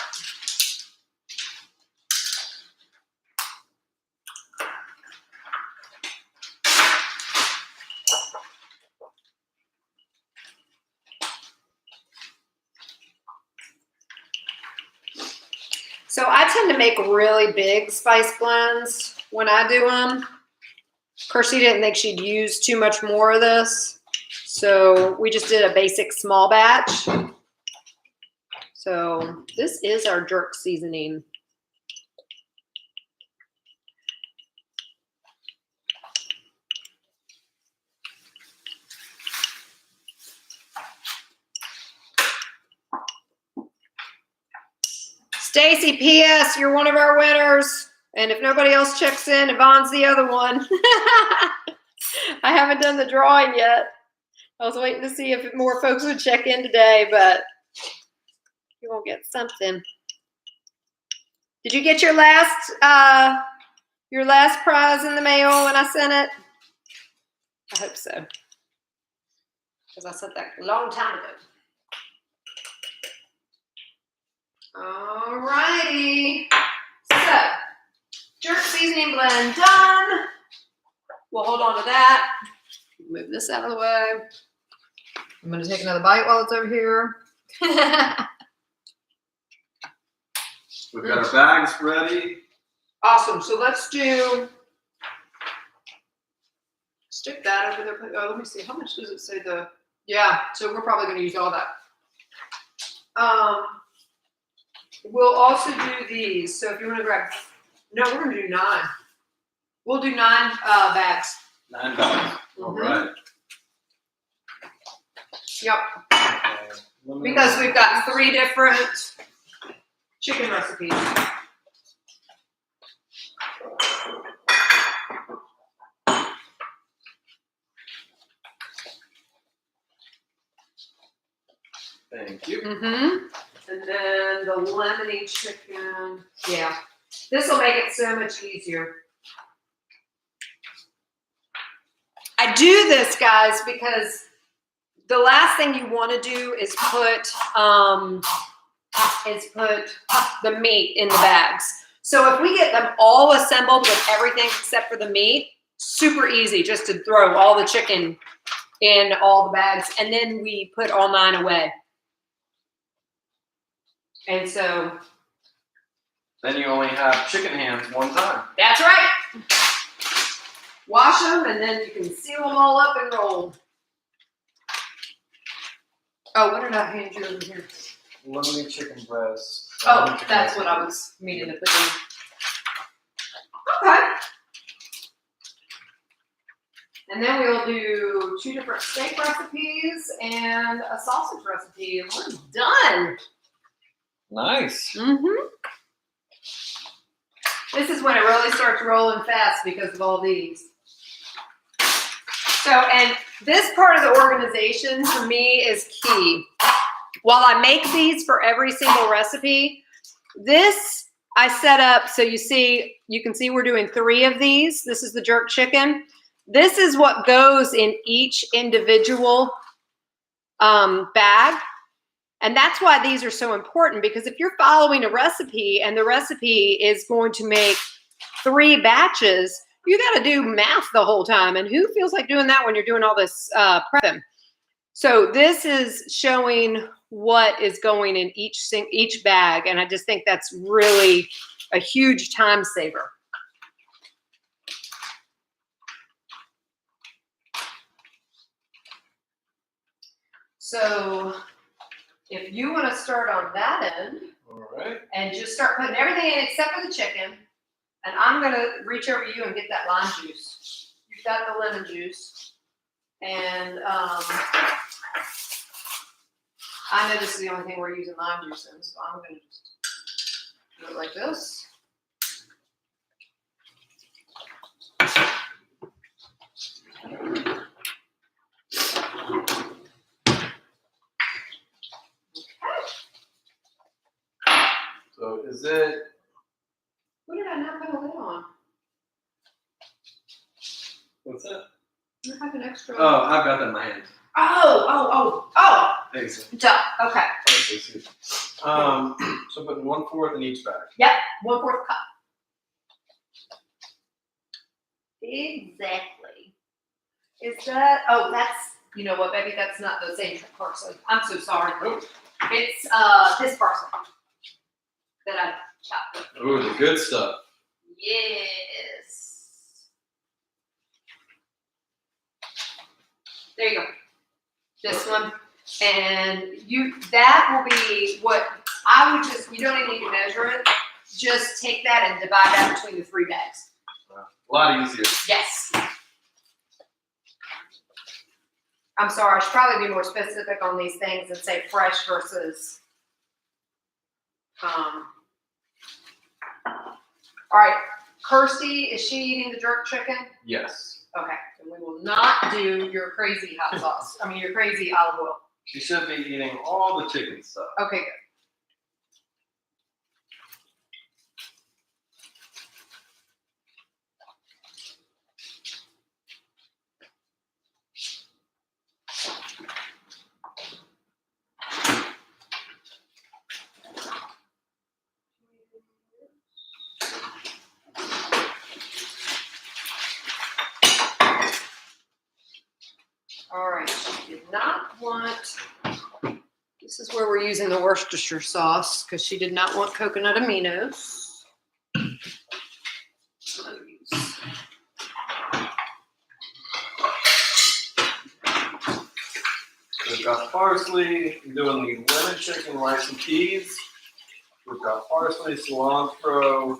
So I tend to make really big spice blends when I do them. Kirsty didn't think she'd use too much more of this. So we just did a basic small batch. So this is our jerk seasoning. Stacy, P.S., you're one of our winners. And if nobody else checks in, Yvonne's the other one. I haven't done the drawing yet. I was waiting to see if more folks would check in today, but You're gonna get something. Did you get your last prize in the mail when I sent it? I hope so. Because I sent that a long time ago. Alrighty. So, jerk seasoning blend done. We'll hold on to that. Move this out of the way. I'm going to take another bite while it's over here. We've got our bags ready. Awesome. So let's stick that over there. Oh, let me see. How much does it say yeah, so we're probably going to use all that. We'll also do these. So if you want to grab, no, we're going to do 9. We'll do 9 bags. 9 bags. All right. Yep. Because we've got 3 different chicken recipes. Thank you. And then the lemony chicken. Yeah. This will make it so much easier. I do this, guys, because the last thing you want to do is put the meat in the bags. So if we get them all assembled with everything except for the meat, super easy just to throw all the chicken in all the bags, and then we put all 9 away. And so then you only have chicken hands one time. That's right. Wash them, and then you can seal them all up and roll. Oh, what did I hand you over here? Lemony chicken breast. Oh, that's what I was meaning to put in. Okay. And then we'll do 2 different steak recipes and a sausage recipe, and we're done. Nice. This is when it really starts rolling fast because of all these. So, and this part of the organization for me is key. While I make these for every single recipe, this I set up so you can see we're doing 3 of these. This is the jerk chicken. This is what goes in each individual bag. And that's why these are so important, because if you're following a recipe and the recipe is going to make 3 batches, you got to do math the whole time. And who feels like doing that when you're doing all this prepping? So this is showing what is going in each bag. And I just think that's really a huge time saver. So if you want to start on that end, all right, and just start putting everything in except for the chicken, and I'm going to reach over you and get that lime juice. You've got the lemon juice, and I know this is the only thing we're using lime juice in, so I'm going to just do it like this. So is it? What did I not put a lid on? What's that? I have an extra. Oh, I've got that in my hand. Oh. Thanks. Duh. Okay. So putting 1/4 in each bag. Yep. 1/4 cup. Exactly. Is that? Oh, that's. You know what, baby? That's not the same parsley. I'm so sorry. Oh. It's this parsley that I chopped up. Ooh, the good stuff. Yes. There you go. This one. And that will be what I would just, you don't even need to measure it. Just take that and divide that between the 3 bags. A lot easier. Yes. I'm sorry, I should probably be more specific on these things and say fresh versus, all right, Kirsty, is she eating the jerk chicken? Yes. Okay, and we will not do your crazy hot sauce. I mean, your crazy olive oil. She should be eating all the chicken stuff. Okay, good. not want, this is where we're using the Worcestershire sauce because she did not want coconut aminos. We've got parsley. I'm doing the lemon chicken, rice, and peas. We've got parsley, cilantro,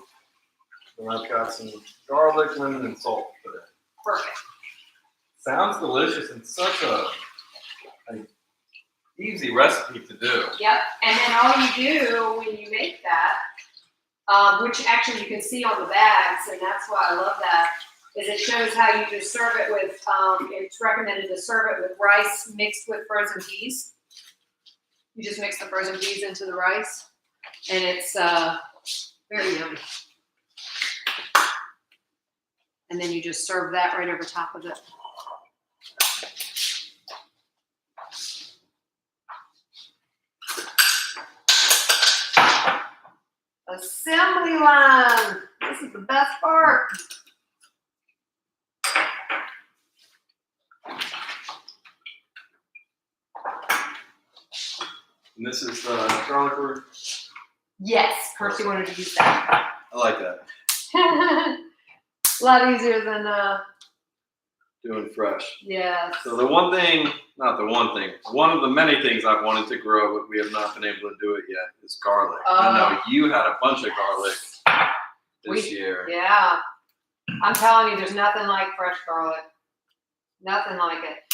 and I've got some garlic, lemon, and salt today. Perfect. Sounds delicious and such an easy recipe to do. Yep, and then all you do when you make that, which actually you can see on the bags, and that's why I love that, is it shows how you just serve it with, it's recommended to serve it with rice mixed with frozen peas. You just mix the frozen peas into the rice, and it's very yummy. And then you just serve that right over top of it. Assembly line. This is the best part. And this is the garlic root. Yes, Kirsty wanted to use that. I like that. A lot easier than Doing fresh. yeah. So the one thing, not the one thing, one of the many things I've wanted to grow, but we have not been able to do it yet, is garlic. I know you had a bunch of garlic this year. Yeah. I'm telling you, there's nothing like fresh garlic. Nothing like it.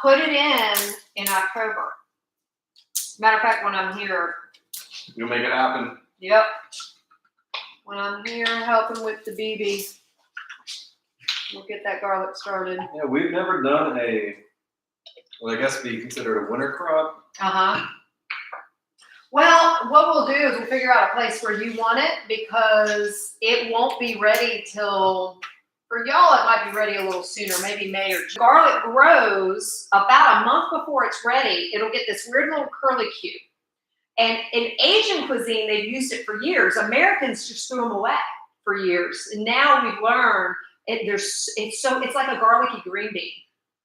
Put it in October. Matter of fact, when I'm here. You'll make it happen. Yep. When I'm here helping with the BB, we'll get that garlic started. Yeah, we've never done well, I guess be considered a winter crop. Uh-huh. Well, what we'll do is we'll figure out a place where you want it because it won't be ready till, for y'all, it might be ready a little sooner, maybe May or June. Garlic grows about a month before it's ready. It'll get this weird little curlicue. And in Asian cuisine, they've used it for years. Americans just threw them away for years. And now we've learned it's like a garlicky green bean.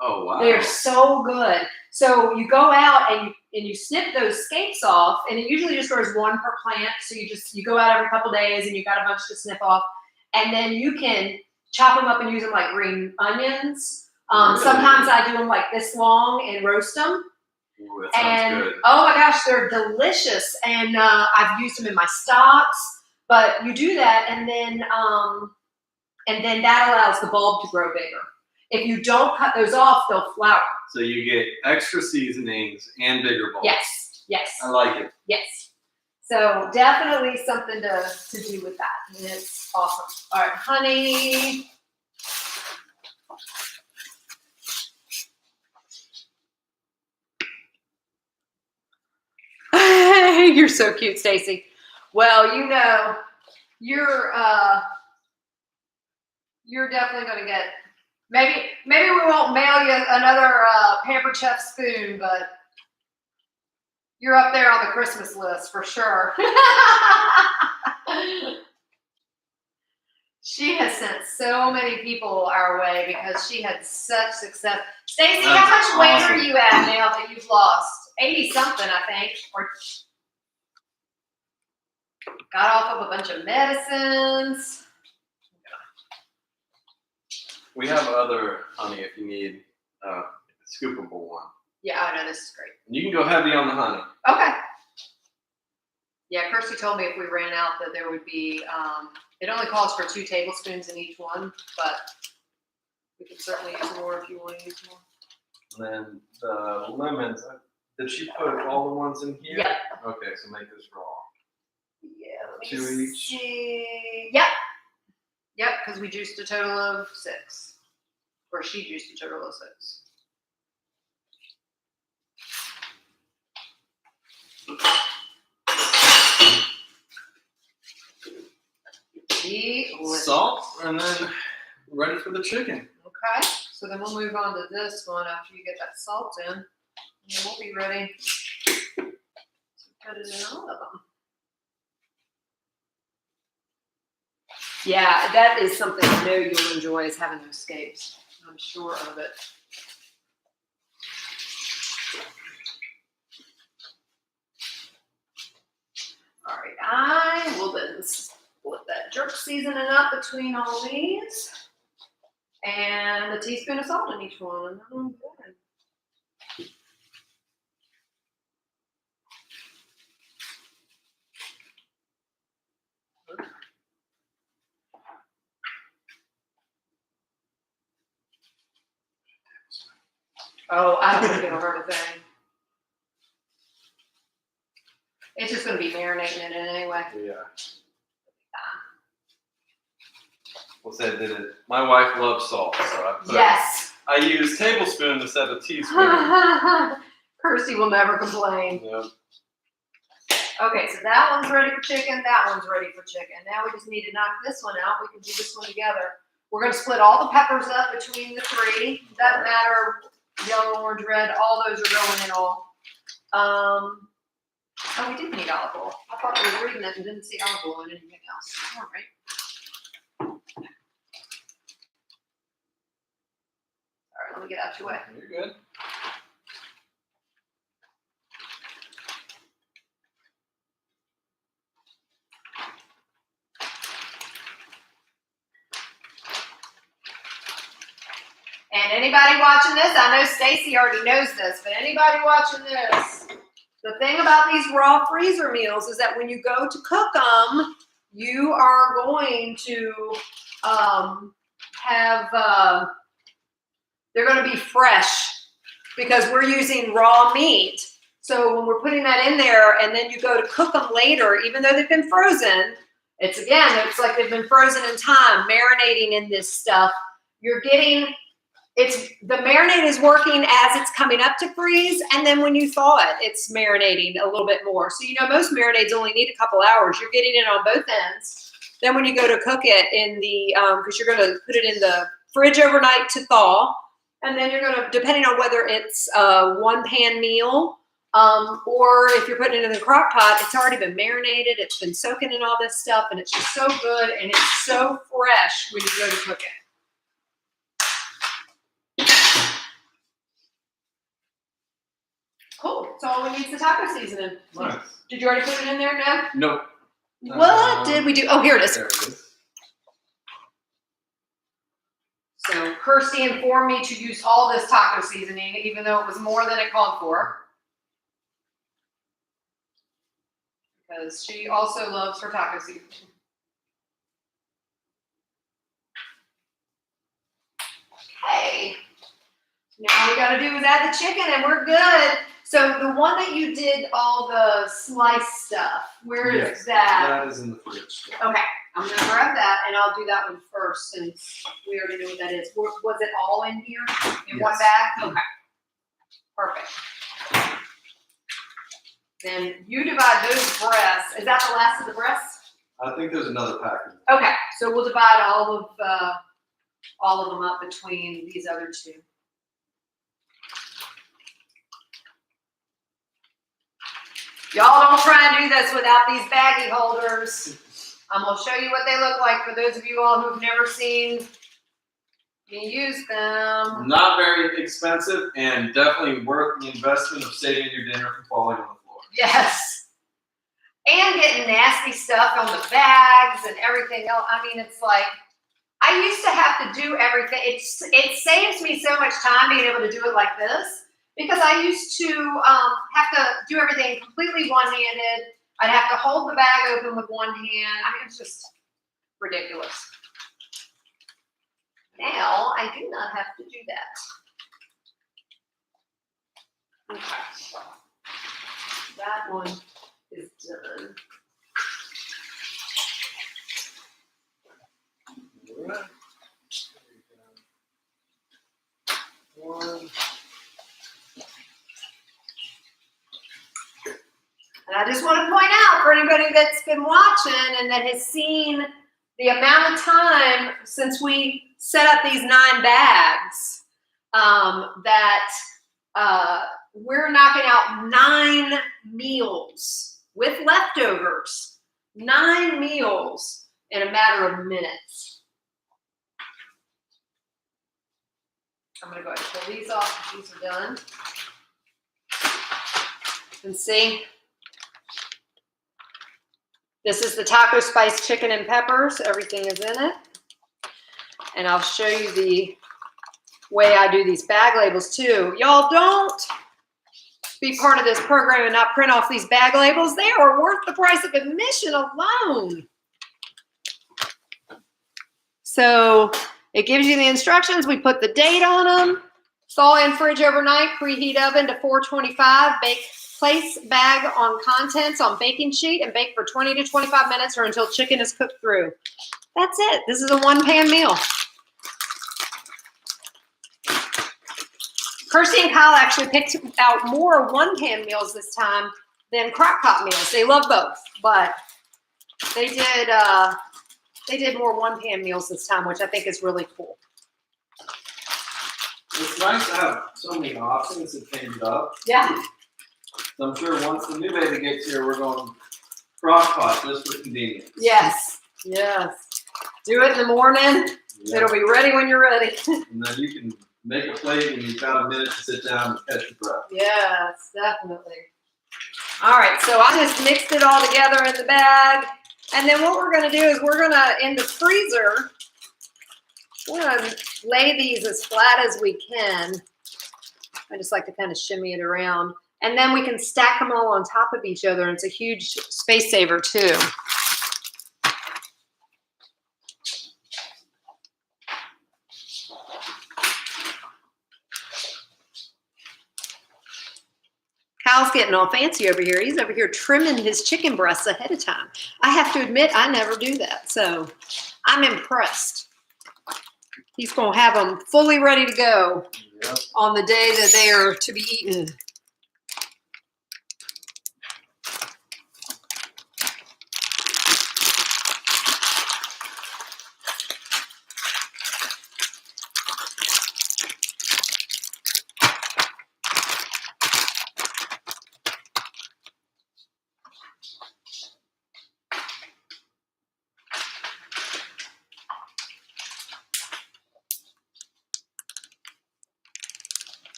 Oh, wow. They're so good. So you go out and you snip those scapes off, and it usually just grows one per plant. So you go out every couple days and you got a bunch to snip off. And then you can chop them up and use them like green onions. Really? Sometimes I do them like this long and roast them. Ooh, that sounds good. Oh my gosh, they're delicious. And I've used them in my stocks. But you do that, and then that allows the bulb to grow bigger. If you don't cut those off, they'll flower. So you get extra seasonings and bigger bulbs. Yes. I like it. Yes. So definitely something to do with that. And it's awesome. All right, honey. You're so cute, Stacy. Well, you know, you're definitely going to get, maybe we won't mail you another Pampered Chef spoon, but you're up there on the Christmas list for sure. She has sent so many people our way because she had such success. Stacey, how much weight are you at now that you've lost? 80 something, I think. Or got off of a bunch of medicines. We have other honey if you need a scoopable one. Yeah, I know, this is great. And you can go heavy on the honey. Okay. Yeah, Kirsty told me if we ran out that there would be, it only calls for 2 tablespoons in each one, but we can certainly use more if you want to use more. And then the lemons, did she put all the ones in here? Yep. Okay, so make this raw. Yeah, let me 2 each? see. Yep. Yep, because we juiced a total of 6. Or she juiced a total of 6. Salt, and then ready for the chicken. Okay, so then we'll move on to this one after you get that salt in. And then we'll be ready to put it in all of them. Yeah, that is something I know you'll enjoy, is having those scapes. I'm sure of it. All right, I will then split that jerk seasoning up between all these. And a teaspoon of salt in each one. Oh, good. Oh, I don't think it'll hurt a thing. It's just going to be marinating in it anyway. Yeah. We'll say I did it. My wife loves salt, so I use tablespoon instead of teaspoon. Kirsty will never complain. Yep. Okay, so that one's ready for chicken. That one's ready for chicken. Now we just need to knock this one out. We can do this one together. We're going to split all the peppers up between the three. Doesn't matter, yellow, orange, red. All those are going in all. Oh, we did need olive oil. I thought I was reading that and didn't see olive oil in anything else. All right. All right, let me get out your way. You're good. And anybody watching this, I know Stacy already knows this, but anybody watching this, the thing about these raw freezer meals is that when you go to cook them, you are going to they're going to be fresh because we're using raw meat. So when we're putting that in there and then you go to cook them later, even though they've been frozen, it's like they've been frozen in time, marinating in this stuff. You're getting, the marinade is working as it's coming up to freeze, and then when you thaw it, it's marinating a little bit more. So, most marinades only need a couple hours. You're getting it on both ends. Then when you go to cook it in the, because you're going to put it in the fridge overnight to thaw, and then you're going to, depending on whether it's a one-pan meal, or if you're putting it in the crock pot, it's already been marinated, it's been soaking in all this stuff, and it's just so good, and it's so fresh when you go to cook it. Cool. So all we need is the taco seasoning. Nice. Did you already put it in there? No? Nope. What did we do? Oh, here it is. There it is. So Kirsty informed me to use all this taco seasoning, even though it was more than it called for. Because she also loves her taco seasoning. Okay. Now all we got to do is add the chicken and we're good. So the one that you did all the slice stuff, where is that? That is in the fridge. Okay, I'm going to grab that and I'll do that one first since we already know what that is. Was it all in here in one bag? Okay, perfect. Then you divide those breasts. Is that the last of the breasts? I think there's another package. Okay, so we'll divide all of them up between these other two. Y'all don't try and do this without these baggie holders. I'm going to show you what they look like for those of you all who've never seen me use them. Not very expensive and definitely worth the investment of saving your dinner from falling on the floor. Yes. And getting nasty stuff on the bags and everything else. I mean, it's like, I used to have to do everything. It saves me so much time being able to do it like this. Because I used to have to do everything completely one-handed. I'd have to hold the bag open with one hand. I mean, it's just ridiculous. Now, I do not have to do that. Okay. That one is done. All right. One. And I just want to point out for anybody that's been watching and that has seen the amount of time since we set up these 9 bags, that we're knocking out 9 meals with leftovers. 9 meals in a matter of minutes. I'm going to go ahead and pull these off because these are done. And see, this is the taco spice chicken and peppers. Everything is in it. And I'll show you the way I do these bag labels too. Y'all don't be part of this program and not print off these bag labels. They are worth the price of admission alone. So it gives you the instructions. We put the date on them. Thaw in fridge overnight, preheat oven to 425. Bake, place bag on contents on baking sheet and bake for 20 to 25 minutes or until chicken is cooked through. That's it. This is a one-pan meal. Kirsty and Kyle actually picked out more one-pan meals this time than crock pot meals. They love both, but they did more one-pan meals this time, which I think is really cool. It's nice to have so many options to change it up. Yeah. So I'm sure once the new baby gets here, we're going crock pot just for convenience. Yes. Yes. Do it in the morning. Yeah. It'll be ready when you're ready. And then you can make a plate when you've got a minute to sit down and catch your breath. Yes, definitely. All right, so I just mixed it all together in the bag. And then what we're going to do is we're going to, in the freezer, we're going to lay these as flat as we can. I just like to kind of shimmy it around. And then we can stack them all on top of each other. And it's a huge space saver too. Kyle's getting all fancy over here. He's over here trimming his chicken breasts ahead of time. I have to admit, I never do that. So I'm impressed. He's going to have them fully ready to go on the day that they are to be eaten.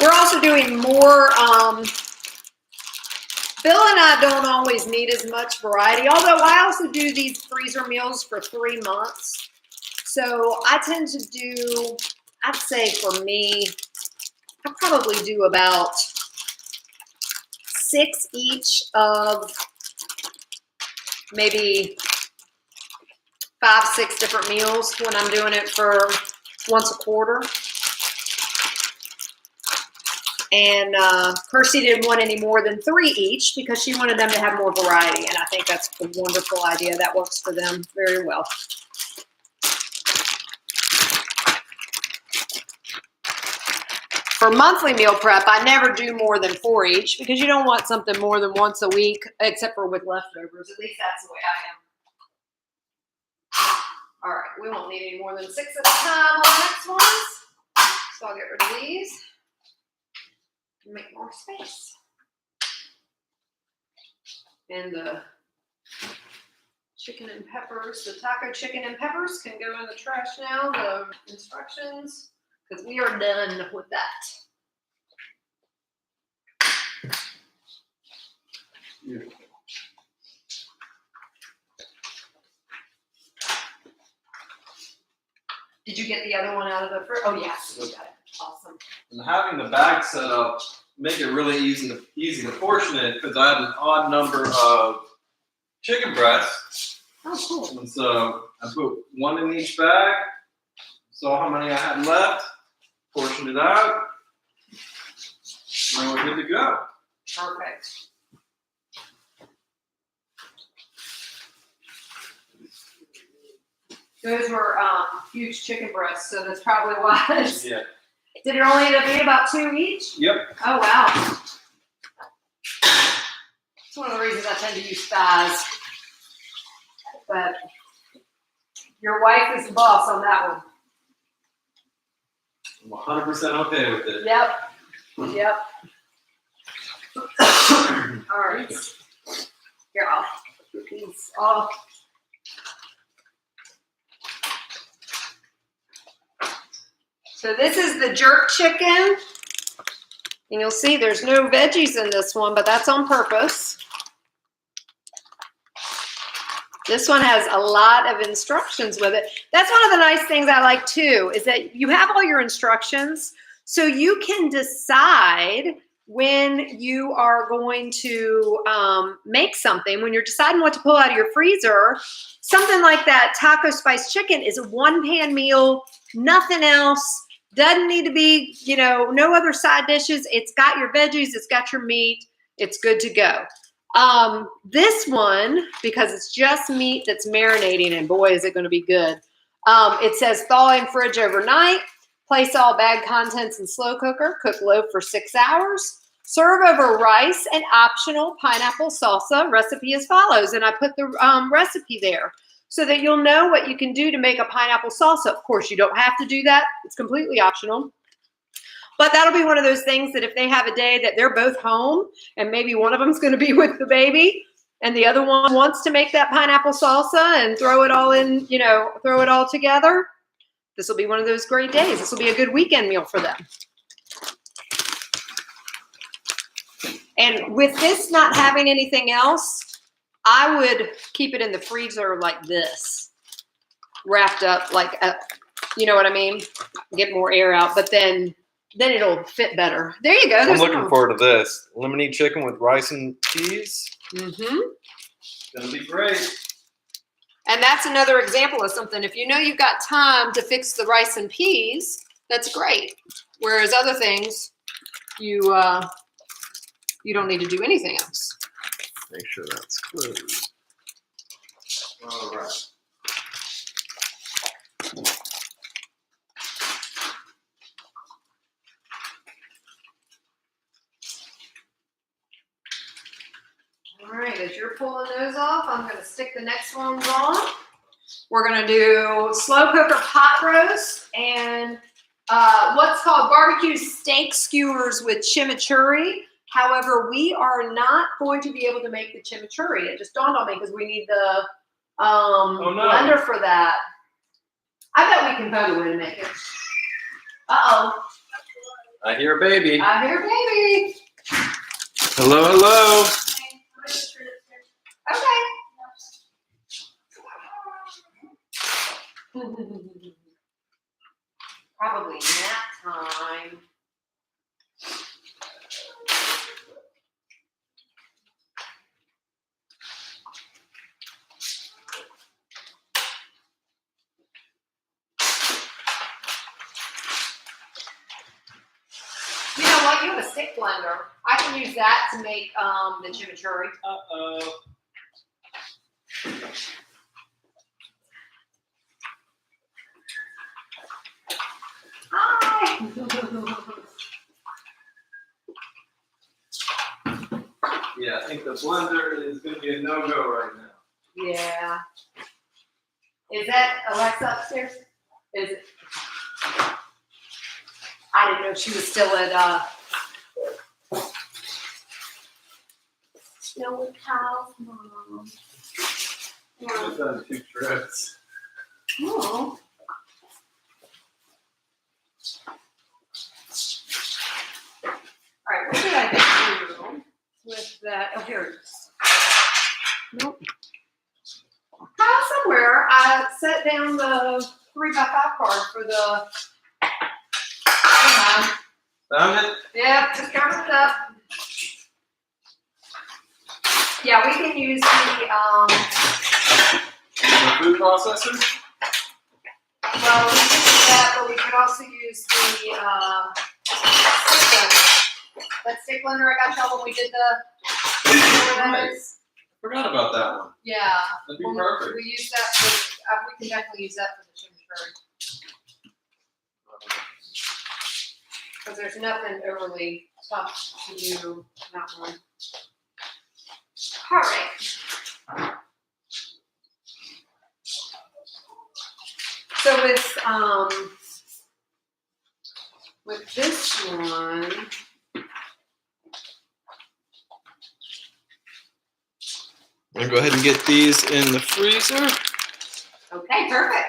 We're also doing more, Bill and I don't always need as much variety, although I also do these freezer meals for 3 months. So I tend to do, I'd say for me, I probably do about 6 each of maybe 5, 6 different meals when I'm doing it for once a quarter. And Kirsty didn't want any more than 3 each because she wanted them to have more variety. And I think that's a wonderful idea. That works for them very well. For monthly meal prep, I never do more than 4 each because you don't want something more than once a week, except for with leftovers. At least that's the way I am. All right, we won't need any more than 6 at a time on the next ones. So I'll get rid of these. Make more space. And the chicken and peppers, the taco chicken and peppers can go in the trash now, the instructions, because we are done with that. Beautiful. Did you get the other one out of the fridge? Oh, yes, we got it. Awesome. And having the bag set up make it really easy to portion it because I had an odd number of chicken breasts. Oh, cool. And so I put 1 in each bag, saw how many I had left, portioned it out, and then we're good to go. Perfect. Those were huge chicken breasts, so that's probably why. Yeah. Did it only end up being about 2 each? Yep. Oh, wow. It's one of the reasons I tend to use thighs. But your wife is the boss on that one. I'm 100% okay with it. Yep. Yep. All right. Here, I'll put these off. So this is the jerk chicken. And you'll see there's no veggies in this one, but that's on purpose. This one has a lot of instructions with it. That's one of the nice things I like too, is that you have all your instructions, so you can decide when you are going to make something. When you're deciding what to pull out of your freezer, something like that taco spice chicken is a one-pan meal, nothing else. Doesn't need to be, you know, no other side dishes. It's got your veggies, it's got your meat, it's good to go. This one, because it's just meat that's marinating, and boy, is it going to be good. It says thaw in fridge overnight, place all bag contents in slow cooker, cook low for 6 hours, serve over rice and optional pineapple salsa. Recipe as follows. And I put the recipe there so that you'll know what you can do to make a pineapple salsa. Of course, you don't have to do that. It's completely optional. But that'll be one of those things that if they have a day that they're both home and maybe one of them's going to be with the baby and the other one wants to make that pineapple salsa and throw it all in, you know, throw it all together, this will be one of those great days. This will be a good weekend meal for them. And with this not having anything else, I would keep it in the freezer like this, wrapped up like, you know what I mean? Get more air out, but then it'll fit better. There you go. I'm looking forward to this. Lemony chicken with rice and peas. Mm-hmm. It's going to be great. And that's another example of something. If you know you've got time to fix the rice and peas, that's great. Whereas other things, you don't need to do anything else. Make sure that's closed. All right. All right, as you're pulling those off, I'm going to stick the next ones on. We're going to do slow cooker pot roast and what's called barbecue steak skewers with chimichurri. However, we are not going to be able to make the chimichurri. It just dawned on me because we need the blender for that. I bet we can find a way to make it. Uh-oh. I hear a baby. I hear a baby. Hello, hello. Okay. Probably nap time. You know what? You have a stick blender. I can use that to make the chimichurri. Uh-oh. Hi. Yeah, I think the blender is going to be a no-go right now. Yeah. Is that Alexa upstairs? Is it? I didn't know she was still at still with Kyle's mom. I've done 2 trips. Oh. All right, what did I do with that? Oh, here it is. Nope. Somewhere I set down the 3x5 card for the. Found it? Yep, just covered it up. Yeah, we can use The food processor? well, we can use that, but we could also use the stick blender. That stick blender I got y'all when we did the. Right. Forgot about that one. Yeah. That'd be perfect. We use that for. We can definitely use that for the chimichurri because there's nothing overly tough to do that one. All right. So with this one, I'm going to go ahead and get these in the freezer. okay, perfect.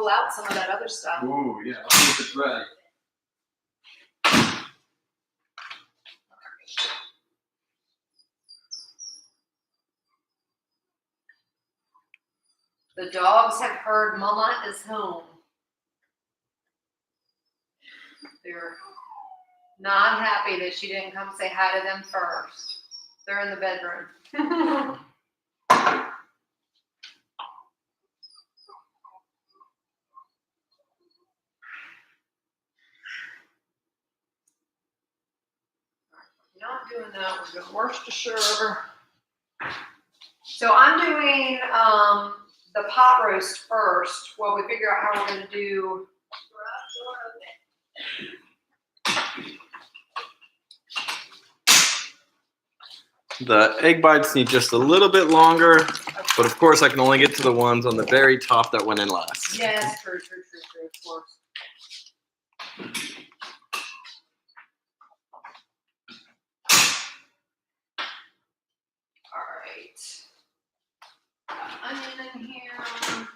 pull out some of that other stuff. Ooh, yeah. Let's see if it's ready. The dogs have heard Mama is home. They're not happy that she didn't come say hi to them first. They're in the bedroom. Not doing that. We're doing Worcestershire. So I'm doing the pot roast first while we figure out how we're going to do. The egg bites need just a little bit longer, but of course I can only get to the ones on the very top that went in last. Yes, true, of course. All right. Onion in here.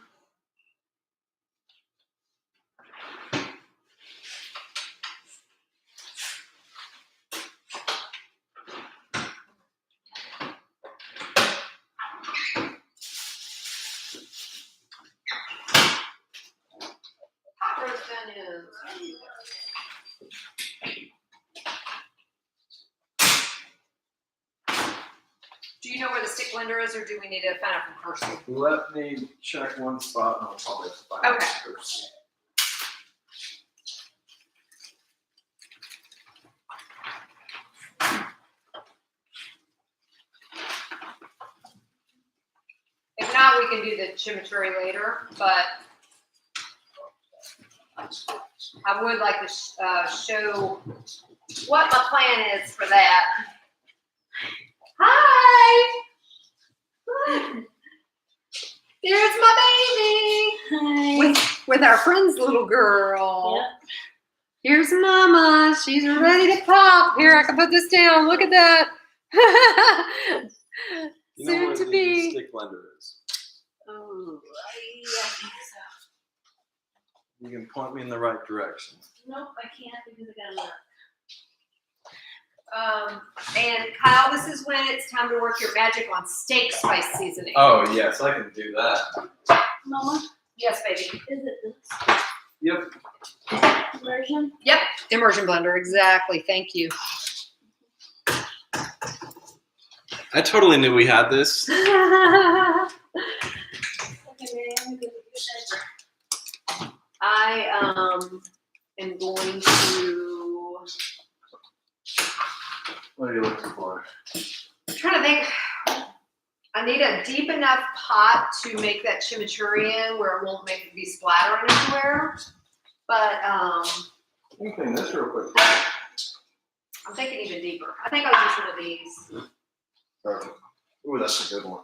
Do you know where the stick blender is, or do we need to find it from Kirsty? Let me check one spot and I'll probably find it first. If not, we can do the chimichurri later, but I would like to show what my plan is for that. Hi! There's my baby! Hi. With our friend's little girl. Yep. Here's Mama. She's ready to pop. Here, I can put this down. Look at that. You know Soon where to the be. stick blender is. Oh, I think so. You can point me in the right direction. Nope, I can't because I gotta look. And Kyle, this is when it's time to work your magic on steak spice seasoning. Oh, yes, I can do that. Mama, Yes, baby. is it this Yep. version? Yep, immersion blender, exactly. Thank you. I totally knew we had this. Okay, Mary, I'm gonna give it a good measure. I am going to. What are you looking for? I'm trying to think. I need a deep enough pot to make that chimichurri in where it won't make it be splattering everywhere. But You can clean this real quick. I'm thinking even deeper. I think I'll use one of these. Perfect. Ooh, that's a good one.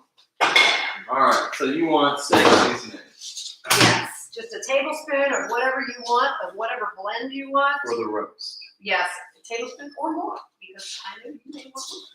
All right, so you want steak seasoning Yes, just a tablespoon of whatever you want, of whatever blend you want. for the roast. Yes, a tablespoon or more, because I know you may want more.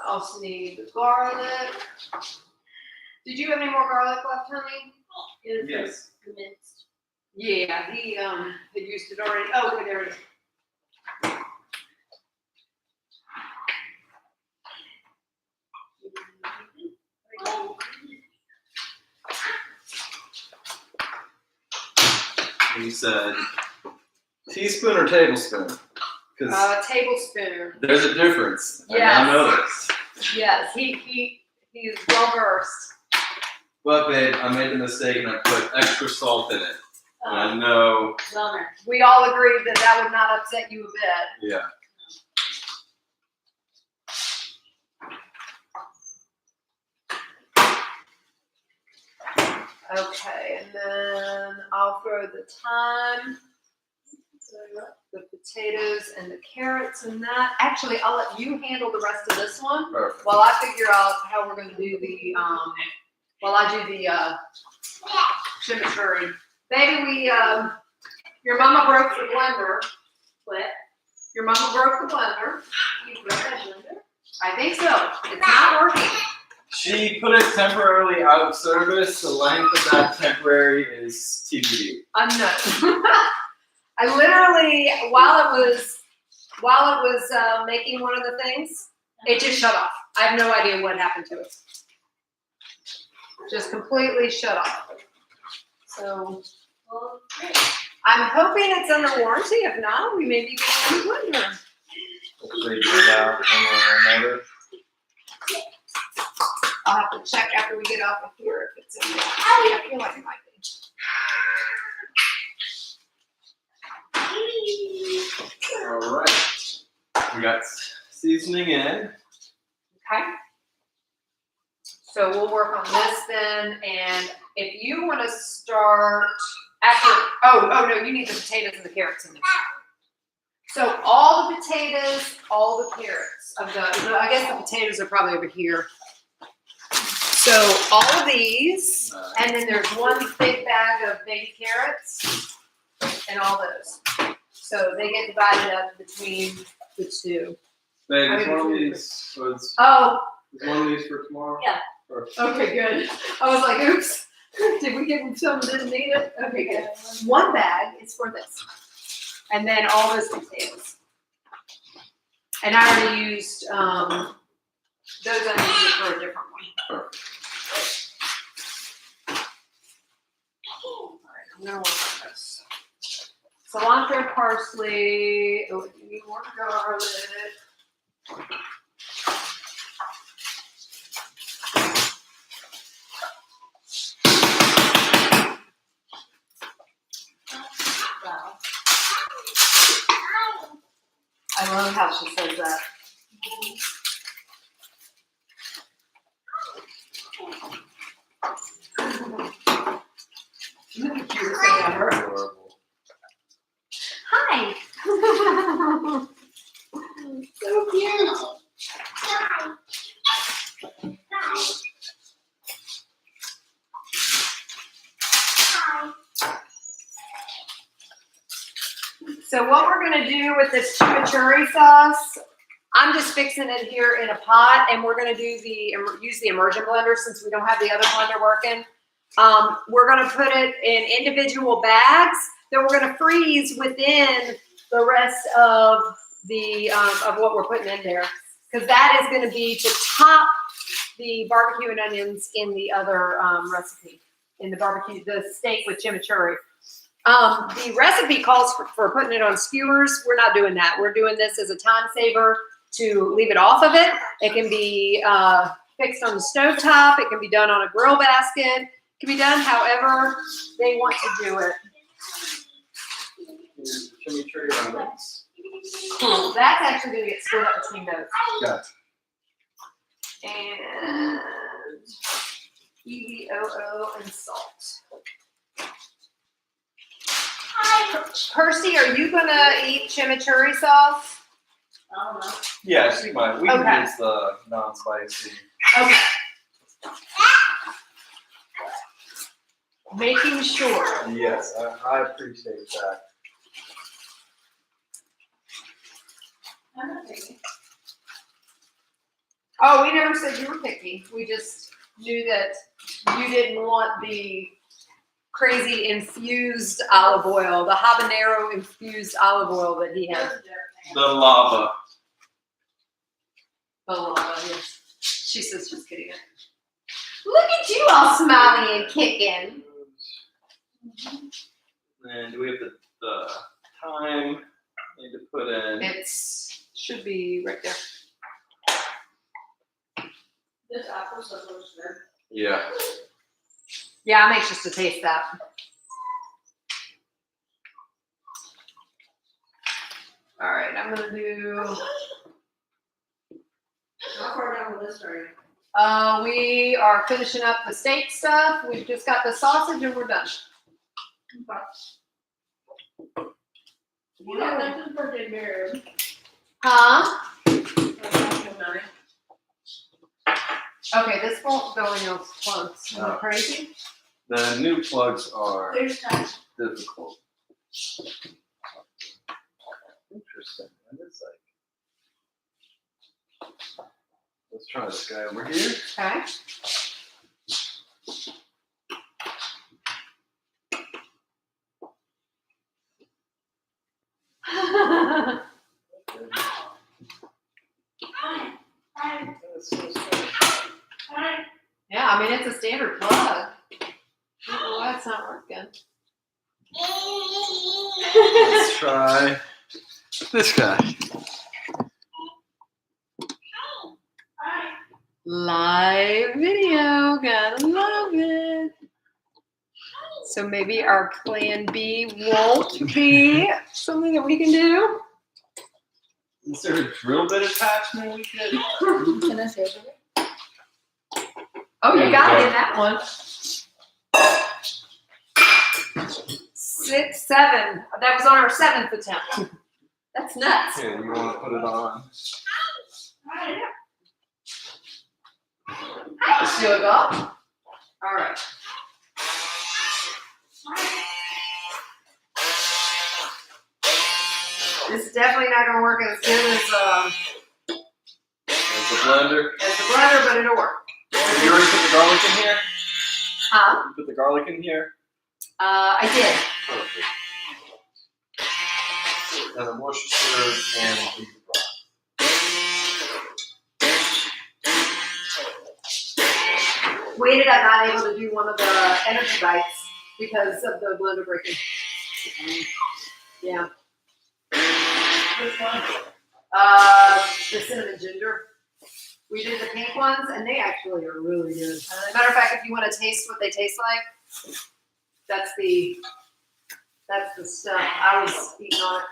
I also need the garlic. Did you have any more garlic left, honey? Yes. Minced. Yeah, he had used it already. Oh, okay, there it is. You said teaspoon or tablespoon? Because Tablespoon. there's a difference. Yes. I now noticed. Yes, he's well versed. But babe, I made a mistake and I put extra salt in it. And I Oh, know, bummer. We all agreed that that would not upset you a bit. yeah. Okay, and then I'll throw the thyme, the potatoes, and the carrots in that. Actually, I'll let you handle the rest of this one Perfect. while I figure out how we're going to do the, while I do the chimichurri. Baby, your mama broke the blender. What? Your mama broke the blender. You broke that blender? I think so. It's not working. She put it temporarily out of service. The length of that temporary is TBD. Unknown. I literally, while it was making one of the things, it just shut off. I have no idea what happened to it. Just completely shut off. So Well, great. I'm hoping it's under warranty. If not, we may be getting a new blender. Hopefully get out one way or another. I'll have to check after we get off of here if it's in there. I feel like it might be. All right. We got seasoning in. Okay. So we'll work on this then, and if you want to start after, oh no, you need the potatoes and the carrots in there. So all the potatoes, all the carrots of I guess the potatoes are probably over here. So all of these, and then there's one big bag of baby carrots and all those. So they get divided up between the two. Babe, is one of these Oh, is one of these for tomorrow? Yeah. Perfect. okay, good. I was like, oops, did we give them some that didn't need it? Okay, good. One bag is for this. And then all those potatoes. And I already used, those I used for a different one. All right, I'm gonna work on this. Cilantro, parsley, oh, you need more garlic. Wow. I love how she says that. Adorable. Hi. So cute. So what we're gonna do with this chimichurri sauce, I'm just fixing it here in a pot, and we're gonna do use the immersion blender since we don't have the other blender working. We're gonna put it in individual bags that we're gonna freeze within the rest of the of what we're putting in there, because that is gonna be to top the barbecue and onions in the other recipe, in the steak with chimichurri. The recipe calls for putting it on skewers. We're not doing that. We're doing this as a time saver to leave it off of it. It can be fixed on the stove top. It can be done on a grill basket. It can be done however they want to do it. Here's the chimichurri onions. Cool. That's actually going to get split up between those. Got And EVOO and salt. Percy, are you going to eat chimichurri sauce? I don't know. Yeah, she might. We Okay. can use the non-spicy. Okay. Making sure. Yes, I appreciate that. I'm not picky. Oh, we never said you were picky. We just knew that you didn't want the crazy infused olive oil, the habanero infused olive oil that he has. The lava. Oh, yes. She says she's kidding. Look at you all smiling and kicking. And do we have the thyme? Need to put in. Should be right there. This apple sauce looks good. Yeah. Yeah, I'm anxious to taste that. All right, I'm gonna do. How far down the list are you? We are finishing up the steak stuff. We've just got the sausage and we're done. You got nothing for dinner. Huh? Okay, this won't go in your clothes. Am I Oh. crazy? The new plugs are There's time. difficult. Interesting. That is like. Let's try this guy over here. Okay. That's so strange. Yeah, I mean, it's a standard plug. I don't know why it's not working. Let's try this guy. Live video, gotta love it. So maybe our plan B won't be something that we can do. Is there a drill bit attachment we could? Can I say it? Oh, There you we got go. it in that one. 6, 7. That was on our 7th attempt. That's nuts. Here, you want to put it on? Hi, sugar. All right. This is definitely not going to work as good as There's the blender. the blender, but it'll work. Did you already put the garlic in here? Huh? You put the garlic in here? I did. Perfect. And the Worcestershire and the broth. Waited, I'm not able to do one of the energy bites because of the blender breaking. Yeah. Which one? The cinnamon ginger. We did the pink ones, and they actually are really good. Matter of fact, if you want to taste what they taste like, that's the stuff I was eating on it.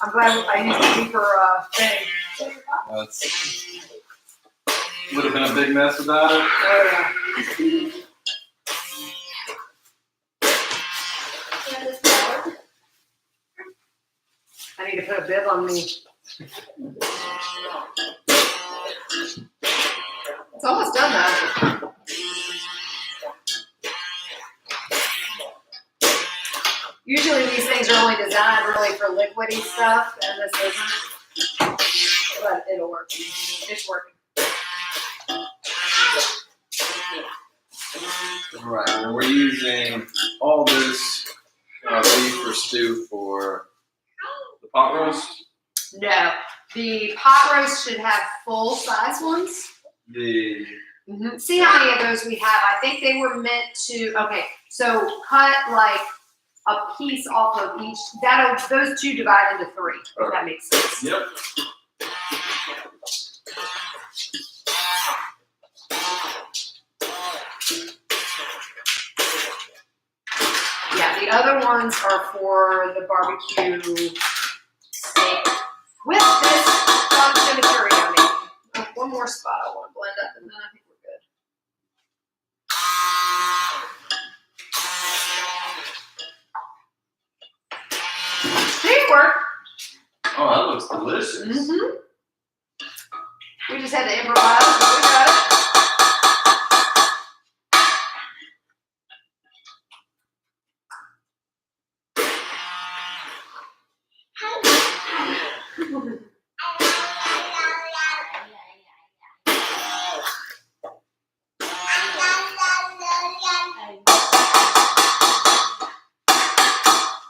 I'm glad I used a deeper thing. That's would have been a big mess without it. Oh, yeah. Yeah, this flour. I need to put a bib on me. It's almost done though. Usually these things are only designed really for liquidy stuff, and this isn't. But it'll work. It's working. Right, and we're using all this beef or stew for the pot roast. No, the pot roast should have full size ones. The See how many of those we have. I think they were meant to. Okay, so cut like a piece off of each. Those two divide into 3. If that makes sense. yep. Yeah, the other ones are for the barbecue steak with this chimichurri I made. One more spot I want to blend up, and then I think we're good. Teamwork. Oh, that looks delicious. Mm-hmm. We just had to improvise, but we got it.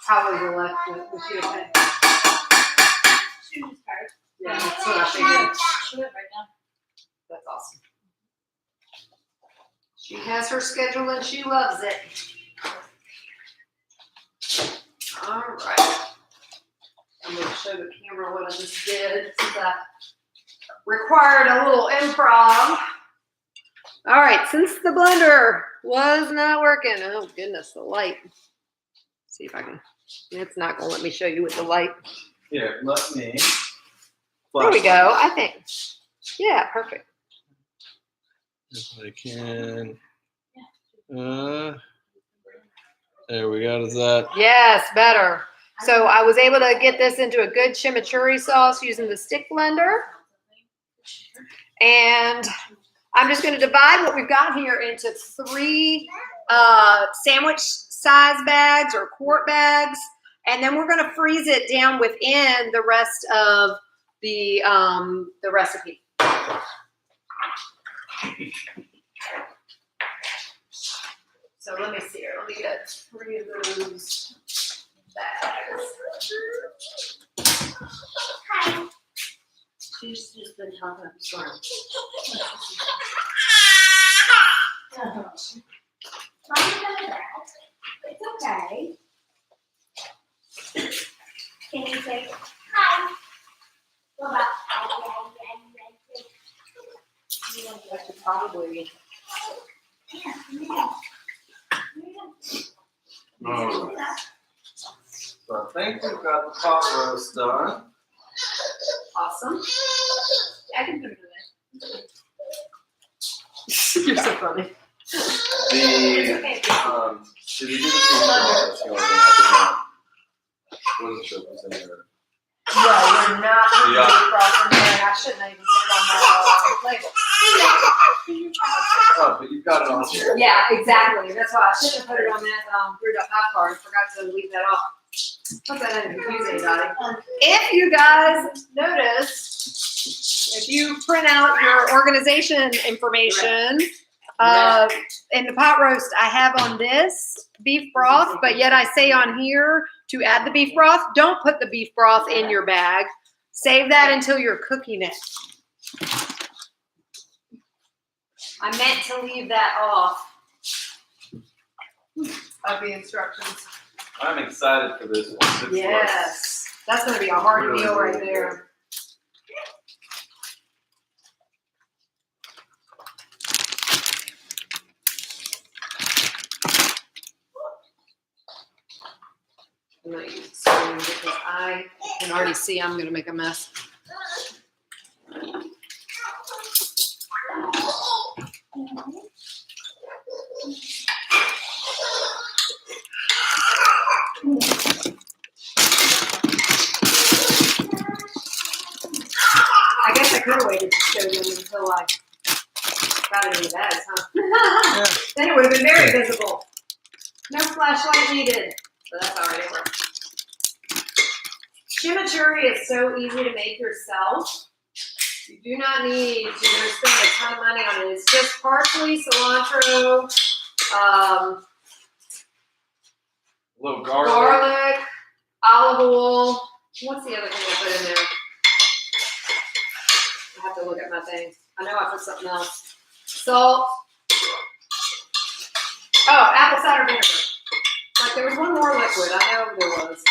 Probably the left was she okay? She was tired. Yeah, that's what I figured. She went right down. That's awesome. She has her schedule and she loves it. All right. I'm going to show the camera what I just did since I required a little improv. All right, since the blender was not working, oh goodness, the light. See if I can, it's not going to let me show you with the light. Here, let me. There we go, I think. Yeah, perfect. If I can. There we go. Is that? Yes, better. So I was able to get this into a good chimichurri sauce using the stick blender. And I'm just going to divide what we've got here into 3 sandwich size bags or quart bags. And then we're going to freeze it down within the rest of the recipe. So let me see here. Let me get 3 of those bags. Hi. She's just been talking up a storm. Mommy does that. It's okay. Can you say hi? What about I should probably. Alright. So I think we've got the pot roast done. Awesome. Yeah, I can put it in. You're so funny. Did we do the beef broth? That's the only thing I wasn't sure if it was in there. No, we're not putting Yeah. beef broth in there, and I shouldn't have even put it on the label. Oh, but you've got it on here. Yeah, exactly. That's why I shouldn't have put it on that brewed up hot card. Forgot to leave that off. Hope that didn't confuse anybody. If you guys notice, if you print out your organization information, in the pot roast, I have on this beef broth, but yet I say on here to add the beef broth. Don't put the beef broth in your bag. Save that until you're cooking it. I meant to leave that off of the instructions. I'm excited for this one. It's Yes, that's going to be a hearty Really, meal right really there. I'm going to use the spoon because I can already see I'm going to make a mess. I guess I could have waited to show them until I got it in the bags, huh? Then it would have been very visible. No flashlight needed. So that's all right, it works. Chimichurri is so easy to make yourself. You do not need to spend a ton of money on it. It's just parsley, cilantro, A little garlic. garlic, olive oil. What's the other thing I put in there? I have to look at my things. I know I put something else. Salt. Oh, apple cider vinegar. Like there was one more liquid. I know there was.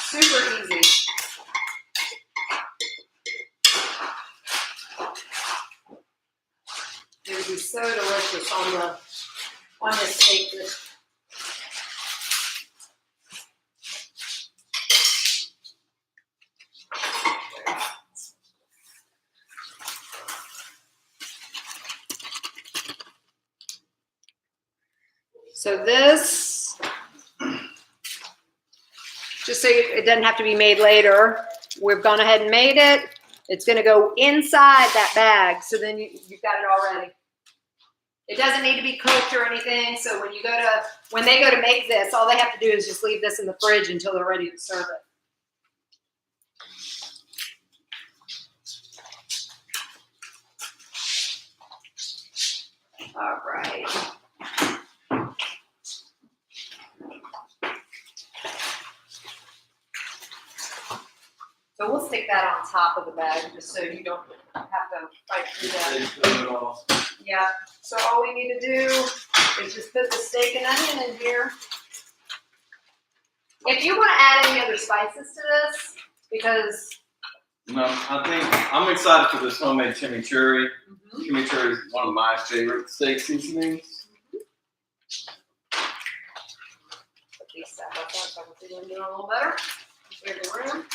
Super easy. It would be so delicious on this steak dish. So this, just so it doesn't have to be made later, we've gone ahead and made it. It's going to go inside that bag, so then you've got it already. It doesn't need to be cooked or anything. So when they go to make this, all they have to do is just leave this in the fridge until they're ready to serve it. All right. So we'll stick that on top of the bag just so you don't have to fight through that. Yeah. So all we need to do is just put the steak and onion in here. If you want to add any other spices to this, because No, I'm excited for this homemade chimichurri. Chimichurri is one of my favorite steak seasonings. put these stuff up there so I can see them doing a little better. Clear the room.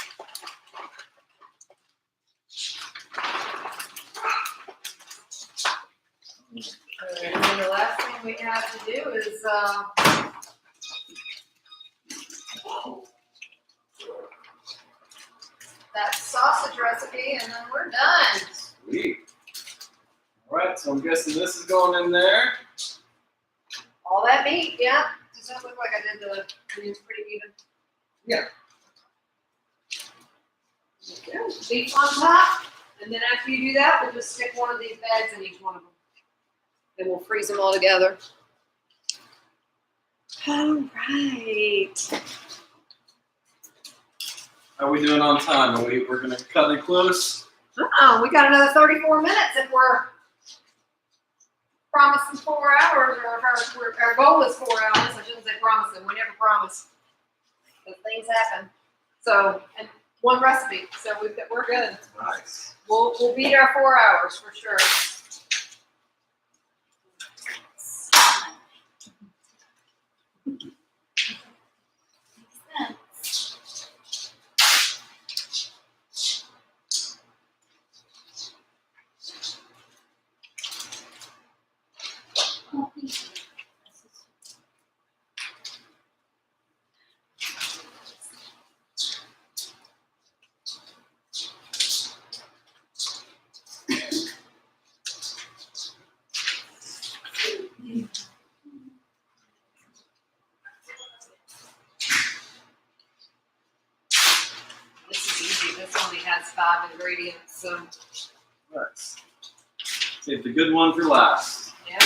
And then the last thing we have to do is sausage recipe, and then we're done. Sweet. All right, so I'm guessing this is going in there. All that meat, yeah. Does that look like I did the onions pretty even? Yeah. Okay. Beef on top, and then after you do that, we'll just stick one of these bags in each one of them. And we'll freeze them all together. All right. How are we doing on time? We're gonna cut it close. We got another 34 minutes if we're promising 4 hours, or if our goal is 4 hours. I shouldn't say promising. We never promise. But things happen. So, and one recipe. So we're good. Nice. We'll beat our 4 hours for sure. This is easy. This only has 5 ingredients, so Nice. Save the good one for last. yeah.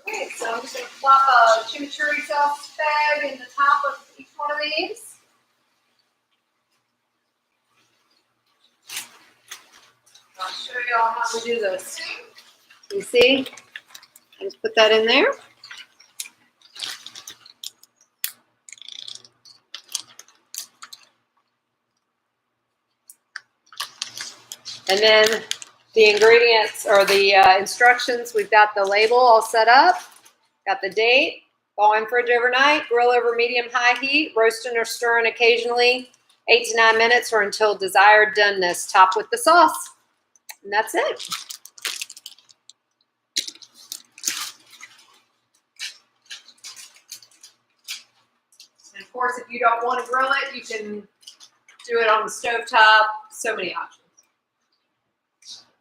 Okay, so I'm just going to plop a chimichurri sauce bag in the top of each one of these. I'll show you all how we do this. You see? I just put that in there. And then the ingredients or the instructions, we've got the label all set up, got the date, thaw in fridge overnight, grill over medium-high heat, roasting or stirring occasionally, 8 to 9 minutes or until desired doneness, top with the sauce. And that's it. And of course, if you don't want to grill it, you can do it on the stovetop. So many options.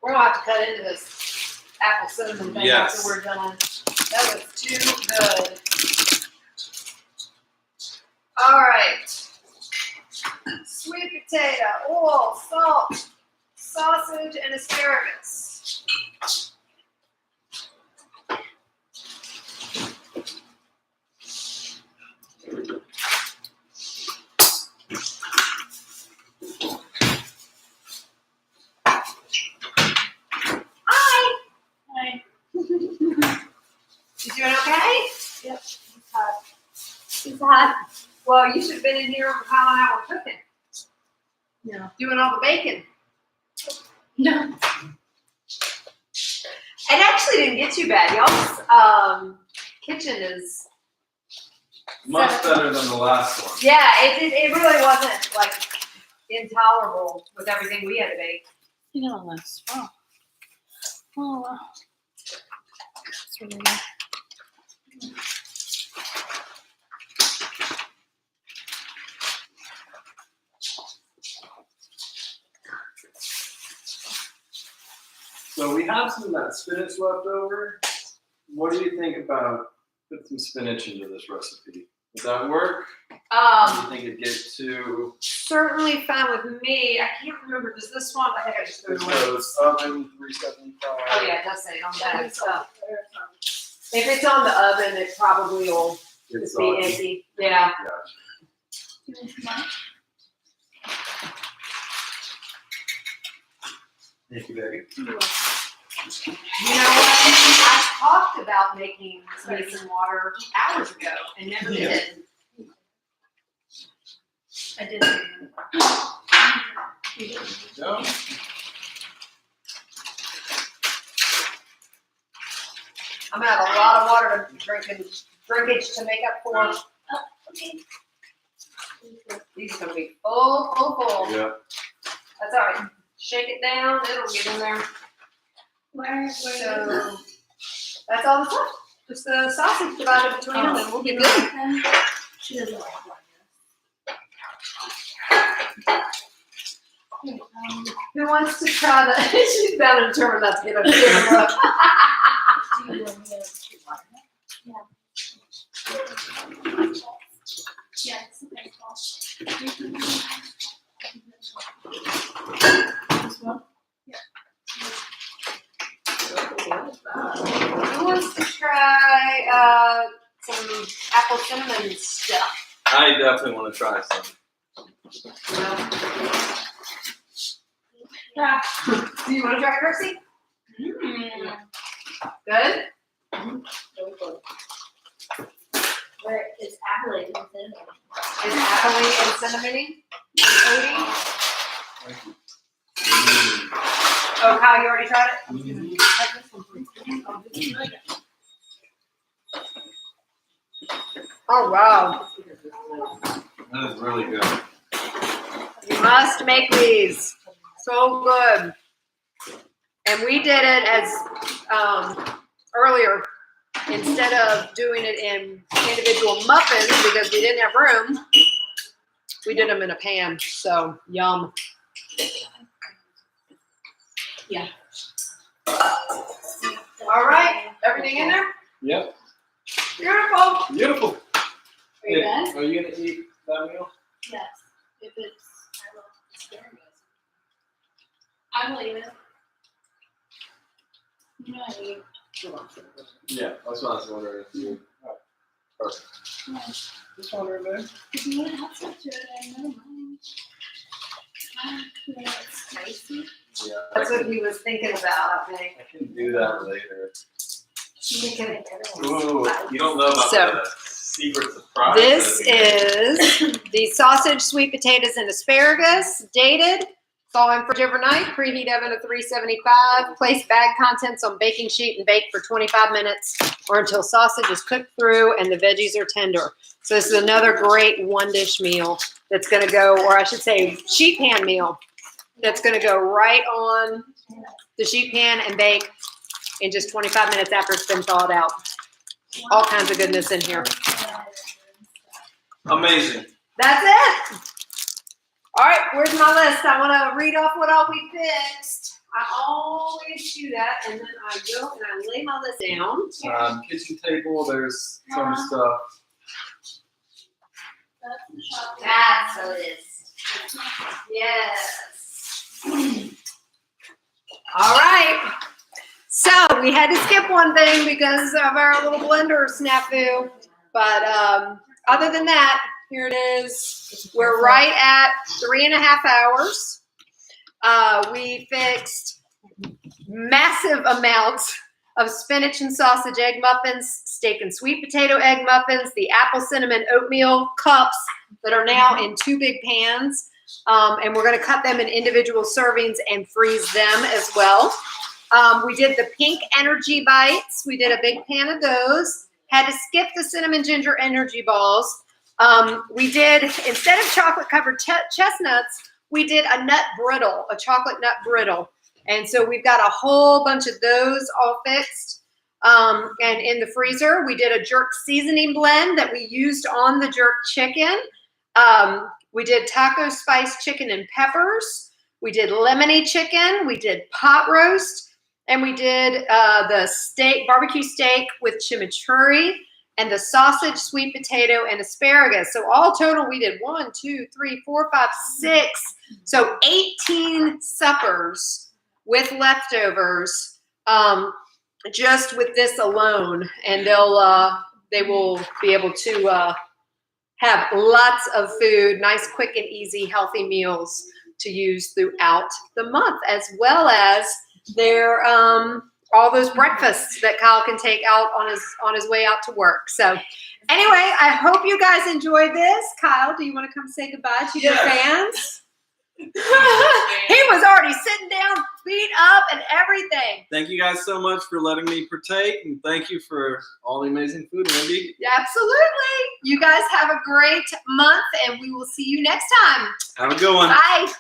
We're gonna have to cut into this apple cinnamon thing after we're done. That was too good. All right. Sweet potato, oil, salt, sausage, and asparagus. Hi. You doing okay? Yep. It's hot. It's hot. Well, you should have been in here when Kyle and I were cooking, No. doing all the bacon. No. It actually didn't get too bad. Y'all's kitchen is, Much better than the last one. yeah, it really wasn't like intolerable with everything we had to bake. You know this. Oh. Oh wow. It's really good. So we have some of that spinach left over. What do you think about putting some spinach into this recipe? Would that work? Do you think it'd get too? Certainly fine with me. I can't remember. Does this one? I think I just threw it It away. goes oven 375. Oh yeah, it does say it on that. So if it's on the oven, it probably will It's just be on. empty. Yeah. Gotcha. You want some more? Thank you, baby. You know what? I talked about making me some water hours ago and never did. I did. Go. I'm gonna have a lot of water to drinkage to make up for. Okay. These are gonna be full. Yeah. That's all right. Shake it down. It'll get in there. Where So that's all the stuff. Just the sausage divided between them, and we'll be good. She doesn't like Who wants to try the? She's bound and determined not to get up here. Yeah, it's okay. This one? Who wants to try some apple cinnamon stuff? I definitely want to try some. Yeah. Do you want to try it, Chrissy? Mm. Good. Where is Adelaide and cinnamon? Is apple and cinnamony? Odie? Oh, Kyle, you already tried it? Oh, wow. That is really good. You must make these. So good. And we did it as earlier. Instead of doing it in individual muffins because we didn't have room, we did them in a pan. So, yum. Yeah. All right. Everything in there? Yep. Beautiful. Beautiful. Are you done? Are you gonna eat that meal? Yes. If it's, I love asparagus. I will eat it. You know I eat. Yeah, that's what I was wondering if you. Oh, perfect. Yeah. Just wondering, man. If you want to have some to it, I don't mind. It's spicy. Yeah, That's what he was thinking about, I think. I can do that later. Thinking Ooh, you don't know about So, the secret surprise. this is the sausage, sweet potatoes, and asparagus, dated. Thaw in fridge overnight, preheat oven to 375. Place bag contents on baking sheet and bake for 25 minutes or until sausage is cooked through and the veggies are tender. So this is another great one-dish meal that's going to go, or I should say sheet pan meal, that's going to go right on the sheet pan and bake in just 25 minutes after it's been thawed out. All kinds of goodness in here. Amazing. That's it. All right, where's my list? I want to read off what all we fixed. I always do that, and then I go and I lay my list down. Kitchen table, there's some stuff. That's a list. Yes. All right. So we had to skip one thing because of our little blender snafu. But other than that, here it is. We're right at 3.5 hours. We fixed massive amounts of spinach and sausage egg muffins, steak and sweet potato egg muffins, the apple cinnamon oatmeal cups that are now in 2 big pans. And we're going to cut them in individual servings and freeze them as well. We did the pink energy bites. We did a big pan of those. Had to skip the cinnamon ginger energy balls. We did, instead of chocolate covered chestnuts, we did a nut brittle, a chocolate nut brittle. And so we've got a whole bunch of those all fixed. And in the freezer, we did a jerk seasoning blend that we used on the jerk chicken. We did taco spice chicken and peppers. We did lemony chicken. We did pot roast. And we did the steak, barbecue steak with chimichurri and the sausage, sweet potato, and asparagus. So all total, we did 1, 2, 3, 4, 5, 6. So 18 suppers with leftovers, just with this alone. And they will be able to have lots of food, nice, quick, and easy, healthy meals to use throughout the month, as well as their all those breakfasts that Kyle can take out on his way out to work. So anyway, I hope you guys enjoyed this. Kyle, do you want to come say goodbye to your fans? He was already sitting down, feet up, and everything. Thank you guys so much for letting me partake, and thank you for all the amazing food, Wendy. Yeah, absolutely. You guys have a great month, and we will see you next time. Have a good one. Bye.